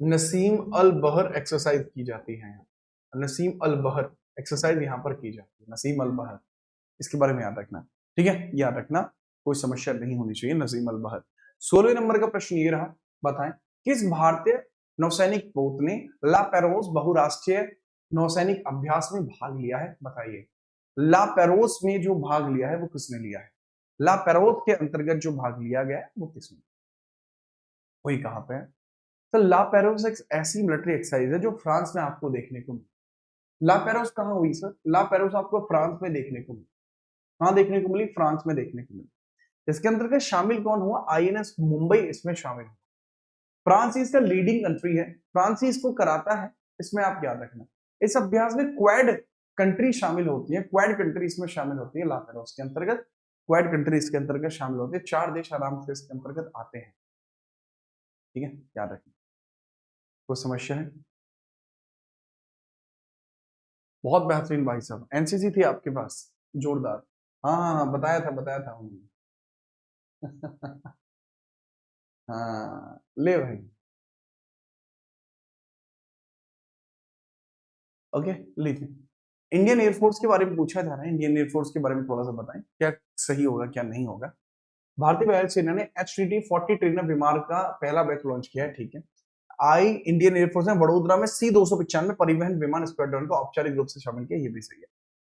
S1: नसीम अल बहर एक्सरसाइज की जाती है यहाँ। नसीम अल बहर एक्सरसाइज यहाँ पर की जाती है, नसीम अल बहर। इसके बारे में याद रखना। ठीक है, याद रखना, कोई समस्या नहीं होनी चाहिए। नसीम अल बहर। 16वें नंबर का प्रश्न ये रहा, बताएं किस भारतीय नौसैनिक पोत ने ला पेरोस बहुराष्ट्रीय नौसैनिक अभ्यास में भाग लिया है? बताइए, ला पेरोस में जो भाग लिया है वो किसने लिया है? ला पेरोस के अंतर्गत जो भाग लिया गया है वो किसने, वही कहां पे है? तो ला पेरोस एक ऐसी मिलिट्री एक्सरसाइज है जो फ्रांस में आपको देखने को मिली। ला पेरोस कहां हुई सर? ला पेरोस आपको फ्रांस में देखने को मिली। कहां देखने को मिली? फ्रांस में देखने को मिली। इसके अंतर्गत शामिल कौन हुआ? आईएनएस मुंबई इसमें शामिल हुआ। फ्रांस इसका लीडिंग कंट्री है, फ्रांस ही इसको कराता है। इसमें आप याद रखना, इस अभ्यास में क्वाड कंट्री शामिल होती है। क्वाड कंट्री इसमें शामिल होती है, ला पेरोस के अंतर्गत क्वाड कंट्री इसके अंतर्गत शामिल होती है। 4 देश आराम से इसके अंतर्गत आते हैं। ठीक है, याद रखना। कोई समस्या है? बहुत बेहतरीन भाई साहब, एनसीसी थी आपके पास, जोरदार। हाँ हाँ हाँ, बताया था उन्होंने। हाँ ले भाई। ओके, लीजिए। इंडियन एयरफोर्स के बारे में पूछा जा रहा है, इंडियन एयरफोर्स के बारे में थोड़ा सा बताएं, क्या सही होगा क्या नहीं होगा। भारतीय वायुसेना ने HTT-40 ट्रेनर विमान का पहला बैच लॉन्च किया है, ठीक है। इंडियन एयरफोर्स ने वडोदरा में C-295 परिवहन विमान स्क्वाड्रन को औपचारिक रूप से शामिल किया, ये भी सही है।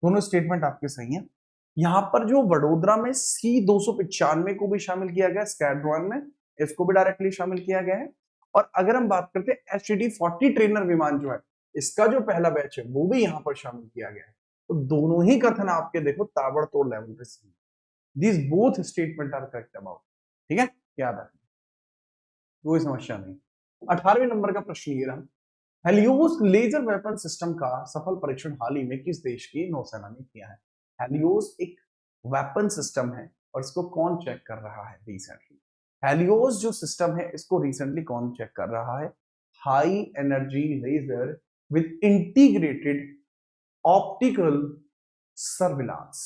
S1: दोनों स्टेटमेंट आपके सही हैं। यहाँ पर जो वडोदरा में C-295 को भी शामिल किया गया स्क्वाड्रन में, इसको भी डायरेक्टली शामिल किया गया है। और अगर हम बात करते हैं HTT-40 ट्रेनर विमान जो है, इसका जो पहला बैच है वो भी यहाँ पर शामिल किया गया है। तो दोनों ही कथन आपके देखो ताबड़तोड़ लेवल पे सही। These both statement are correct about, ठीक है, याद रखना, कोई समस्या नहीं। 18वें नंबर का प्रश्न ये रहा, हेलियोस लेजर वेपन सिस्टम का सफल परीक्षण हाल ही में किस देश की नौसेना ने किया है। हेलियोस एक वेपन सिस्टम है और इसको कौन चेक कर रहा है रिसेंटली। हेलियोस जो सिस्टम है इसको रिसेंटली कौन चेक कर रहा है। High energy laser with integrated optical surveillance,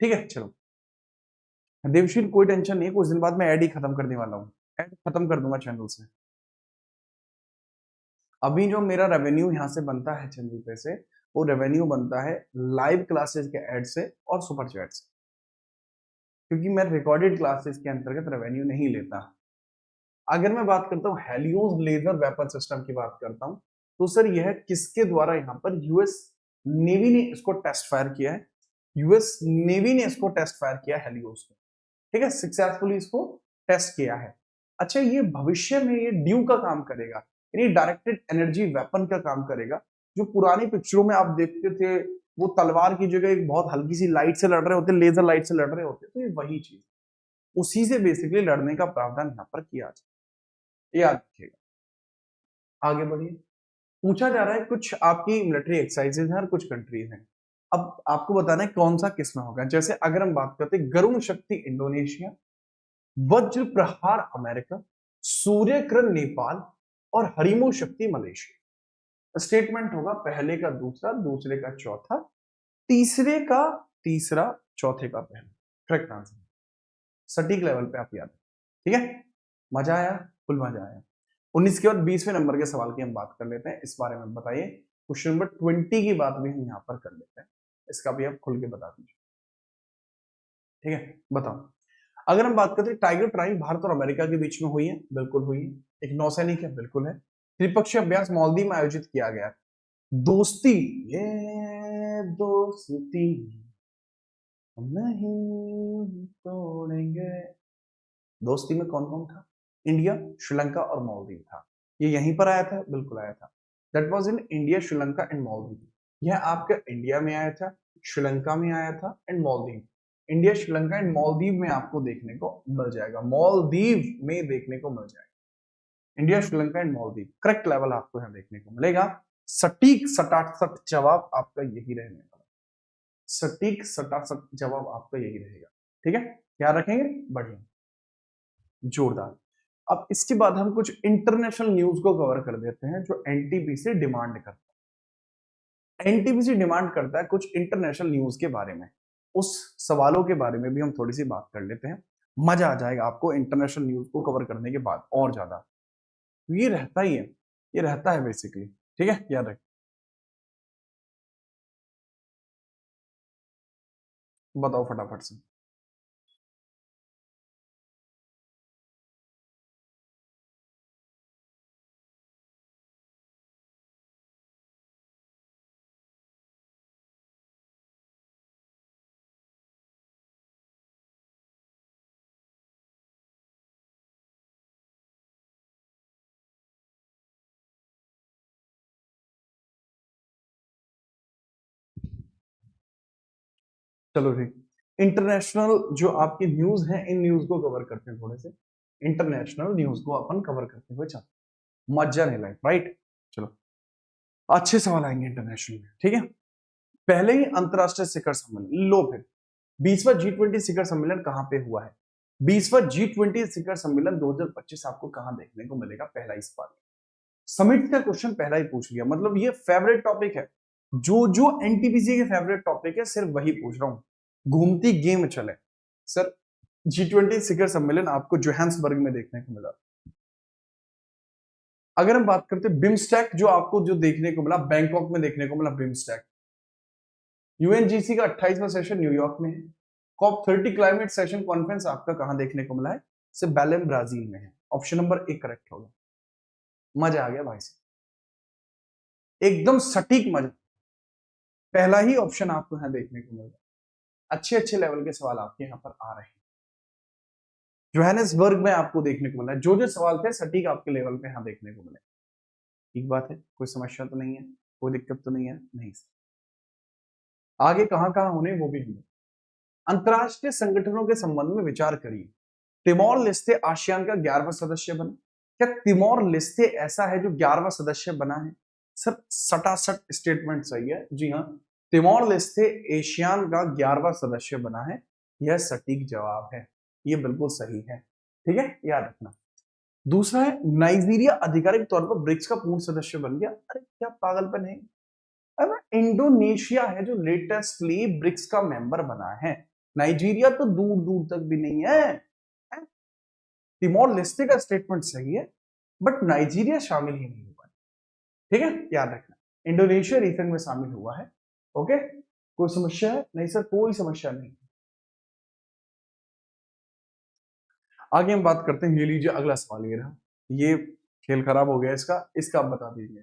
S1: ठीक है। चलो देवशील, कोई टेंशन नहीं है, कुछ दिन बाद मैं ऐड ही खत्म करने वाला हूँ, ऐड खत्म कर दूंगा चैनल से। अभी जो मेरा रेवेन्यू यहाँ से बनता है चैनल पे से, वो रेवेन्यू बनता है लाइव क्लासेस के ऐड से और सुपर चैट से, क्योंकि मैं रिकॉर्डेड क्लासेस के अंतर्गत रेवेन्यू नहीं लेता। अगर मैं बात करता हूँ हेलियोस लेजर वेपन सिस्टम की बात करता हूँ, तो सर यह किसके द्वारा यहाँ पर यूएस नेवी ने इसको टेस्ट फायर किया है। यूएस नेवी ने इसको टेस्ट फायर किया हेलियोस को, ठीक है, सक्सेसफुली इसको टेस्ट किया है। अच्छा, ये भविष्य में ये ड्यू का काम करेगा, यानी डायरेक्टेड एनर्जी वेपन का काम करेगा। जो पुरानी पिक्चरों में आप देखते थे, वो तलवार की जगह एक बहुत हल्की सी लाइट से लड़ रहे होते, लेजर लाइट से लड़ रहे होते, तो ये वही चीज, उसी से बेसिकली लड़ने का प्रावधान यहाँ पर किया जाए, याद रखिएगा। आगे बढ़िए। पूछा जा रहा है कुछ आपकी मिलिट्री एक्सरसाइजेज हैं और कुछ कंट्रीज हैं, अब आपको बताना है कौन सा किस में होगा। जैसे अगर हम बात करते हैं गरुण शक्ति इंडोनेशिया, वज्र प्रहार अमेरिका, सूर्य किरण नेपाल और हरिमो शक्ति मलेशिया। स्टेटमेंट होगा पहले का दूसरा, दूसरे का चौथा, तीसरे का तीसरा, चौथे का पहला। करेक्ट आंसर, सटीक लेवल पे आप याद है, ठीक है। मजा आया, फुल मजा आया। 19 के बाद 20वें नंबर के सवाल की हम बात कर लेते हैं, इस बारे में बताइए। क्वेश्चन नंबर 20 की बात भी हम यहाँ पर कर लेते हैं, इसका भी आप खुल के बता दीजिए, ठीक है। बताओ, अगर हम बात करते हैं टाइगर ट्राइब भारत और अमेरिका के बीच में हुई है, बिल्कुल हुई है। एक नौसैनिक है, बिल्कुल है। त्रिपक्षीय अभ्यास मालदीव में आयोजित किया गया। दोस्ती, ये दोस्ती नहीं तोड़ेंगे। दोस्ती में कौन कौन था। इंडिया, श्रीलंका और मालदीव था। ये यहीं पर आया था, बिल्कुल आया था। That was in India, Sri Lanka and Maldives. यह आपका इंडिया में आया था, श्रीलंका में आया था and Maldives. India, Sri Lanka and Maldives में आपको देखने को मिल जाएगा, मालदीव में देखने को मिल जाएगा। India, Sri Lanka and Maldives, correct level आपको यहाँ देखने को मिलेगा। सटीक सटासट जवाब आपका यही रहने वाला, सटीक सटासट जवाब आपका यही रहेगा, ठीक है। याद रखेंगे, बढ़िया, जोरदार। अब इसके बाद हम कुछ इंटरनेशनल न्यूज को कवर कर देते हैं जो एनटीपीसी डिमांड करता है। एनटीपीसी डिमांड करता है कुछ इंटरनेशनल न्यूज के बारे में, उस सवालों के बारे में भी हम थोड़ी सी बात कर लेते हैं। मजा आ जाएगा आपको इंटरनेशनल न्यूज को कवर करने के बाद और ज्यादा। ये रहता ही है, ये रहता है बेसिकली, ठीक है, याद रखें। बताओ फटाफट से। चलो ठीक, इंटरनेशनल जो आपकी न्यूज है, इन न्यूज को कवर करते हैं थोड़े से। इंटरनेशनल न्यूज को अपन कवर करते हुए चलो, मजा नहीं लाइक, राइट। चलो अच्छे सवाल आएंगे इंटरनेशनल में, ठीक है। पहले ही अंतरराष्ट्रीय शिखर सम्मेलन लो, फिर 20वां G20 शिखर सम्मेलन कहां पे हुआ है। 20वां G20 शिखर सम्मेलन 2025 आपको कहां देखने को मिलेगा, पहला इस बार समिट का क्वेश्चन पहला ही पूछ लिया, मतलब ये फेवरेट टॉपिक है। जो जो एनटीपीसी के फेवरेट टॉपिक है सिर्फ वही पूछ रहा हूं, घूमती गेम चले। सर G20 शिखर सम्मेलन आपको जोहान्सबर्ग में देखने को मिला, अगर हम बात करते हैं बिम्स्टेक, जो आपको जो देखने को मिला बैंकॉक में देखने को मिला बिम्स्टेक। यूएनजीसी का 28वां सेशन न्यूयॉर्क में है। COP30 क्लाइमेट सेशन कॉन्फ्रेंस आपका कहां देखने को मिला है? से बेलेम ब्राजील में है। ऑप्शन नंबर 1 करेक्ट होगा। मजा आ गया भाई से, एकदम सटीक मजा। पहला ही ऑप्शन आपको यहां देखने को मिल रहा है। अच्छे अच्छे लेवल के सवाल आपके यहां पर आ रहे हैं। जोहानिसबर्ग में आपको देखने को मिला है, जो जो सवाल थे सटीक आपके लेवल पे यहां देखने को मिले। ठीक बात है, कोई समस्या तो नहीं है, कोई दिक्कत तो नहीं है? नहीं। आगे कहां कहां होने वो भी होंगे। अंतरराष्ट्रीय संगठनों के संबंध में विचार करिए। तिमोर लेस्ते आसियान का 11वां सदस्य बना। क्या तिमोर लेस्ते ऐसा है जो 11वां सदस्य बना है? सर सटासट स्टेटमेंट सही है, जी हाँ, तिमोर लेस्ते एशियान का 11वां सदस्य बना है। यह सटीक जवाब है, यह बिल्कुल सही है। ठीक है, याद रखना। दूसरा है नाइजीरिया आधिकारिक तौर पर ब्रिक्स का पूर्ण सदस्य बन गया। अरे क्या पागलपन है। अरे इंडोनेशिया है जो लेटेस्टली ब्रिक्स का मेंबर बना है। नाइजीरिया तो दूर दूर तक भी नहीं है। तिमोर लेस्टे का स्टेटमेंट सही है, बट नाइजीरिया शामिल ही नहीं हुआ। ठीक है, याद रखना। इंडोनेशिया रिसेंट में शामिल हुआ है। ओके, कोई समस्या है? नहीं सर, कोई समस्या नहीं। आगे हम बात करते हैं। ये लीजिए अगला सवाल, ये रहा। ये खेल खराब हो गया इसका, आप बता दीजिए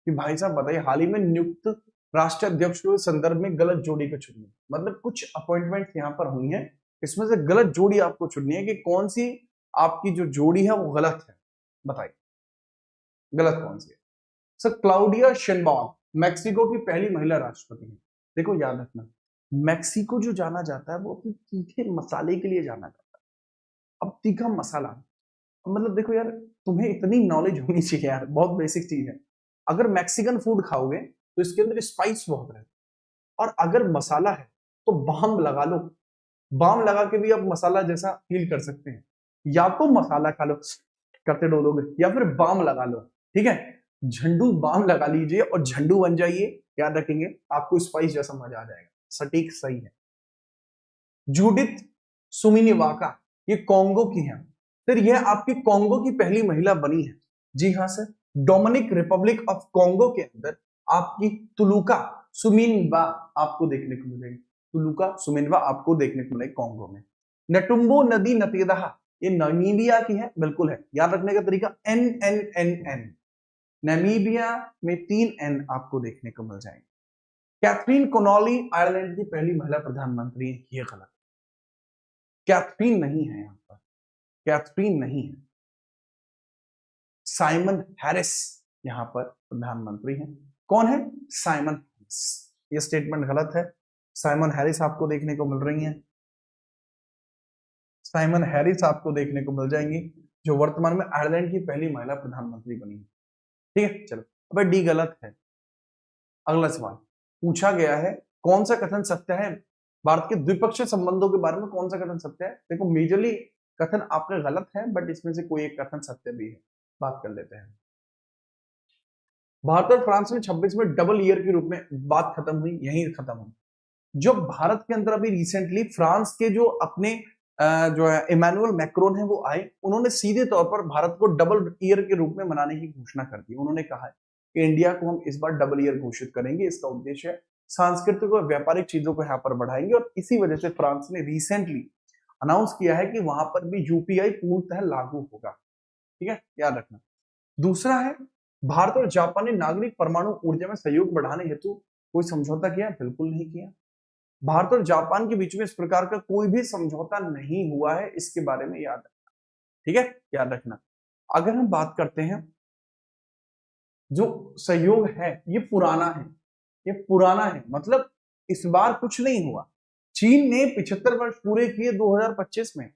S1: कि भाई साहब बताइए, हाल ही में नियुक्त राष्ट्राध्यक्ष के संदर्भ में गलत जोड़ी को चुनिए। मतलब कुछ अपॉइंटमेंट यहाँ पर हुई है, इसमें से गलत जोड़ी आपको चुननी है कि कौन सी आपकी जो जोड़ी है वो गलत है। बताइए गलत कौन सी है? सर क्लाउडिया शेनबाउम मैक्सिको की पहली महिला राष्ट्रपति है। देखो याद रखना, मैक्सिको जो जाना जाता है वो अपने तीखे मसाले के लिए जाना जाता है। अब तीखा मसाला, मतलब देखो यार, तुम्हें इतनी नॉलेज होनी चाहिए यार, बहुत बेसिक चीज है। अगर मैक्सिकन फूड खाओगे तो इसके अंदर स्पाइस बहुत रहता है, और अगर मसाला है तो बाम लगा लो। बाम लगा के भी आप मसाला जैसा फील कर सकते हैं। या तो मसाला खा लो करते डोलोगे, या फिर बाम लगा लो। ठीक है, झंडू बाम लगा लीजिए और झंडू बन जाइए। याद रखेंगे, आपको स्पाइस जैसा मजा आ जाएगा। सटीक सही है। जूडिथ सुमिनिवाका, ये कॉन्गो की है। फिर यह आपकी कॉन्गो की पहली महिला बनी है। जी हाँ sir, Dominic republic of Congo के अंदर आपकी तुलुका सुमिनवा आपको देखने को मिलेगी। तुलुका सुमिनवा आपको देखने को मिलेगी कॉन्गो में। नटुम्बो नदी नतीदहा, ये नामीबिया की है, बिल्कुल है। याद रखने का तरीका N N N N. Namibia में 3 एन आपको देखने को मिल जाएंगे। कैथरीन कोनॉली आयरलैंड की पहली महिला प्रधानमंत्री है, ये गलत। कैथरीन नहीं है यहां पर, कैथरीन नहीं है। साइमन हैरिस यहां पर प्रधानमंत्री हैं। कौन है? Simon Harris. ये स्टेटमेंट गलत है। साइमन हैरिस आपको देखने को मिल रही हैं, साइमन हैरिस आपको देखने को मिल जाएंगी, जो वर्तमान में आयरलैंड की पहली महिला प्रधानमंत्री बनी है। ठीक है, चलो अब डी गलत है। अगला सवाल पूछा गया है, कौन सा कथन सत्य है? भारत के द्विपक्षीय संबंधों के बारे में कौन सा कथन सत्य है? देखो मेजरली कथन आपका गलत है, बट इसमें से कोई एक कथन सत्य भी है। बात कर लेते हैं। भारत और फ्रांस में 26 में डबल ईयर के रूप में बात खत्म हुई, यहीं खत्म हुई। जो भारत के अंदर अभी रिसेंटली फ्रांस के जो अपने जो है इमैनुअल मैक्रोन है वो आए, उन्होंने सीधे तौर पर भारत को डबल ईयर के रूप में मनाने की घोषणा कर दी। उन्होंने कहा है कि इंडिया को हम इस बार डबल ईयर घोषित करेंगे। इसका उद्देश्य है सांस्कृतिक और व्यापारिक चीजों को यहाँ पर बढ़ाएंगे, और इसी वजह से फ्रांस ने रिसेंटली अनाउंस किया है कि वहां पर भी यूपीआई पूर्णतः लागू होगा। ठीक है, याद रखना। दूसरा है, भारत और जापान ने नागरिक परमाणु ऊर्जा में सहयोग बढ़ाने हेतु कोई समझौता किया? बिल्कुल नहीं किया। भारत और जापान के बीच में इस प्रकार का कोई भी समझौता नहीं हुआ है, इसके बारे में याद रखना। ठीक है, याद रखना। अगर हम बात करते हैं, जो सहयोग है ये पुराना है, ये पुराना है, मतलब इस बार कुछ नहीं हुआ। चीन ने 75 वर्ष पूरे किए 2025 में।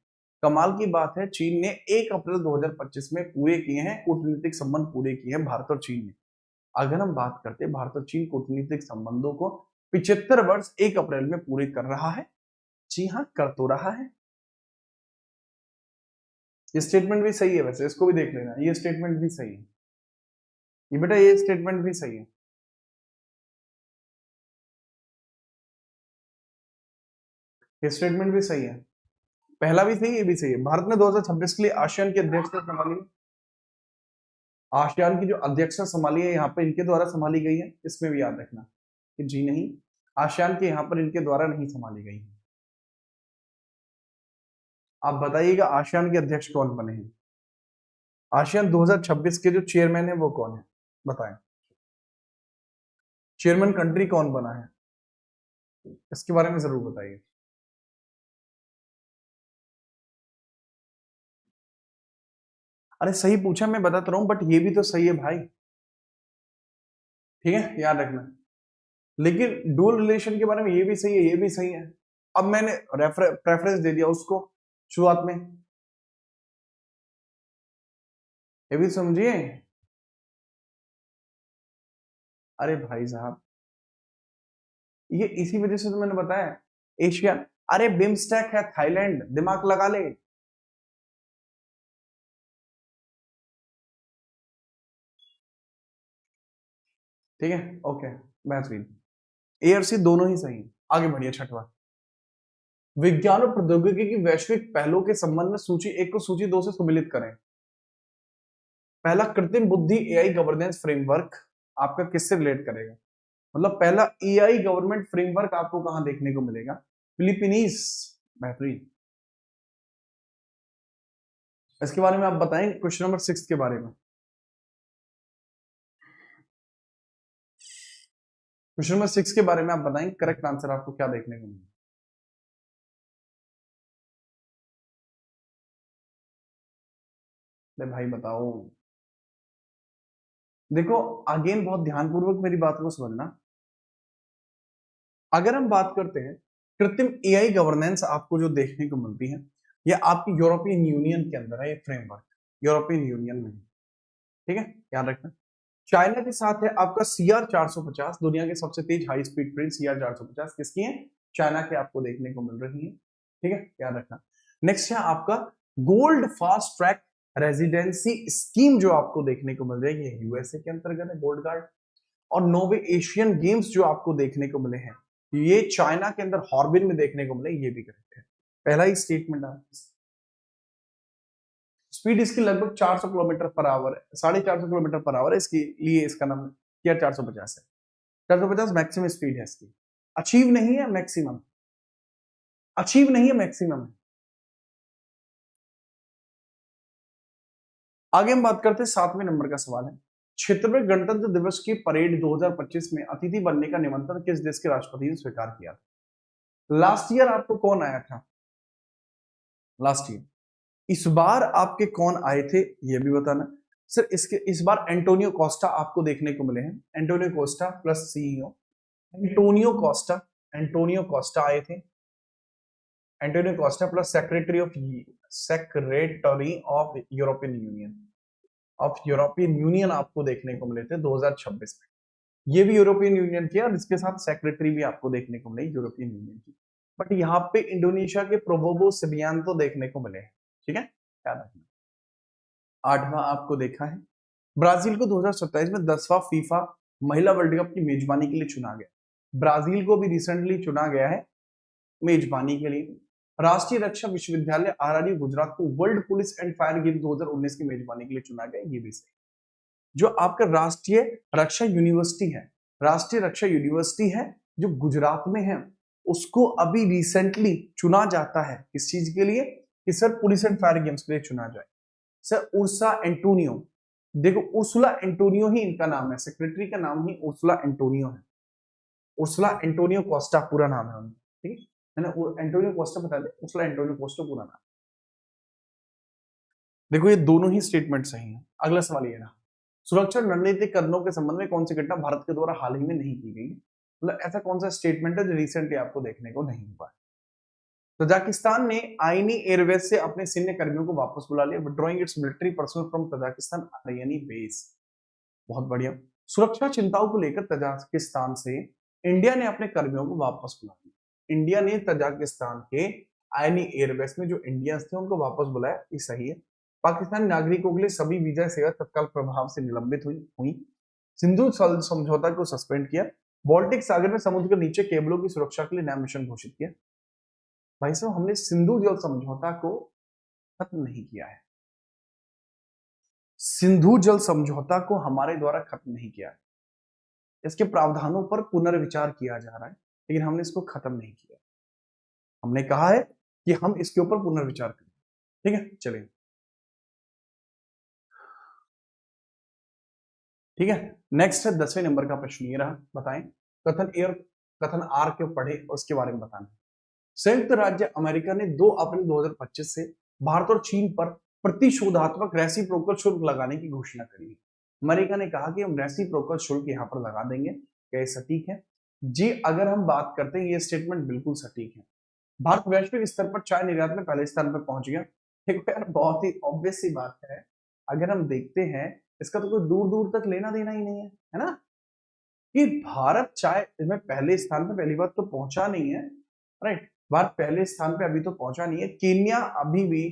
S1: कमाल की बात है, चीन ने 1 अप्रैल 2025 में पूरे किए हैं, कूटनीतिक संबंध पूरे किए हैं भारत और चीन ने। अगर हम बात करते हैं, भारत और चीन कूटनीतिक संबंधों को 75 वर्ष 1 अप्रैल में पूरे कर रहा है। जी हाँ, कर तो रहा है। ये स्टेटमेंट भी सही है, वैसे इसको भी देख लेना, ये स्टेटमेंट भी सही है। ये बेटा ये स्टेटमेंट भी सही है। ये स्टेटमेंट भी सही है, पहला भी सही है, ये भी सही है। भारत ने 2026 के लिए आसियान की अध्यक्षता संभाली। आसियान की जो अध्यक्षता संभाली है यहाँ पे इनके द्वारा संभाली गई है, इसमें भी याद रखना कि जी नहीं, आसियान के यहाँ पर इनके द्वारा नहीं संभाली गई है। आप बताइएगा आसियान के अध्यक्ष कौन बने हैं? आसियान 2026 के जो चेयरमैन है वो कौन है, बताएं। चेयरमैन कंट्री कौन बना है, इसके बारे में जरूर बताइए। अरे सही पूछा, मैं बताता रहा हूं, बट ये भी तो सही है भाई, ठीक है, याद रखना। लेकिन डुअल रिलेशन के बारे में ये भी सही है, ये भी सही है। अब मैंने प्रेफरेंस दे दिया उसको शुरुआत में, ये भी समझिए। अरे भाई साहब, ये इसी वजह से तो मैंने बताया एशिया। अरे बिम्स्टेक है थाईलैंड, दिमाग लगा ले। ठीक है, ओके, बेहतरीन। ए और सी दोनों ही सही हैं। आगे बढ़िए, छठवां। विज्ञान और प्रौद्योगिकी की वैश्विक पहलों के संबंध में सूची एक को सूची दो से सम्मिलित करें। पहला, कृत्रिम बुद्धि एआई गवर्नेंस फ्रेमवर्क आपका किससे रिलेट करेगा? मतलब पहला एआई गवर्नमेंट फ्रेमवर्क आपको कहां देखने को मिलेगा? फिलीपीनीज, बेहतरीन। इसके बारे में आप बताएं, क्वेश्चन नंबर 6 के बारे में। क्वेश्चन नंबर 6 के बारे में आप बताएं, करेक्ट आंसर आपको क्या देखने को मिलेगा? ले भाई बताओ। देखो, अगेन बहुत ध्यानपूर्वक मेरी बात को समझना। अगर हम बात करते हैं कृत्रिम एआई गवर्नेंस आपको जो देखने को मिलती है, ये आपकी यूरोपियन यूनियन के अंदर है, ये फ्रेमवर्क यूरोपियन यूनियन में, ठीक है, याद रखना। चाइना के साथ है आपका CR 450, दुनिया के सबसे तेज हाई स्पीड ट्रेन CR 450 किसकी है? चाइना के आपको देखने को मिल रही है, ठीक है, याद रखना। नेक्स्ट है आपका gold fast track residency scheme, जो आपको देखने को मिल रही है, ये यूएसए के अंतर्गत है, गोल्ड कार्ड। और नोवे एशियन गेम्स जो आपको देखने को मिले हैं, ये चाइना के अंदर हॉर्बिन में देखने को मिले, ये भी करेक्ट है। पहला ही स्टेटमेंट है। स्पीड इसकी लगभग 400 किलोमीटर पर आवर है, 450 किलोमीटर पर आवर है, इसके लिए इसका नाम किया 450 है। 450 मैक्सिमम स्पीड है इसकी, अचीव नहीं है, मैक्सिमम, अचीव नहीं है, मैक्सिमम है। आगे हम बात करते हैं 7वें नंबर का सवाल है, क्षेत्र में गणतंत्र दिवस की परेड 2025 में अतिथि बनने का निमंत्रण किस देश के राष्ट्रपति ने स्वीकार किया था? लास्ट ईयर आपको कौन आया था? लास्ट ईयर, इस बार आपके कौन आए थे ये भी बताना। सर इसके इस बार एंटोनियो कोस्टा आपको देखने को मिले हैं, Antonio Costa plus CEO, Antonio Costa, Antonio Costa आए थे, Antonio Costa plus secretary of European union, आपको देखने को मिले थे 2026 में। ये भी यूरोपियन यूनियन की, और इसके साथ सेक्रेटरी भी आपको देखने को मिले यूरोपियन यूनियन की। बट यहाँ पे इंडोनेशिया के प्रोबोबो सिबियांतो देखने को मिले हैं, ठीक है, याद रखना। 8वां आपको देखा है, ब्राजील को 2027 में 10वां फीफा महिला वर्ल्ड कप की मेजबानी के लिए चुना गया। ब्राजील को भी रिसेंटली चुना गया है मेजबानी के लिए। राष्ट्रीय रक्षा विश्वविद्यालय आरआरयू गुजरात को world police and fire game 2019 की मेजबानी के लिए चुना गया, ये भी सही। जो आपका राष्ट्रीय रक्षा यूनिवर्सिटी है, राष्ट्रीय रक्षा यूनिवर्सिटी है जो गुजरात में है, उसको अभी रिसेंटली चुना जाता है किस चीज के लिए? कि sir police and fire games के लिए चुना जाए। सर उर्सा एंटोनियो, देखो उर्सुला एंटोनियो ही इनका नाम है, सेक्रेटरी का नाम ही उर्सुला एंटोनियो है, उर्सुला एंटोनियो कोस्टा पूरा नाम है उनका, ठीक है, मैंने एंटोनियो कोस्टा बता दिया, उर्सुला एंटोनियो कोस्टा पूरा नाम। देखो ये दोनों ही स्टेटमेंट सही है। अगला सवाल ये रहा, सुरक्षा रणनीतिक कदमों के संबंध में कौन सी घटना भारत के द्वारा हाल ही में नहीं की गई? मतलब ऐसा कौन सा स्टेटमेंट है जो रिसेंटली आपको देखने को नहीं हुआ? तजाकिस्तान ने आईनी एयरवेज से अपने सैन्य कर्मियों को वापस बुला लिया, withdrawing its military personnel from Tajikistan Ayni base. बहुत बढ़िया। सुरक्षा चिंताओं को लेकर तजाकिस्तान से इंडिया ने अपने कर्मियों को वापस बुला लिया। इंडिया ने तजाकिस्तान के आयनी एयरवेज में जो इंडियंस थे उनको वापस बुलाया, ये सही है। पाकिस्तानी नागरिकों के लिए सभी वीजा सेवा तत्काल प्रभाव से निलंबित हुई। सिंधु समझौता को सस्पेंड किया। बाल्टिक सागर में समुद्र के नीचे केबलों की सुरक्षा के लिए नया मिशन घोषित किया। भाई साहब हमने सिंधु जल समझौता को खत्म नहीं किया है, सिंधु जल समझौता को हमारे द्वारा खत्म नहीं किया है, इसके प्रावधानों पर पुनर्विचार किया जा रहा है, लेकिन हमने इसको खत्म नहीं किया। हमने कहा है कि हम इसके ऊपर पुनर्विचार करें। ठीक है, चलिए ठीक है। नेक्स्ट है 10वें नंबर का प्रश्न ये रहा, बताएं कथन ए और कथन आर क्यों पढ़े और उसके बारे में बताना। संयुक्त राज्य अमेरिका ने 2 अप्रैल 2025 से भारत और चीन पर प्रतिशोधात्मक रेसिप्रोकल शुल्क लगाने की घोषणा करी है। अमेरिका ने कहा कि हम रेसिप्रोकल शुल्क यहाँ पर लगा देंगे। क्या ये सटीक है? जी, अगर हम बात करते हैं ये स्टेटमेंट बिल्कुल सटीक है। भारत वैश्विक स्तर पर चाय निर्यात में पहले स्थान पर पहुंच गया। देखो यार, बहुत ही ऑब्वियस सी बात है, अगर हम देखते हैं इसका तो कोई दूर दूर तक लेना देना ही नहीं है ना, कि भारत चाय में पहले स्थान पर पहली बात तो पहुंचा नहीं है। राइट, भारत पहले स्थान पे अभी तो पहुंचा नहीं है। केन्या अभी भी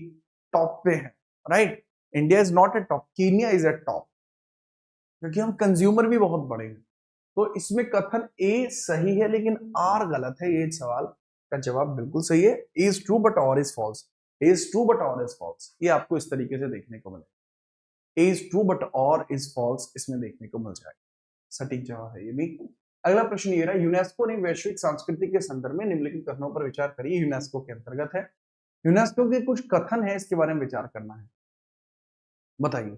S1: टॉप पे है। Right, India is not at top, Kenya is eight top, क्योंकि हम कंज्यूमर भी बहुत बड़े हैं। तो इसमें कथन ए सही है लेकिन आर गलत है। ये सवाल का जवाब बिल्कुल सही है। A is true but R is false. A is true but R is false, ये आपको इस तरीके से देखने को मिलेगा। A is true but R is false इसमें देखने को मिल जाएगा। सटीक जवाब है ये भी। अगला प्रश्न ये रहा, यूनेस्को ने वैश्विक संस्कृति के संदर्भ में निम्नलिखित कथनों पर विचार करिए। यूनेस्को के अंतर्गत है, यूनेस्को के कुछ कथन है, इसके बारे में विचार करना है। बताइए,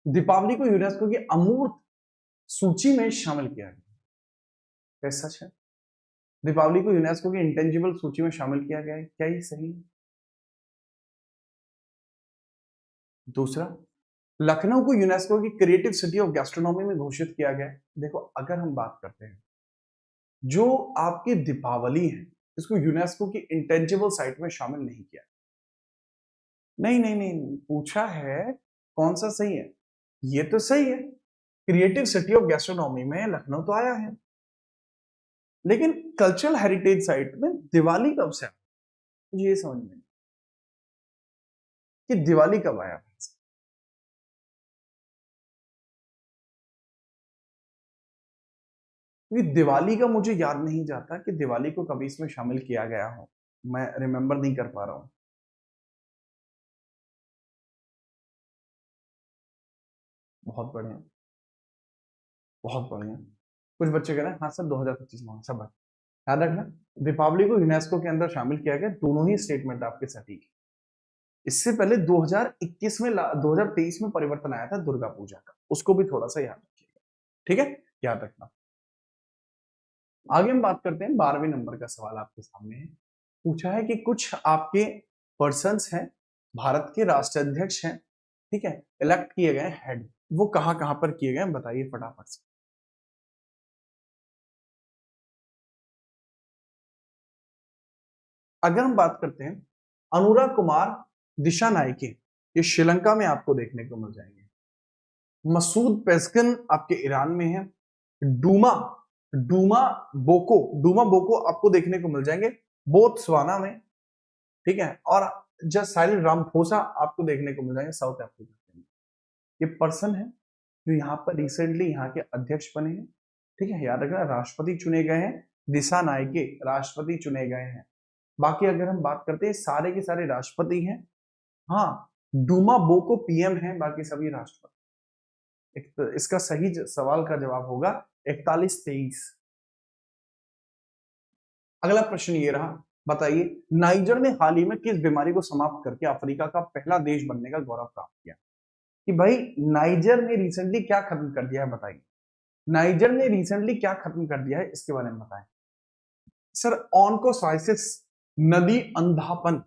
S1: दीपावली को यूनेस्को की अमूर्त सूची में शामिल किया गया, क्या सच है? दीपावली को यूनेस्को की इंटेंजिबल सूची में शामिल किया गया है, क्या ये सही है? दूसरा, लखनऊ को यूनेस्को की क्रिएटिव सिटी ऑफ गैस्ट्रोनॉमी में घोषित किया गया है। देखो, अगर हम बात करते हैं जो आपकी दीपावली है इसको यूनेस्को की इंटेंजिबल साइट में शामिल नहीं किया। नहीं नहीं नहीं, पूछा है कौन सा सही है। ये तो सही है, क्रिएटिव सिटी ऑफ गैस्ट्रोनॉमी में लखनऊ तो आया है, लेकिन कल्चरल हेरिटेज साइट में दिवाली कब से आया? मुझे ये समझ में कि दिवाली कब आया। क्योंकि दिवाली का मुझे याद नहीं जाता कि दिवाली को कभी इसमें शामिल किया गया हो, मैं रिमेंबर नहीं कर पा रहा हूं। बहुत बढ़िया, बहुत बढ़िया। कुछ बच्चे कह रहे हैं हाँ सर 2025 में, सब याद रखना। दीपावली को यूनेस्को के अंदर शामिल किया गया, दोनों ही स्टेटमेंट आपके सटीक है। इससे पहले 2021 में 2023 में परिवर्तन आया था दुर्गा पूजा का, उसको भी थोड़ा सा याद रखिएगा। ठीक है, याद रखना। आगे हम बात करते हैं 12वें नंबर का सवाल आपके सामने है। पूछा है कि कुछ आपके पर्सन्स हैं, भारत के राष्ट्राध्यक्ष हैं, ठीक है, इलेक्ट किए गए हेड, वो कहां कहां पर किए गए बताइए फटाफट से। अगर हम बात करते हैं अनुराग कुमार दिशा नायके, ये श्रीलंका में आपको देखने को मिल जाएंगे। मसूद पेस्कन आपके ईरान में है। डूमा डूमा डूमा बोको आपको देखने को मिल जाएंगे बोत्सवाना में। ठीक है, और जस्ट साइलेंट रामफोसा आपको देखने को मिल जाएंगे साउथ अफ्रीका में। ये पर्सन है जो यहाँ पर रिसेंटली यहाँ के अध्यक्ष बने हैं। ठीक है, याद रखना, राष्ट्रपति चुने गए हैं, दिशा नायके राष्ट्रपति चुने गए हैं। बाकी अगर हम बात करते हैं सारे के सारे राष्ट्रपति हैं। हाँ, डूमा बोको पीएम है, बाकी सभी राष्ट्रपति। इसका सही सवाल का जवाब होगा 41-23। अगला प्रश्न ये रहा, बताइए नाइजर ने हाल ही में किस बीमारी को समाप्त करके अफ्रीका का पहला देश बनने का गौरव प्राप्त किया? कि भाई नाइजर ने रिसेंटली क्या खत्म कर दिया है, बताइए। नाइजर ने रिसेंटली क्या खत्म कर दिया है, इसके बारे में बताएं। सर, ऑनकोसाइसिस, नदी अंधापन,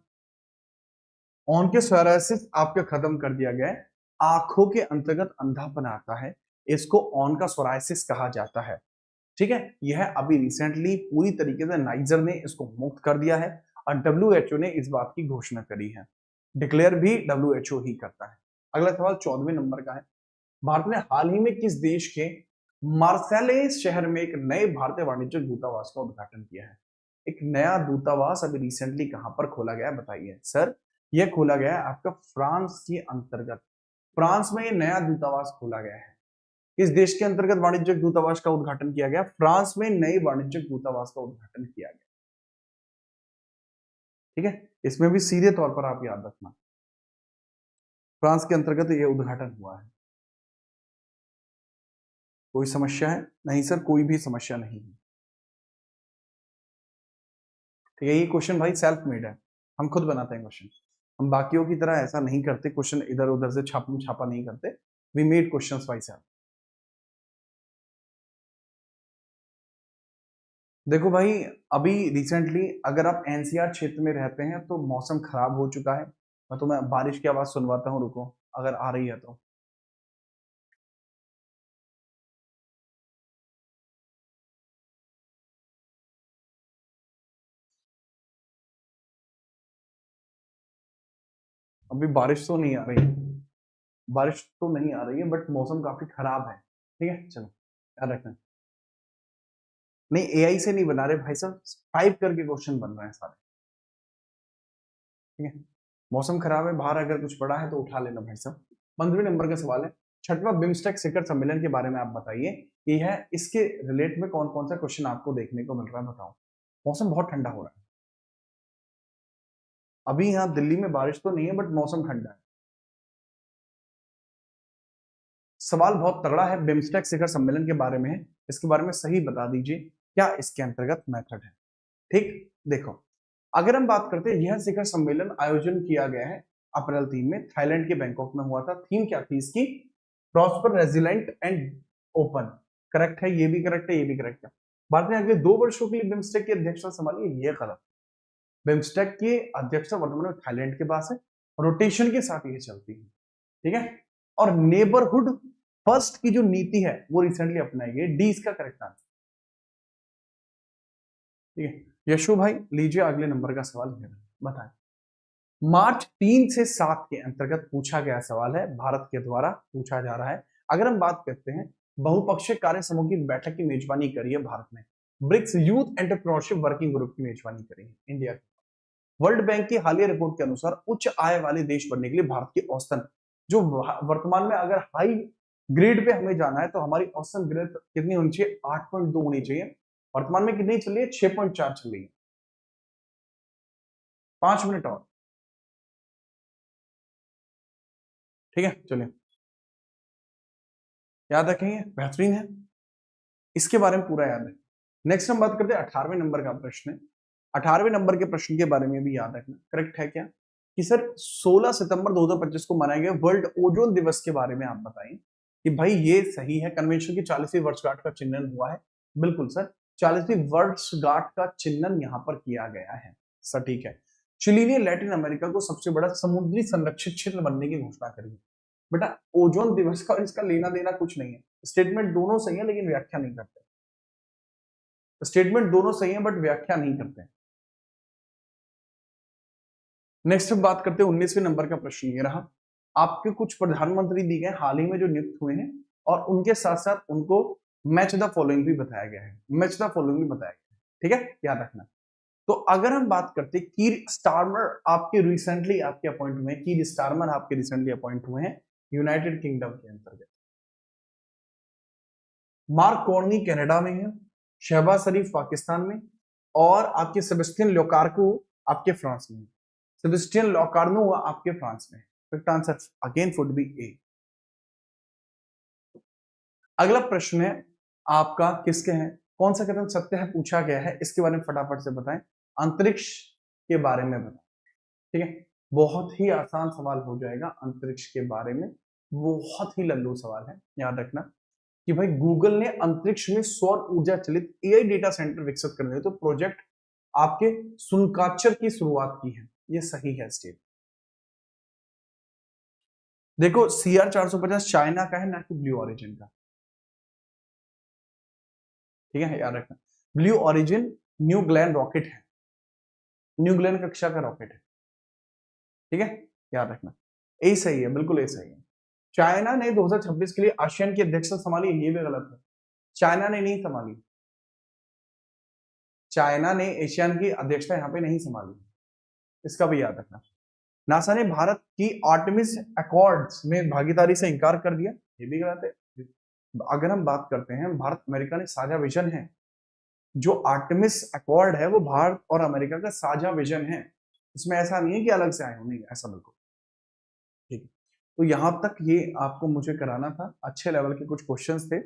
S1: ऑनकोसाइसिस आपके खत्म कर दिया गया है। आंखों के अंतर्गत अंधापन आता है, इसको ऑनकोसाइसिस कहा जाता है। ठीक है, यह अभी रिसेंटली पूरी तरीके से नाइजर ने इसको मुक्त कर दिया है और डब्ल्यूएचओ ने इस बात की घोषणा करी है। डिक्लेयर भी डब्ल्यूएचओ ही करता है। अगला सवाल 14वें नंबर का है। भारत ने हाल ही में किस देश के मार्सेलेस शहर में एक नए भारतीय वाणिज्यिक दूतावास का उद्घाटन किया है? एक नया दूतावास अभी रिसेंटली कहां पर खोला गया है बताइए। सर, यह खोला गया है आपका फ्रांस के अंतर्गत। फ्रांस में ये नया दूतावास खोला गया है। इस देश के अंतर्गत वाणिज्यिक दूतावास का उद्घाटन किया गया, फ्रांस में नए वाणिज्यिक दूतावास का उद्घाटन किया गया। ठीक है, इसमें भी सीधे तौर पर आप याद रखना। फ्रांस के अंतर्गत ये उद्घाटन हुआ है। कोई समस्या है? नहीं सर, कोई भी समस्या नहीं है। ठीक है, ये क्वेश्चन भाई सेल्फ मेड है, हम खुद बनाते हैं क्वेश्चन। हम बाकियों की तरह ऐसा नहीं करते, क्वेश्चन इधर उधर से छापा छापा नहीं करते। We made questions by self. देखो भाई, अभी रिसेंटली अगर आप एनसीआर क्षेत्र में रहते हैं तो मौसम खराब हो चुका है। मैं तुम्हें बारिश की आवाज सुनवाता हूँ, रुको, अगर आ रही है तो। अभी बारिश तो नहीं आ रही है, बारिश तो नहीं आ रही है, बट मौसम काफी खराब है। ठीक है, चलो याद रखना। नहीं, एआई से नहीं बना रहे भाई साहब, टाइप करके क्वेश्चन बन रहे हैं सारे। ठीक है, मौसम खराब है, बाहर अगर कुछ पड़ा है तो उठा लेना भाई साहब। 15वें नंबर का सवाल है, छठवां बिम्स्टेक शिखर सम्मेलन के बारे में आप बताइए कि है इसके रिलेट में कौन कौन सा क्वेश्चन आपको देखने को मिल रहा है, बताओ। मौसम बहुत ठंडा हो रहा है अभी, यहाँ दिल्ली में बारिश तो नहीं है बट मौसम ठंडा है। सवाल बहुत तगड़ा है, बिम्स्टेक शिखर सम्मेलन के बारे में है, इसके बारे में सही बता दीजिए क्या इसके अंतर्गत मेथड है। ठीक, देखो, अगर हम बात करते हैं, यह शिखर सम्मेलन आयोजन किया गया है अप्रैल 3 में थाईलैंड के बैंकॉक में हुआ था। थीम क्या थी इसकी? Prosper, resilient and open. Correct है, ये भी करेक्ट है, ये भी करेक्ट है। भारत ने अगले 2 वर्षों के लिए बिम्स्टेक की अध्यक्षता संभाली है, ये गलत। बिम्स्टेक की अध्यक्षता वर्तमान में थाईलैंड के पास है, रोटेशन के साथ ये चलती है। ठीक है, और नेबरहुड फर्स्ट की जो नीति है वो रिसेंटली अपनाई गई, डी इसका करेक्ट आंसर। ठीक है, यशु भाई लीजिए अगले नंबर का सवाल बताएं। मार्च 3 से 7 के अंतर्गत पूछा गया सवाल है, भारत के द्वारा पूछा जा रहा है। अगर हम बात करते हैं, बहुपक्षीय कार्य समूह की बैठक की मेजबानी करी है भारत ने, BRICS youth entrepreneurship working group की मेजबानी करी है इंडिया की। वर्ल्ड बैंक की हालिया रिपोर्ट के अनुसार उच्च आय वाले देश बनने के लिए भारत की औसतन, जो वर्तमान में अगर हाई ग्रेड पे हमें जाना है तो हमारी औसतन ग्रेड कितनी होनी चाहिए? 8.2 होनी चाहिए। वर्तमान में कितनी चल रही है? 6.4 चल रही है। 5 मिनट और, ठीक है, चलिए याद रखेंगे, बेहतरीन है, इसके बारे में पूरा याद है। नेक्स्ट हम बात करते हैं 18वें नंबर का प्रश्न है। 18वें नंबर के प्रश्न के बारे में भी याद रखना, करेक्ट है क्या? कि सर 16 सितंबर 2025 को मनाए गए वर्ल्ड ओजोन दिवस के बारे में आप बताएं कि भाई ये सही है, कन्वेंशन की 40वीं वर्षगांठ का चिन्हन हुआ है। बिल्कुल सर, 40वीं वर्षगांठ का चिन्हन यहाँ पर किया गया है, सर ठीक है। चिली ने लैटिन अमेरिका को सबसे बड़ा समुद्री संरक्षित क्षेत्र बनने की घोषणा करी है। बेटा, ओजोन दिवस का और इसका लेना देना कुछ नहीं है, स्टेटमेंट दोनों सही है लेकिन व्याख्या नहीं करते। स्टेटमेंट दोनों सही है बट व्याख्या नहीं करते। नेक्स्ट हम बात करते हैं 19वें नंबर का प्रश्न ये रहा। आपके कुछ प्रधानमंत्री दिए गए हाल ही में जो नियुक्त हुए हैं, और उनके साथ साथ उनको मैच द फॉलोइंग भी बताया गया है, मैच द फॉलोइंग भी बताया गया है, ठीक है, याद रखना। तो अगर हम बात करते हैं, कीर स्टारमर आपके रिसेंटली आपके अपॉइंट हुए हैं, कीर स्टारमर आपके रिसेंटली अपॉइंट हुए हैं यूनाइटेड किंगडम के अंतर्गत। मार्क कॉर्नी कनाडा में है, शहबाज शरीफ पाकिस्तान में, और आपके सेबेस्टियन लोकार्को आपके फ्रांस में। सेबेस्टियन लोकार्नो आपके फ्रांस में। Correct answer again would be A. अगला प्रश्न है आपका, किसके हैं, कौन सा कथन सत्य है पूछा गया है, इसके बारे में फटाफट से बताएं। अंतरिक्ष के बारे में बताएं, ठीक है, बहुत ही आसान सवाल हो जाएगा अंतरिक्ष के बारे में, बहुत ही लल्लू सवाल है, याद रखना कि भाई गूगल ने अंतरिक्ष में सौर ऊर्जा चलित एआई डेटा सेंटर विकसित करने तो प्रोजेक्ट आपके सुनकाचर की शुरुआत की है, ये सही है स्टेट। देखो CR 450 चाइना का है ना कि ब्लू ऑरिजिन का, ठीक है, याद रखना। Blue Origin New Glenn rocket है, न्यू ग्लैन कक्षा का रॉकेट है, ठीक है, याद रखना। ए सही है, बिल्कुल ए सही है। चाइना ने 2026 के लिए आसियान की अध्यक्षता संभाली, ये भी गलत है, चाइना ने नहीं संभाली, चाइना ने एशियान की अध्यक्षता यहाँ पे नहीं संभाली, इसका भी याद रखना। नासा ने भारत की आर्टेमिस अकॉर्ड्स में भागीदारी से इनकार कर दिया, ये भी गलत है। अगर हम बात करते हैं, भारत अमेरिका ने साझा विजन है, जो आर्टेमिस अकॉर्ड है वो भारत और अमेरिका का साझा विजन है, इसमें ऐसा नहीं है कि अलग से आए हो, नहीं ऐसा बिल्कुल, ठीक है। तो यहाँ तक ये आपको मुझे कराना था, अच्छे लेवल के कुछ क्वेश्चंस थे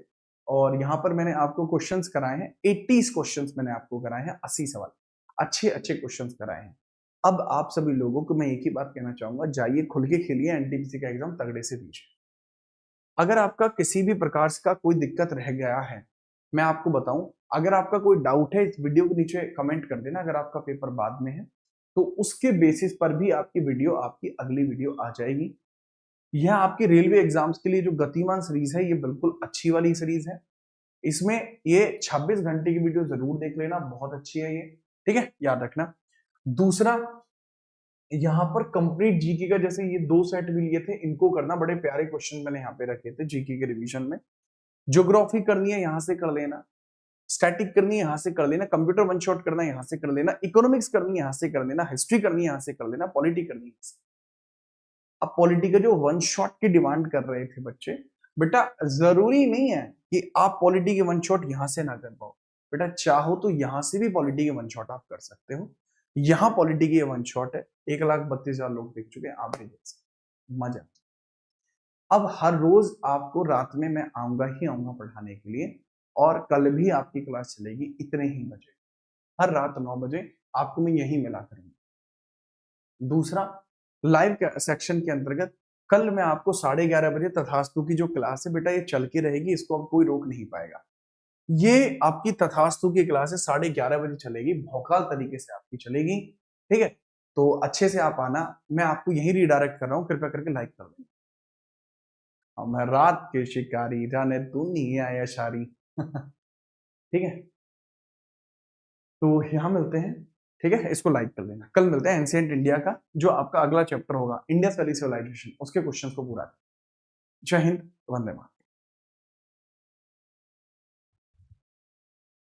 S1: और यहाँ पर मैंने आपको क्वेश्चंस कराए हैं 80 क्वेश्चंस मैंने आपको कराए हैं, 80 सवाल अच्छे अच्छे क्वेश्चंस कराए हैं। अब आप सभी लोगों को मैं एक ही बात कहना चाहूंगा, जाइए खुल के खेलिए, एनटीपीसी का एग्जाम तगड़े से दीजिए। अगर आपका किसी भी प्रकार का कोई दिक्कत रह गया है, मैं आपको बताऊं, अगर आपका कोई डाउट है इस वीडियो के नीचे कमेंट कर देना, अगर आपका पेपर बाद में है तो उसके बेसिस पर भी आपकी वीडियो, आपकी अगली वीडियो आ जाएगी। यह आपके रेलवे एग्जाम्स के लिए जो गतिमान सीरीज है, ये बिल्कुल अच्छी वाली सीरीज है। इसमें ये 26 घंटे की वीडियो जरूर देख लेना, बहुत अच्छी है ये, ठीक है, याद रखना। दूसरा, यहाँ पर कंप्लीट जीके का, जैसे ये 2 सेट भी लिए थे, इनको करना, बड़े प्यारे क्वेश्चन मैंने यहाँ पे रखे थे जीके के रिवीजन में। ज्योग्राफी करनी है यहाँ से कर लेना, स्टैटिक करनी है यहाँ से कर लेना, कंप्यूटर वन शॉट करना है यहाँ से कर लेना, इकोनॉमिक्स करनी है यहाँ से कर लेना, हिस्ट्री करनी है यहाँ से कर लेना, पॉलिटी करनी है। अब पॉलिटी का जो वन शॉट की डिमांड कर रहे थे बच्चे, बेटा जरूरी नहीं है कि आप पॉलिटी के वन शॉट यहां से ना कर पाओ, बेटा चाहो तो यहां से भी पॉलिटी के वन शॉट आप कर सकते हो। यहां पॉलिटी के वन शॉट है, 1,32,000 लोग देख चुके हैं, आप भी देख सकते, मजा। अब हर रोज आपको रात में मैं आऊंगा ही आऊंगा पढ़ाने के लिए, और कल भी आपकी क्लास चलेगी इतने ही बजे, हर रात 9 बजे आपको मैं यही मिला करूंगा। दूसरा, लाइव सेक्शन के अंतर्गत कल मैं आपको 11:30 बजे तथास्तु की जो क्लास है, बेटा ये चल के रहेगी, इसको अब कोई रोक नहीं पाएगा। ये आपकी तथास्तु की क्लास है, 11:30 बजे चलेगी, भौकाल तरीके से आपकी चलेगी, ठीक है। तो अच्छे से आप आना, मैं आपको यही रिडायरेक्ट कर रहा हूं, कृपया करके लाइक कर देना। हम रात के शिकारी, जाने दुनिया या शारी ठीक है, तो यहां मिलते हैं, ठीक है, इसको लाइक कर लेना। कल मिलते हैं एंशिएंट इंडिया का जो आपका अगला चैप्टर होगा, इंडिया वैली सिविलाइजेशन, उसके क्वेश्चंस को पूरा। जय हिंद, वंदे मातरम।